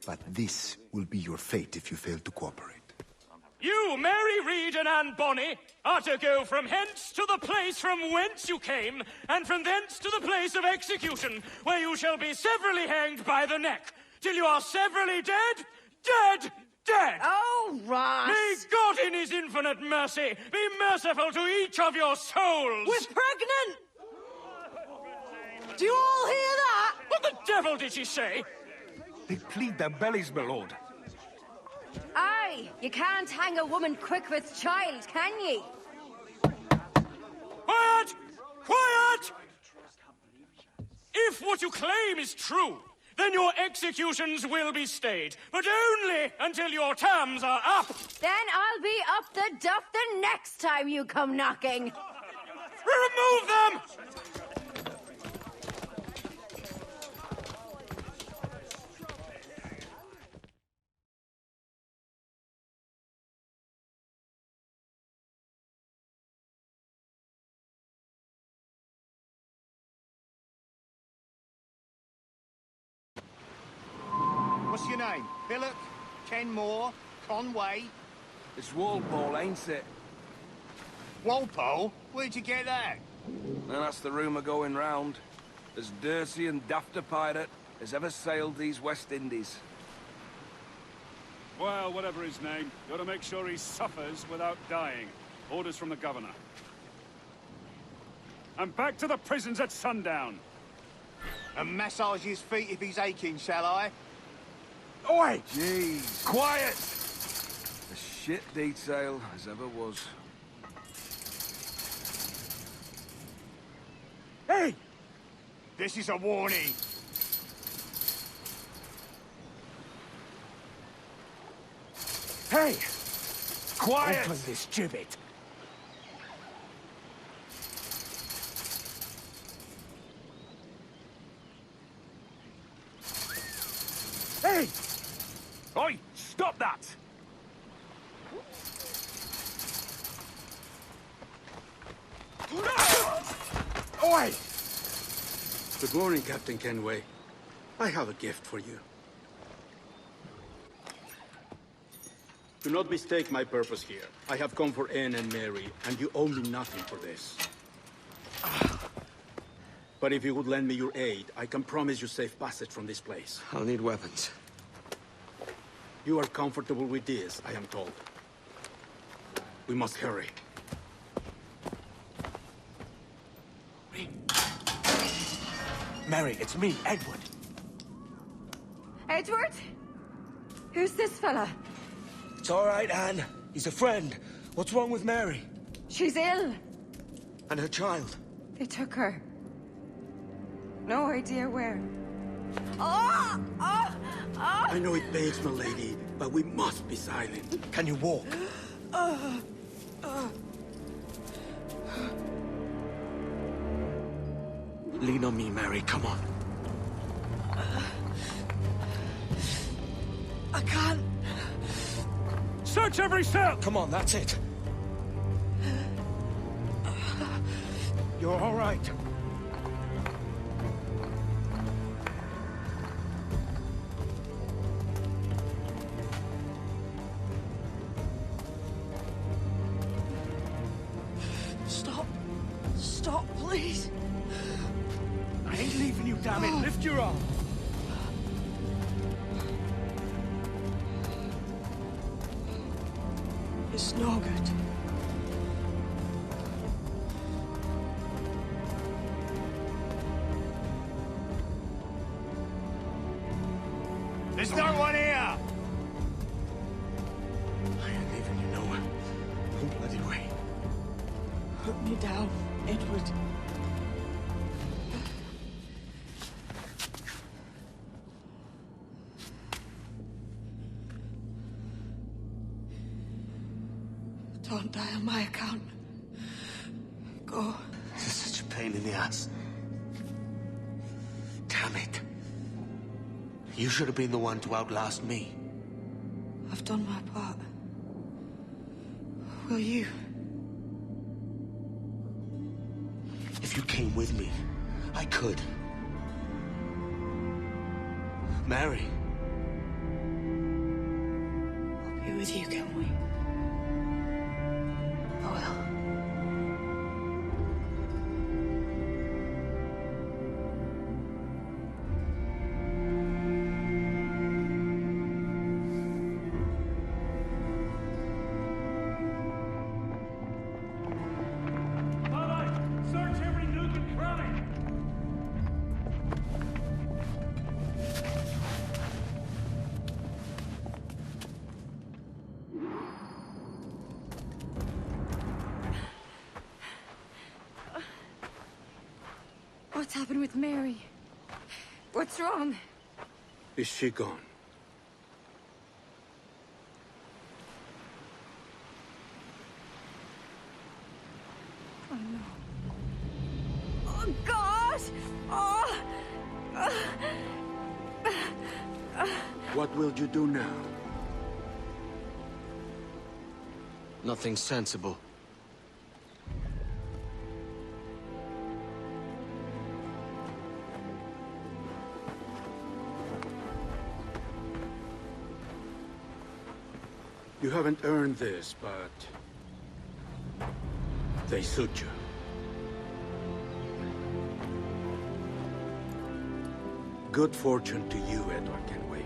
But this will be your fate if you fail to cooperate. You, Mary Reed and Anne Bonny, are to go from hence to the place from whence you came, and from thence to the place of execution, where you shall be severally hanged by the neck, till you are severally dead, dead, dead! Oh, Ross! May God in his infinite mercy be merciful to each of your souls! We're pregnant! Do you all hear that? What the devil did she say? They plead their bellies, my lord. Aye, you can't hang a woman quick with child, can ye? Quiet! Quiet! If what you claim is true, then your executions will be stayed, but only until your terms are up. Then I'll be up the duff the next time you come knocking. Remove them! What's your name? Billock? Kenmore? Conway? It's Walpole, ain't it? Walpole? Where'd you get that? And that's the rumour going round. As dirty and daft a pirate as ever sailed these West Indies. Well, whatever his name, gotta make sure he suffers without dying. Orders from the governor. And back to the prisons at sundown. And massage his feet if he's aching, shall I? Oi! Jeez. Quiet! A shit detail as ever was. Hey! This is a warning. Hey! Quiet! Open this gibbet. Hey! Oi! Stop that! Oi! Good morning, Captain Kenway. I have a gift for you. Do not mistake my purpose here. I have come for Anne and Mary, and you owe me nothing for this. But if you would lend me your aid, I can promise you safe passage from this place. I'll need weapons. You are comfortable with this, I am told. We must hurry. Mary, it's me, Edward. Edward? Who's this fella? It's all right, Anne. He's a friend. What's wrong with Mary? She's ill. And her child? They took her. No idea where. Oh! Oh! Oh! I know it pains, my lady, but we must be silent. Can you walk? Lean on me, Mary. Come on. I can't. Search every cell! Come on, that's it. You're all right. Stop. Stop, please. I ain't leaving you, damn it. Lift your arm. It's no good. There's no one here! I ain't leaving you nowhere. No bloody way. Put me down, Edward. Don't die on my account. Go. This is such a pain in the ass. Damn it. You should have been the one to outlast me. I've done my part. Will you? If you came with me, I could. Mary. I'll be with you, can we? I will. Search every nook and cranny! What's happened with Mary? What's wrong? Is she gone? Oh, no. Oh, God! Oh! What will you do now? Nothing sensible. You haven't earned this, but they suit you. Good fortune to you, Edward Kenway.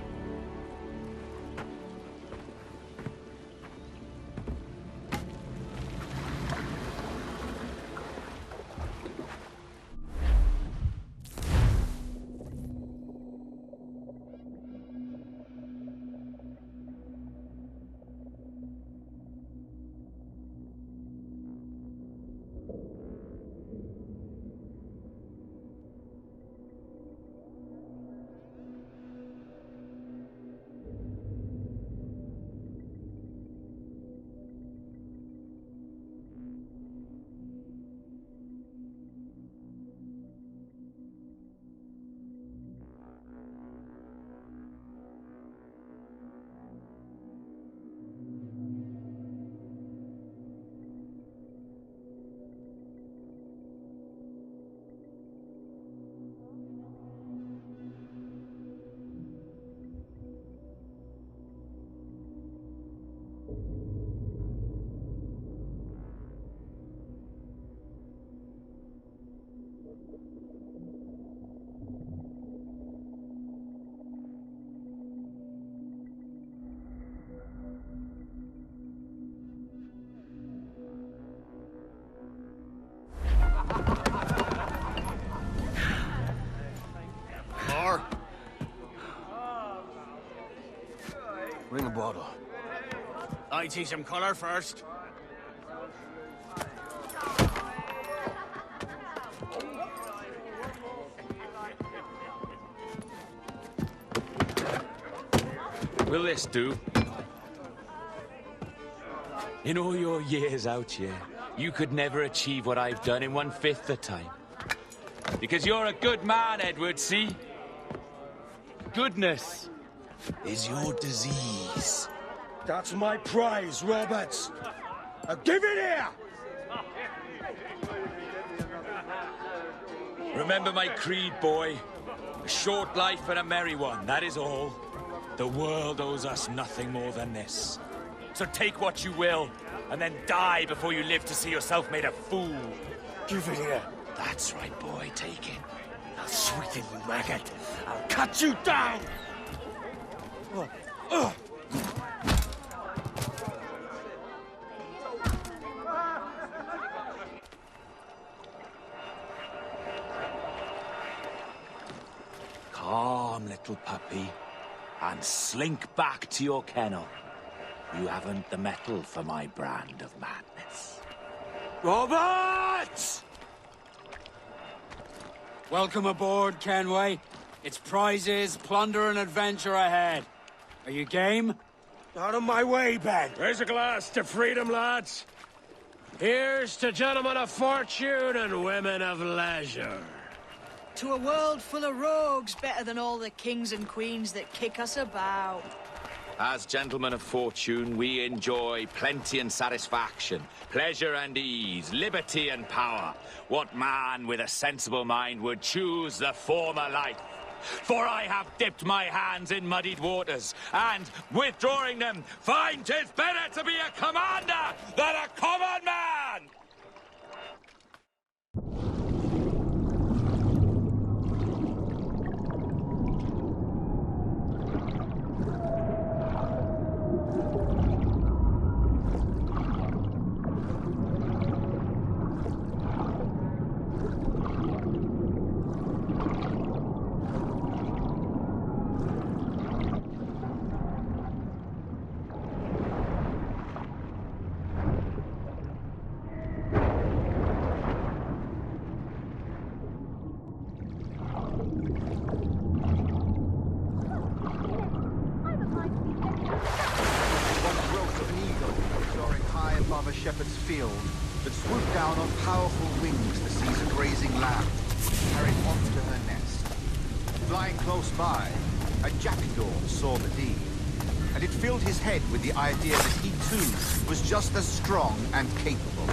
Bring a bottle. I see some color first. Will this do? In all your years out here, you could never achieve what I've done in 1/5 the time. Because you're a good man, Edward, see? Goodness is your disease. That's my prize, Roberts. Give it here! Remember my creed, boy. A short life and a merry one, that is all. The world owes us nothing more than this. So take what you will, and then die before you live to see yourself made a fool. Give it here. That's right, boy, take it. I'll sweeten you, maggot. I'll cut you down! Calm, little puppy, and slink back to your kennel. You haven't the mettle for my brand of madness. Roberts! Welcome aboard, Kenway. It's prizes, plunder, and adventure ahead. Are you game? Out of my way, Ben. Raise a glass to freedom, lads. Here's to gentlemen of fortune and women of leisure. To a world full of rogues, better than all the kings and queens that kick us about. As gentlemen of fortune, we enjoy plenty and satisfaction, pleasure and ease, liberty and power. What man with a sensible mind would choose the former life? For I have dipped my hands in muddied waters, and, withdrawing them, find 'tis better to be a commander than a common man! Shepherd's field that swooped down on powerful wings to seize a grazing lamb, carried off to her nest. Flying close by, a jackdaw saw the deed, and it filled his head with the idea that he too was just as strong and capable.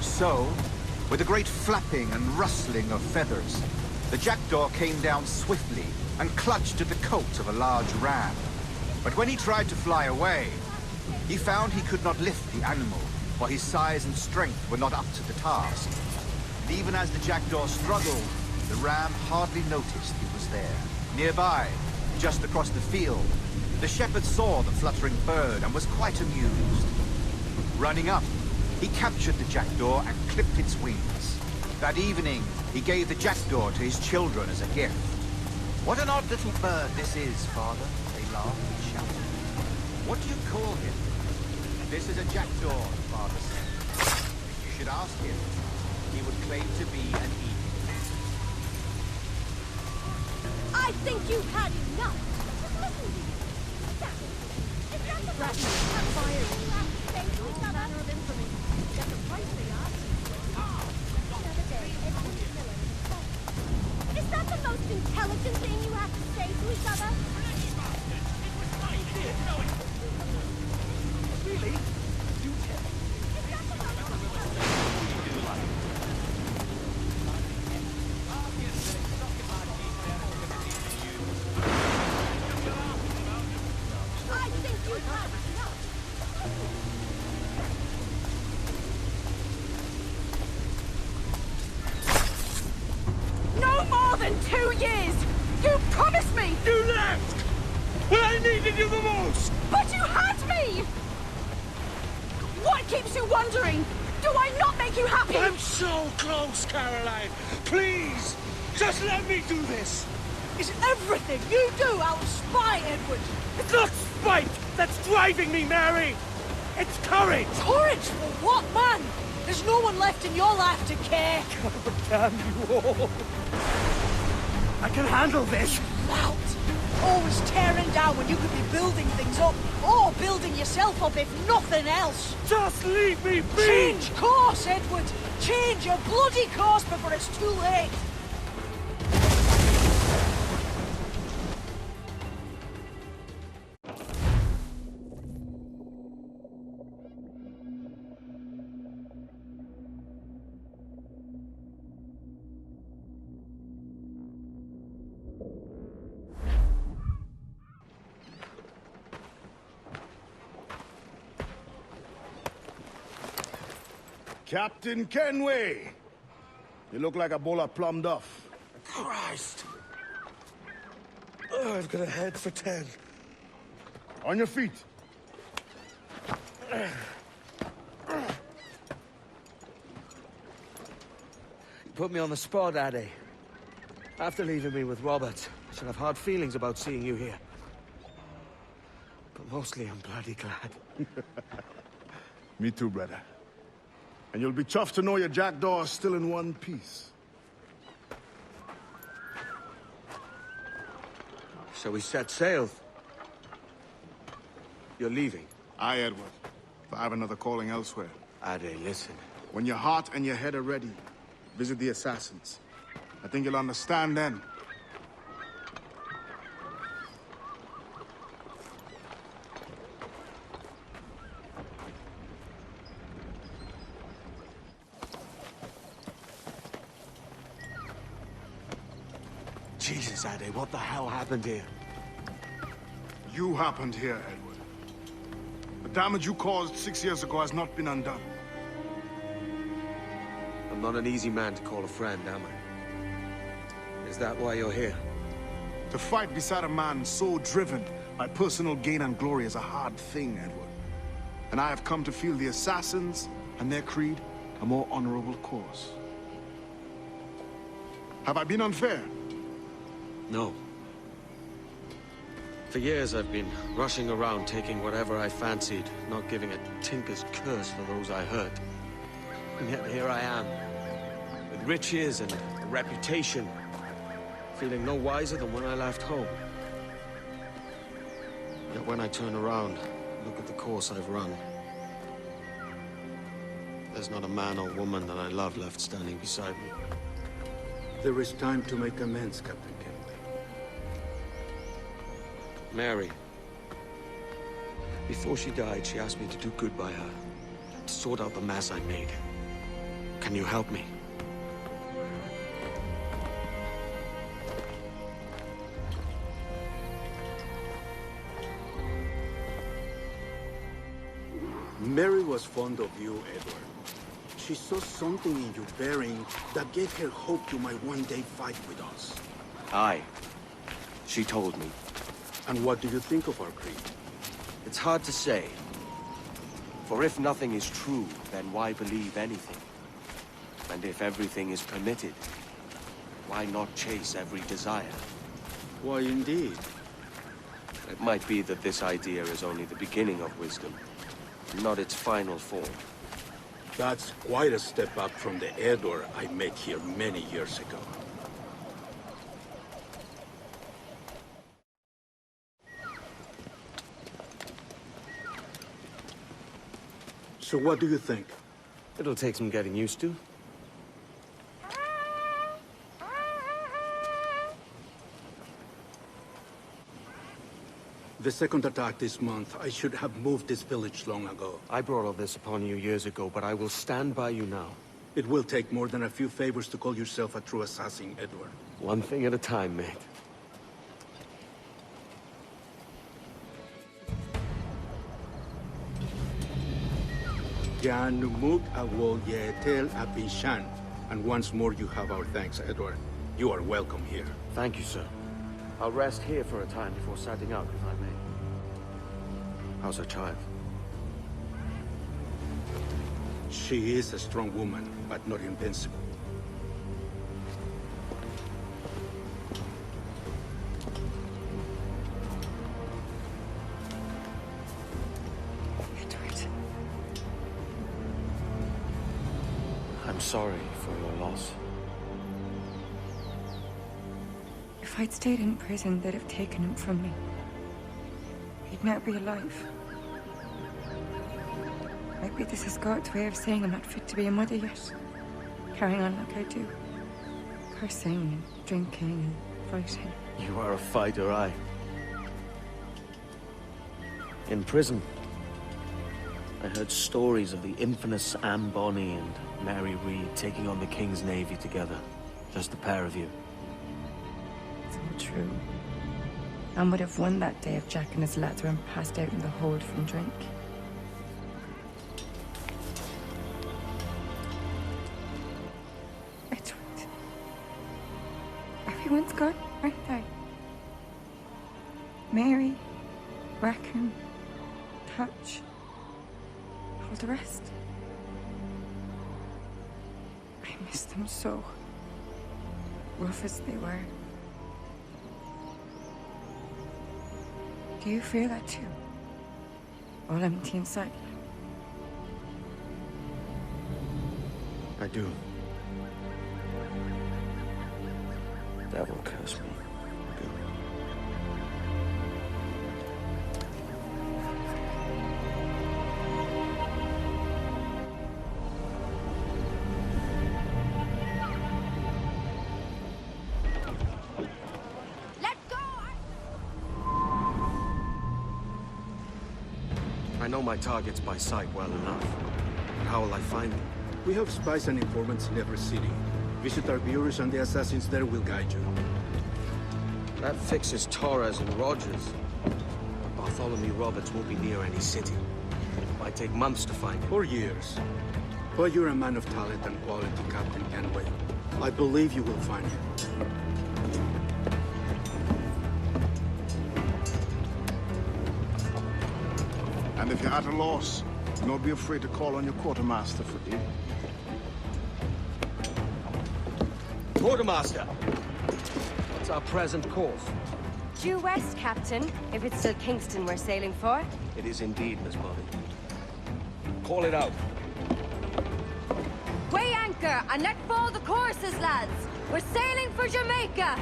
So, with a great flapping and rustling of feathers, the jackdaw came down swiftly and clutched at the coat of a large ram. But when he tried to fly away, he found he could not lift the animal, for his size and strength were not up to the task. And even as the jackdaw struggled, the ram hardly noticed he was there. Nearby, just across the field, the shepherd saw the fluttering bird and was quite amused. Running up, he captured the jackdaw and clipped its wings. That evening, he gave the jackdaw to his children as a gift. "What an odd little bird this is, Father," they laughed and shouted. "What do you call him?" "This is a jackdaw," the father said. "If you should ask him, he would claim to be an eagle." I think you've had enough. Just listen to you. Is that the right fire? All manner of infamy. Get the price they ask. Another day, Edward Miller is false. Is that the most intelligent thing you have to say to each other? Really? Do tell. I think you've had enough. No more than 2 years! You promised me! You left! When I needed you the most! But you had me! What keeps you wondering? Do I not make you happy? I'm so close, Caroline! Please! Just let me do this! Is everything you do out of spite, Edward? It's not spite that's driving me, Mary! It's courage! Courage for what, man? There's no one left in your life to care. God damn you all! I can handle this! Lout! Always tearing down when you could be building things up, or building yourself up if nothing else. Just leave me be! Change course, Edward! Change your bloody course before it's too late! Captain Kenway! You look like a bowl of plum duff. Christ! Oh, I've got a head for 10. On your feet. You put me on the spot, Addy. After leaving me with Robert, I should have hard feelings about seeing you here. But mostly I'm bloody glad. Me too, brother. And you'll be chuffed to know your jackdaw is still in one piece. So we set sail. You're leaving? Aye, Edward. But I have another calling elsewhere. Ade, listen. When your heart and your head are ready, visit the assassins. I think you'll understand then. Jesus, Ade, what the hell happened here? You happened here, Edward. The damage you caused 6 years ago has not been undone. I'm not an easy man to call a friend, am I? Is that why you're here? To fight beside a man so driven by personal gain and glory is a hard thing, Edward. And I have come to feel the assassins and their creed a more honorable course. Have I been unfair? No. For years I've been rushing around taking whatever I fancied, not giving a tinker's curse for those I hurt. And yet here I am, with riches and a reputation, feeling no wiser than when I left home. Yet when I turn around, look at the course I've run. There's not a man or woman that I love left standing beside me. There is time to make amends, Captain Kenway. Mary. Before she died, she asked me to do good by her, to sort out the mess I made. Can you help me? Mary was fond of you, Edward. She saw something in your bearing that gave her hope you might one day fight with us. Aye. She told me. And what do you think of our creed? It's hard to say. For if nothing is true, then why believe anything? And if everything is permitted, why not chase every desire? Why, indeed. It might be that this idea is only the beginning of wisdom, not its final form. That's quite a step up from the Edward I met here many years ago. So what do you think? It'll take some getting used to. The second attack this month, I should have moved this village long ago. I brought all this upon you years ago, but I will stand by you now. It will take more than a few favors to call yourself a true assassin, Edward. One thing at a time, mate. Janumuk awol yetel abishan. And once more you have our thanks, Edward. You are welcome here. Thank you, sir. I'll rest here for a time before setting out, if I may. How's her child? She is a strong woman, but not invincible. sorry for your loss. If I'd stayed in prison, they'd have taken him from me. He'd now be alive. Maybe this is God's way of saying I'm not fit to be a mother yet. Carrying on like I do. Cursing and drinking and fighting. You are a fighter, aye. In prison, I heard stories of the infamous Anne Bonny and Mary Read taking on the King's Navy together. Just the pair of you. It's all true. Anne would have won that day if Jack and his lads weren't passed out in the hold from drink. Edward. Everyone's gone, aren't they? Mary, Rackham, Touch, all the rest. I miss them so. Rough as they were. Do you feel that too? All empty inside? I do. Devil curse me. I know my targets by sight well enough. How will I find them? We have spies and informants in every city. Visit our bureaus and the assassins there will guide you. That fixes Torres and Rogers. Bartholomew Roberts won't be near any city. It might take months to find him. Or years. But you're a man of talent and quality, Captain Kenway. I believe you will find him. And if you're at a loss, do not be afraid to call on your quartermaster for aid. Quartermaster! What's our present course? Due west, Captain, if it's still Kingston we're sailing for. It is indeed, Miss Bonny. Call it out. Weigh anchor and let fall the courses, lads. We're sailing for Jamaica.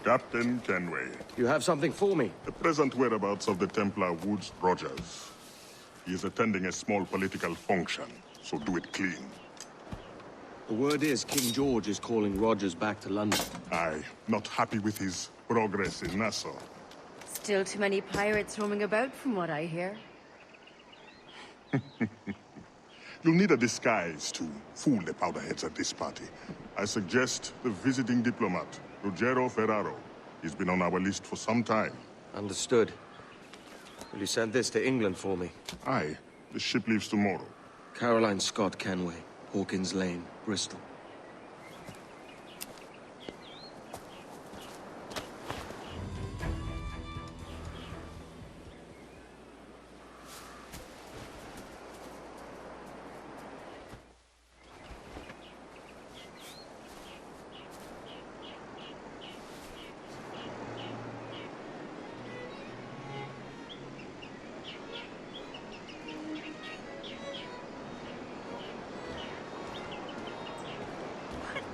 Captain Kenway. You have something for me? The present whereabouts of the Templar Woods Rogers. He is attending a small political function, so do it clean. The word is King George is calling Rogers back to London. Aye, not happy with his progress in Nassau. Still too many pirates roaming about from what I hear. You'll need a disguise to fool the powderheads at this party. I suggest the visiting diplomat, Ruggiero Ferraro. He's been on our list for some time. Understood. Will you send this to England for me? Aye. The ship leaves tomorrow. Caroline Scott Kenway, Hawkins Lane, Bristol.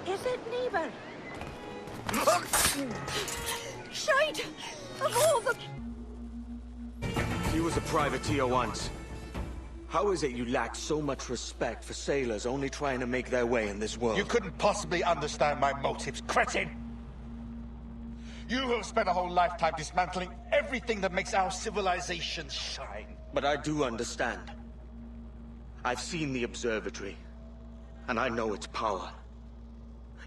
Is it, neighbor? Shite! Of all the... He was a privateer once. How is it you lack so much respect for sailors only trying to make their way in this world? You couldn't possibly understand my motives, cretin! You have spent a whole lifetime dismantling everything that makes our civilization shine. But I do understand. I've seen the observatory, and I know its power.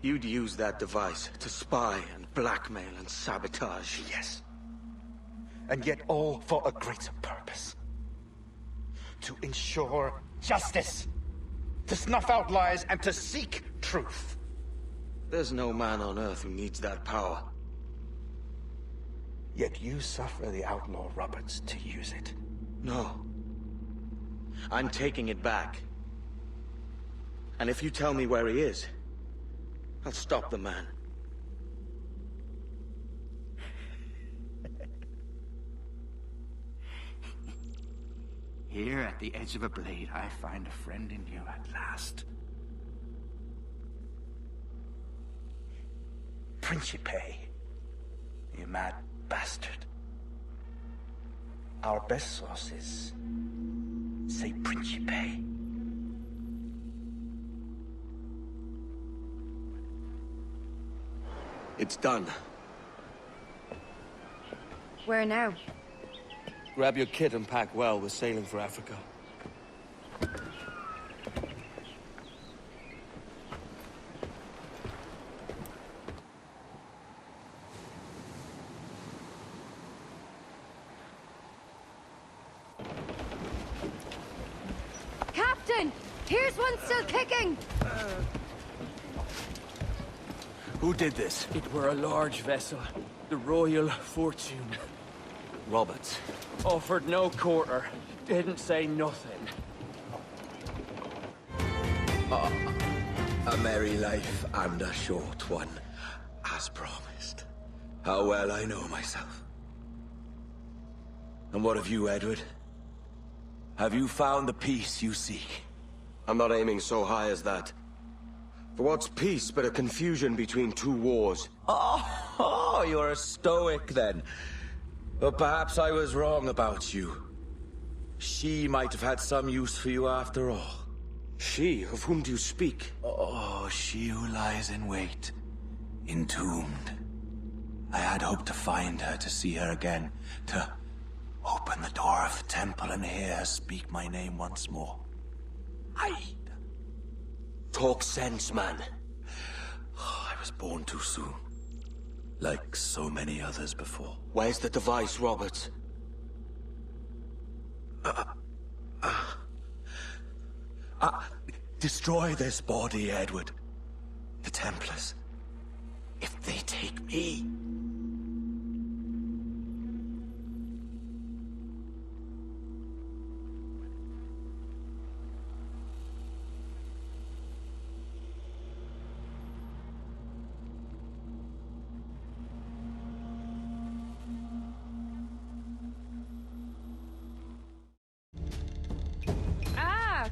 You'd use that device to spy and blackmail and sabotage. Yes. And yet all for a greater purpose. To ensure justice. To snuff out lies and to seek truth. There's no man on Earth who needs that power. Yet you suffer the outlaw Roberts to use it. No. I'm taking it back. And if you tell me where he is, I'll stop the man. Here at the edge of a blade, I find a friend in you at last. Principe, you mad bastard. Our best sources say Principe. It's done. Where now? Grab your kit and pack well. We're sailing for Africa. Captain! Here's one still kicking! Who did this? It were a large vessel, the Royal Fortune. Roberts. Offered no quarter, didn't say nothing. A merry life and a short one, as promised. How well I know myself. And what of you, Edward? Have you found the peace you seek? I'm not aiming so high as that. For what's peace but a confusion between two wars? Oh, you're a stoic then. But perhaps I was wrong about you. She might have had some use for you after all. She? Of whom do you speak? Oh, she who lies in wait, entombed. I had hoped to find her, to see her again, to open the door of the temple and hear her speak my name once more. Talk sense, man. Oh, I was born too soon. Like so many others before. Where's the device, Roberts? Destroy this body, Edward. The Templars. If they take me...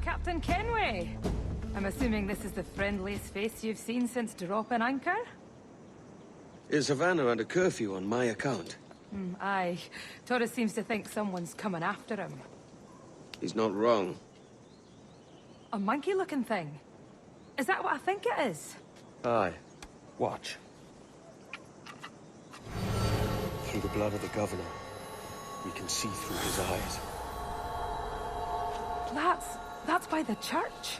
Captain Kenway. I'm assuming this is the friendliest face you've seen since dropping anchor? Is Havana under curfew on my account? Aye. Torres seems to think someone's coming after him. He's not wrong. A monkey-looking thing? Is that what I think it is? Aye. Watch. Through the blood of the governor, we can see through his eyes. That's by the church.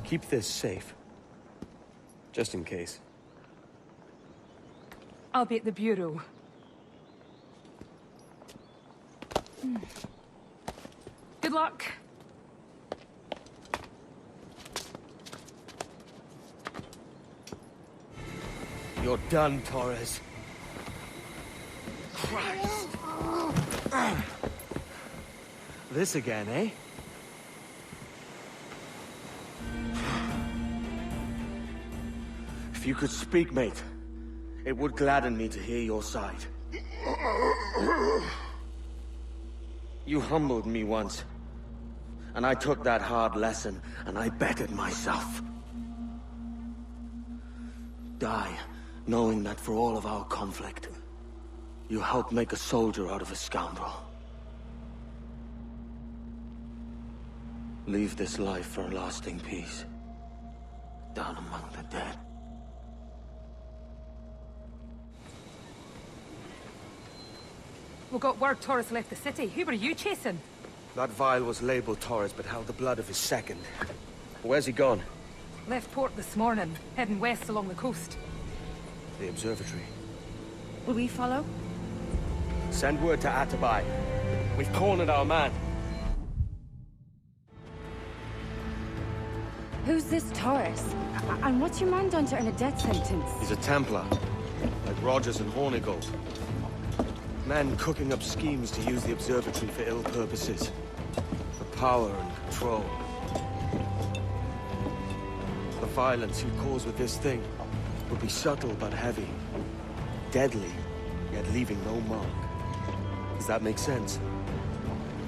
Keep this safe. Just in case. I'll be at the bureau. Good luck. You're done, Torres. Christ! This again, eh? If you could speak, mate, it would gladden me to hear your side. You humbled me once, and I took that hard lesson, and I bettered myself. Die, knowing that for all of our conflict, you helped make a soldier out of a scoundrel. Leave this life for a lasting peace, down among the dead. We got word Torres left the city. Who were you chasing? That vial was labeled Torres, but held the blood of his second. Where's he gone? Left port this morning, heading west along the coast. The observatory. Will we follow? Send word to Atabai. We've cornered our man. Who's this Torres? And what's your man done to earn a death sentence? He's a Templar, like Rogers and Hornigold. Men cooking up schemes to use the observatory for ill purposes. For power and control. The violence you'd cause with this thing would be subtle but heavy. Deadly, yet leaving no mark. Does that make sense?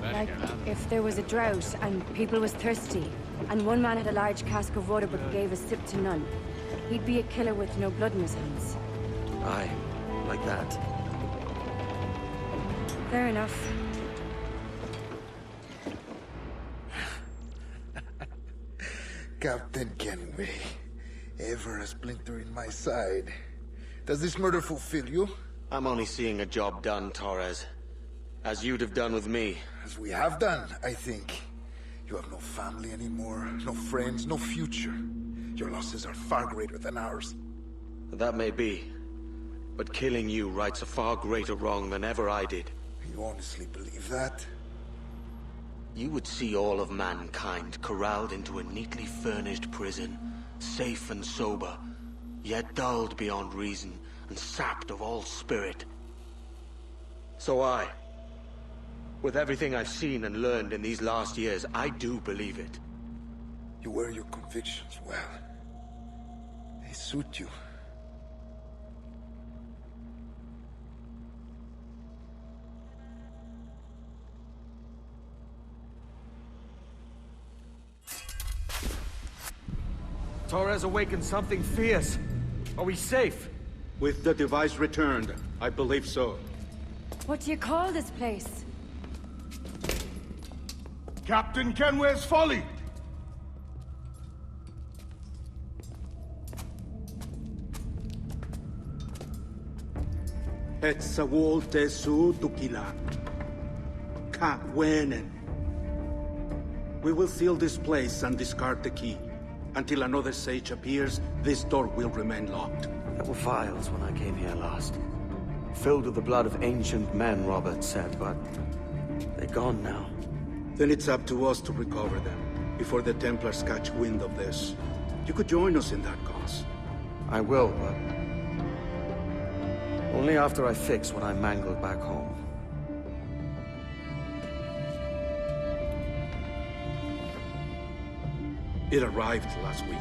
Like, if there was a drought and people was thirsty, and one man had a large cask of water but gave a sip to none, he'd be a killer with no blood in his hands. Aye, like that. Fair enough. Captain Kenway, ever a splinter in my side. Does this murder fulfill you? I'm only seeing a job done, Torres. As you'd have done with me. As we have done, I think. You have no family anymore, no friends, no future. Your losses are far greater than ours. That may be. But killing you rights a far greater wrong than ever I did. You honestly believe that? You would see all of mankind corralled into a neatly furnished prison, safe and sober, yet dulled beyond reason and sapped of all spirit. So with everything I've seen and learned in these last years, I do believe it. You wear your convictions well. They suit you. Torres awakened something fierce. Are we safe? With the device returned, I believe so. What do you call this place? Captain Kenway's Folly! Etsawolte su tukila. Ka wenen. We will seal this place and discard the key. Until another sage appears, this door will remain locked. There were vials when I came here last. Filled with the blood of ancient men, Robert said, but they're gone now. Then it's up to us to recover them, before the Templars catch wind of this. You could join us in that cause. I will, but only after I fix what I mangled back home. It arrived last week.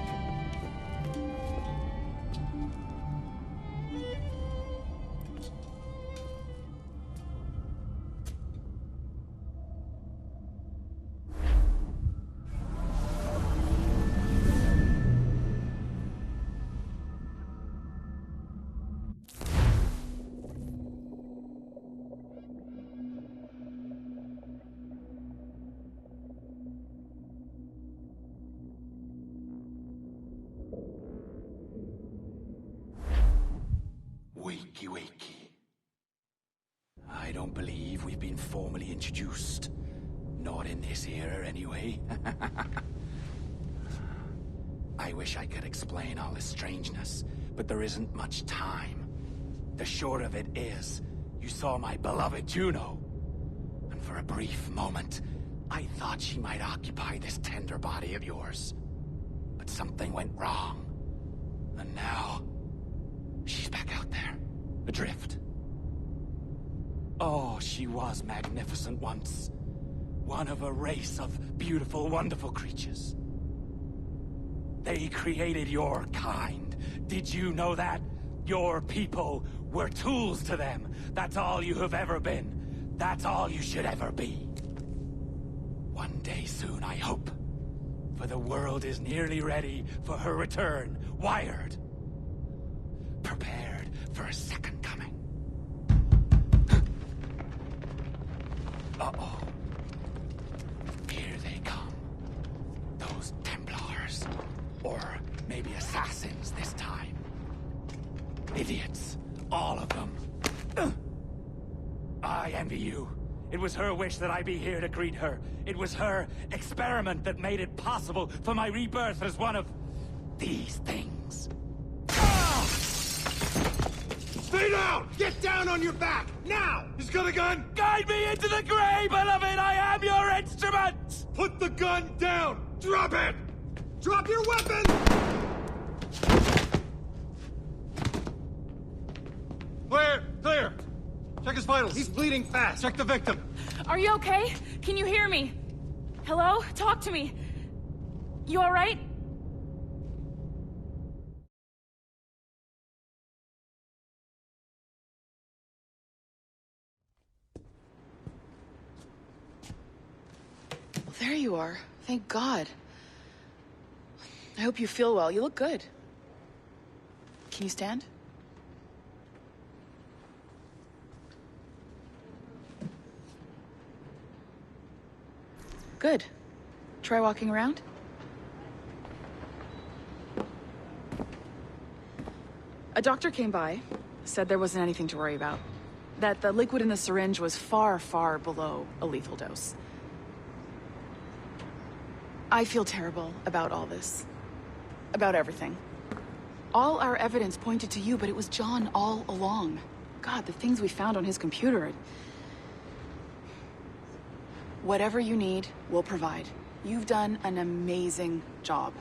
Wakey, wakey. I don't believe we've been formally introduced. Not in this era, anyway. I wish I could explain all this strangeness, but there isn't much time. The short of it is, you saw my beloved Juno. And for a brief moment, I thought she might occupy this tender body of yours. But something went wrong. And now, she's back out there, adrift. Oh, she was magnificent once. One of a race of beautiful, wonderful creatures. They created your kind. Did you know that? Your people were tools to them. That's all you have ever been. That's all you should ever be. One day soon, I hope. For the world is nearly ready for her return. Wired. Prepared for a second coming. Uh-oh. Here they come. Those Templars. Or maybe assassins this time. Idiots. All of them. I envy you. It was her wish that I be here to greet her. It was her experiment that made it possible for my rebirth as one of these things. Stay down! Get down on your back! Now! He's got a gun! Guide me into the grave, beloved! I am your instrument! Put the gun down! Drop it! Drop your weapon! Clear! Clear! Check his vitals. He's bleeding fast. Check the victim. Are you okay? Can you hear me? Hello? Talk to me. You all right? There you are. Thank God. I hope you feel well. You look good. Can you stand? Good. Try walking around. A doctor came by, said there wasn't anything to worry about. That the liquid in the syringe was far, far below a lethal dose. I feel terrible about all this. About everything. All our evidence pointed to you, but it was John all along. God, the things we found on his computer. Whatever you need, we'll provide. You've done an amazing job.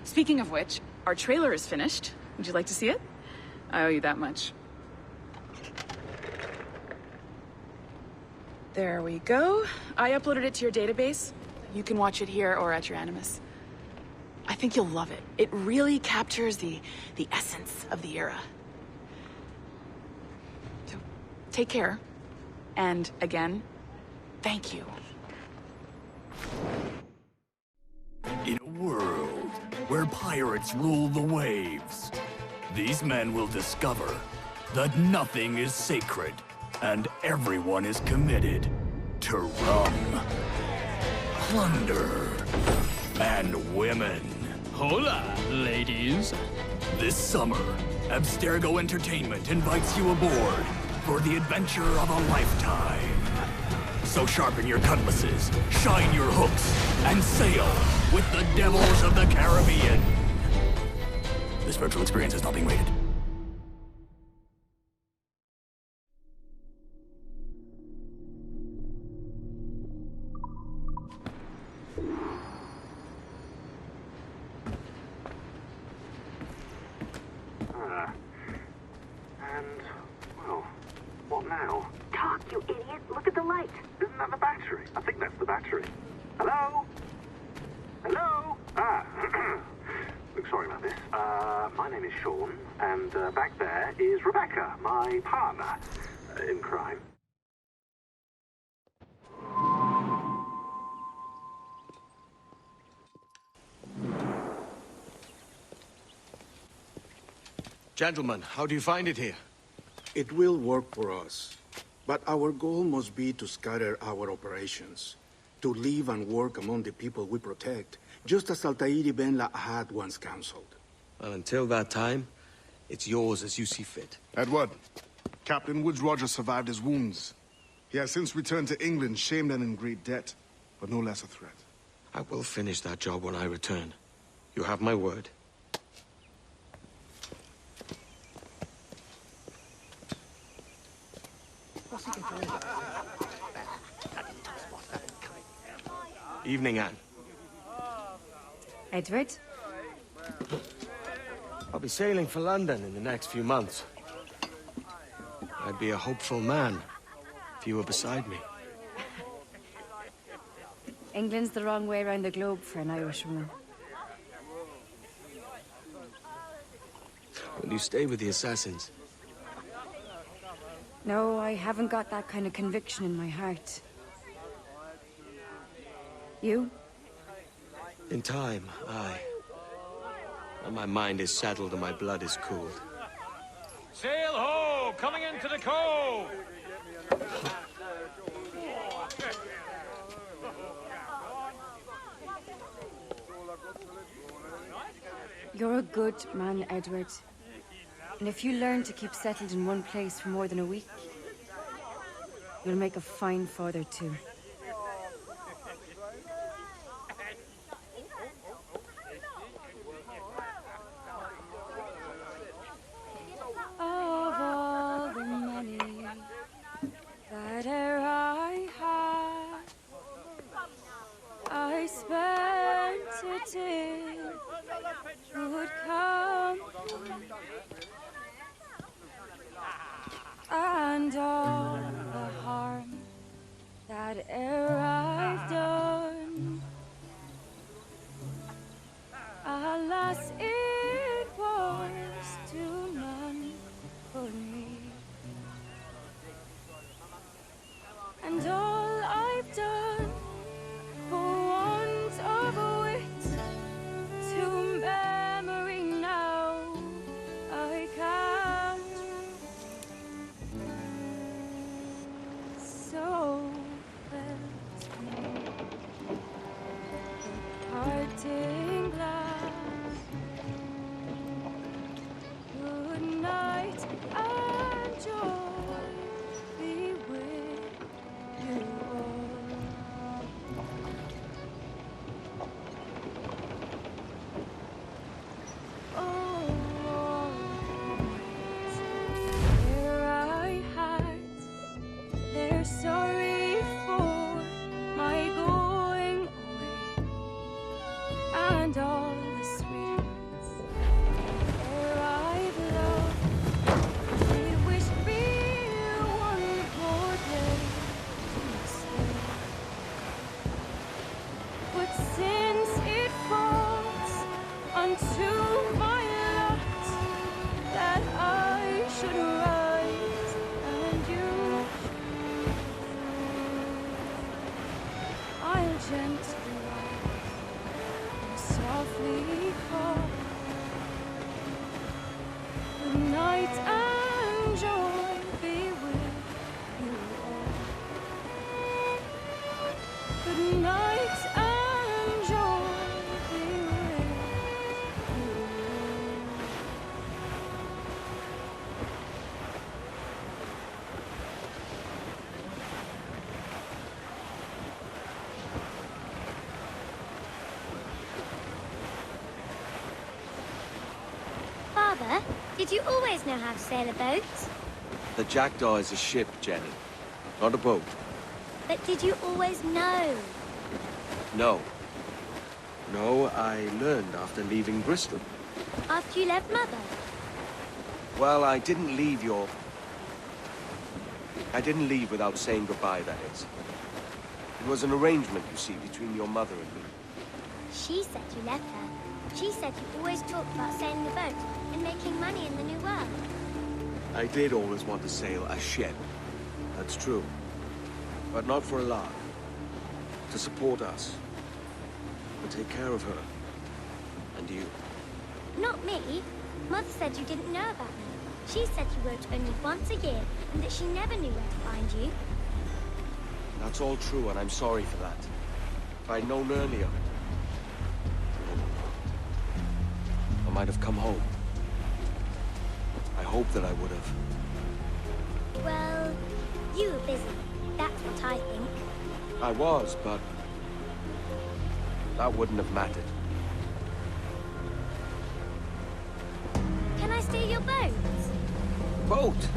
Speaking of which, our trailer is finished. Would you like to see it? I owe you that much. There we go. I uploaded it to your database. You can watch it here or at your Animus. I think you'll love it. It really captures the essence of the era. So, take care. And again, thank you. In a world where pirates rule the waves, these men will discover that nothing is sacred and everyone is committed to rum, plunder, and women. Hola, ladies. This summer, Abstergo Entertainment invites you aboard for the adventure of a lifetime. So sharpen your cutlasses, shine your hooks, and sail with the devils of the Caribbean. This virtual experience is not being rated. And, well, what now? Talk, you idiot! Look at the light! Isn't that the battery? I think that's the battery. Hello? Hello? Look, sorry about this. My name is Sean, and back there is Rebecca, my partner in crime. Gentlemen, how do you find it here? It will work for us. But our goal must be to scatter our operations. To live and work among the people we protect, just as Altair Ben Lahad once counseled. Well, until that time, it's yours as you see fit. Edward, Captain Woods Rogers survived his wounds. He has since returned to England, shamed and in great debt, but no less a threat. I will finish that job when I return. You have my word. Evening, Anne. Edward? I'll be sailing for London in the next few months. I'd be a hopeful man if you were beside me. England's the wrong way around the globe for an Irishwoman. Will you stay with the assassins? No, I haven't got that kind of conviction in my heart. You? In time, aye. When my mind is settled and my blood is cooled. Sail ho! Coming into the cove! You're a good man, Edward. And if you learn to keep settled in one place for more than a week, you'll make a fine father too. Of all the money that I had, I spent it in good company, and all the harm that Father, did you always know how to sail a boat? The Jackdaw is a ship, Jenny. Not a boat. But did you always know? No. No, I learned after leaving Bristol. After you left Mother? Well, I didn't leave without saying goodbye, that is. It was an arrangement, you see, between your mother and me. She said you left her. She said you always talked about sailing a boat and making money in the New World. I did always want to sail a ship. That's true. But not for a lark. To support us. To take care of her. And you. Not me. Mother said you didn't know about me. She said you worked only once a year, and that she never knew where to find you. That's all true, and I'm sorry for that. If I'd known earlier, I might have come home. I hope that I would have. Well, you were busy. That's what I think. I was, but that wouldn't have mattered. Can I steal your boat? Boat?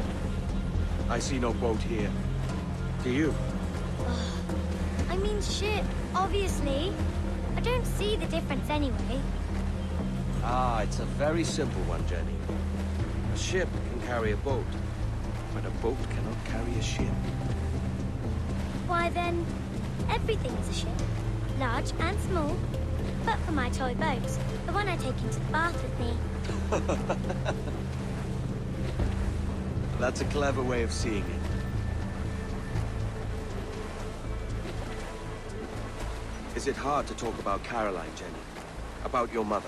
I see no boat here. Do you? I mean ship, obviously. I don't see the difference anyway. Ah, it's a very simple one, Jenny. A ship can carry a boat, but a boat cannot carry a ship. Why then, everything is a ship. Large and small. But for my toy boat, the one I take into the bath with me. That's a clever way of seeing it. Is it hard to talk about Caroline, Jenny? About your mother?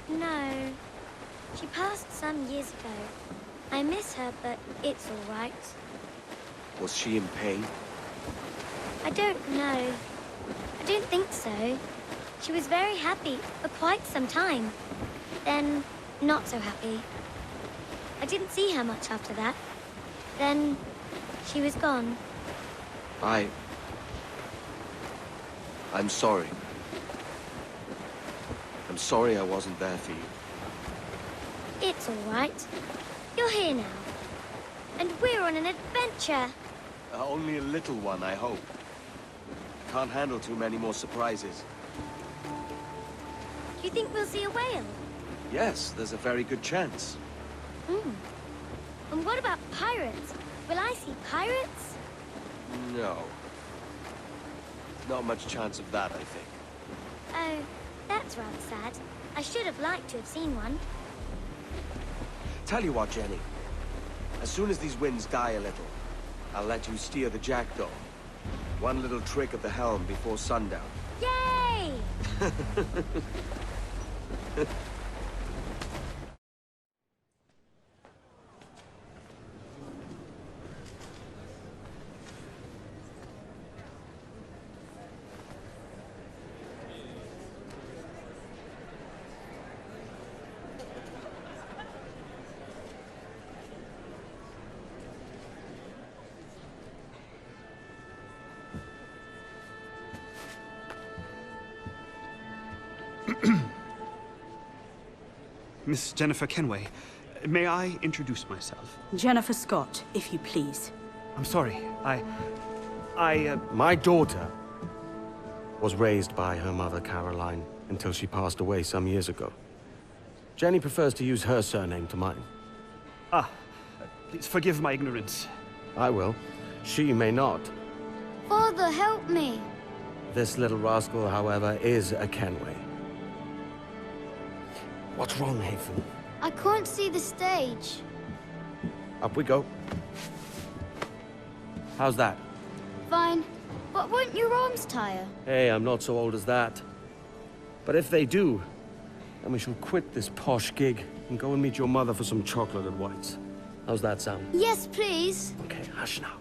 No. She passed some years ago. I miss her, but it's all right. Was she in pain? I don't know. I don't think so. She was very happy for quite some time. Then, not so happy. I didn't see her much after that. Then, she was gone. I'm sorry. I'm sorry I wasn't there for you. It's all right. You're here now. And we're on an adventure. Only a little one, I hope. I can't handle too many more surprises. Do you think we'll see a whale? Yes, there's a very good chance. And what about pirates? Will I see pirates? No. Not much chance of that, I think. Oh, that's rather sad. I should have liked to have seen one. Tell you what, Jenny. As soon as these winds die a little, I'll let you steer the Jackdaw. One little trick at the helm before sundown. Yay! Miss Jennifer Kenway, may I introduce myself? Jennifer Scott, if you please. I'm sorry, My daughter was raised by her mother, Caroline, until she passed away some years ago. Jenny prefers to use her surname to mine. Please forgive my ignorance. I will. She may not. Father, help me. This little rascal, however, is a Kenway. What's wrong, Hafen? I can't see the stage. Up we go. How's that? Fine. But won't your arms tire? Hey, I'm not so old as that. But if they do, then we shall quit this posh gig and go and meet your mother for some chocolate at White's. How's that sound? Yes, please. Okay, hush now.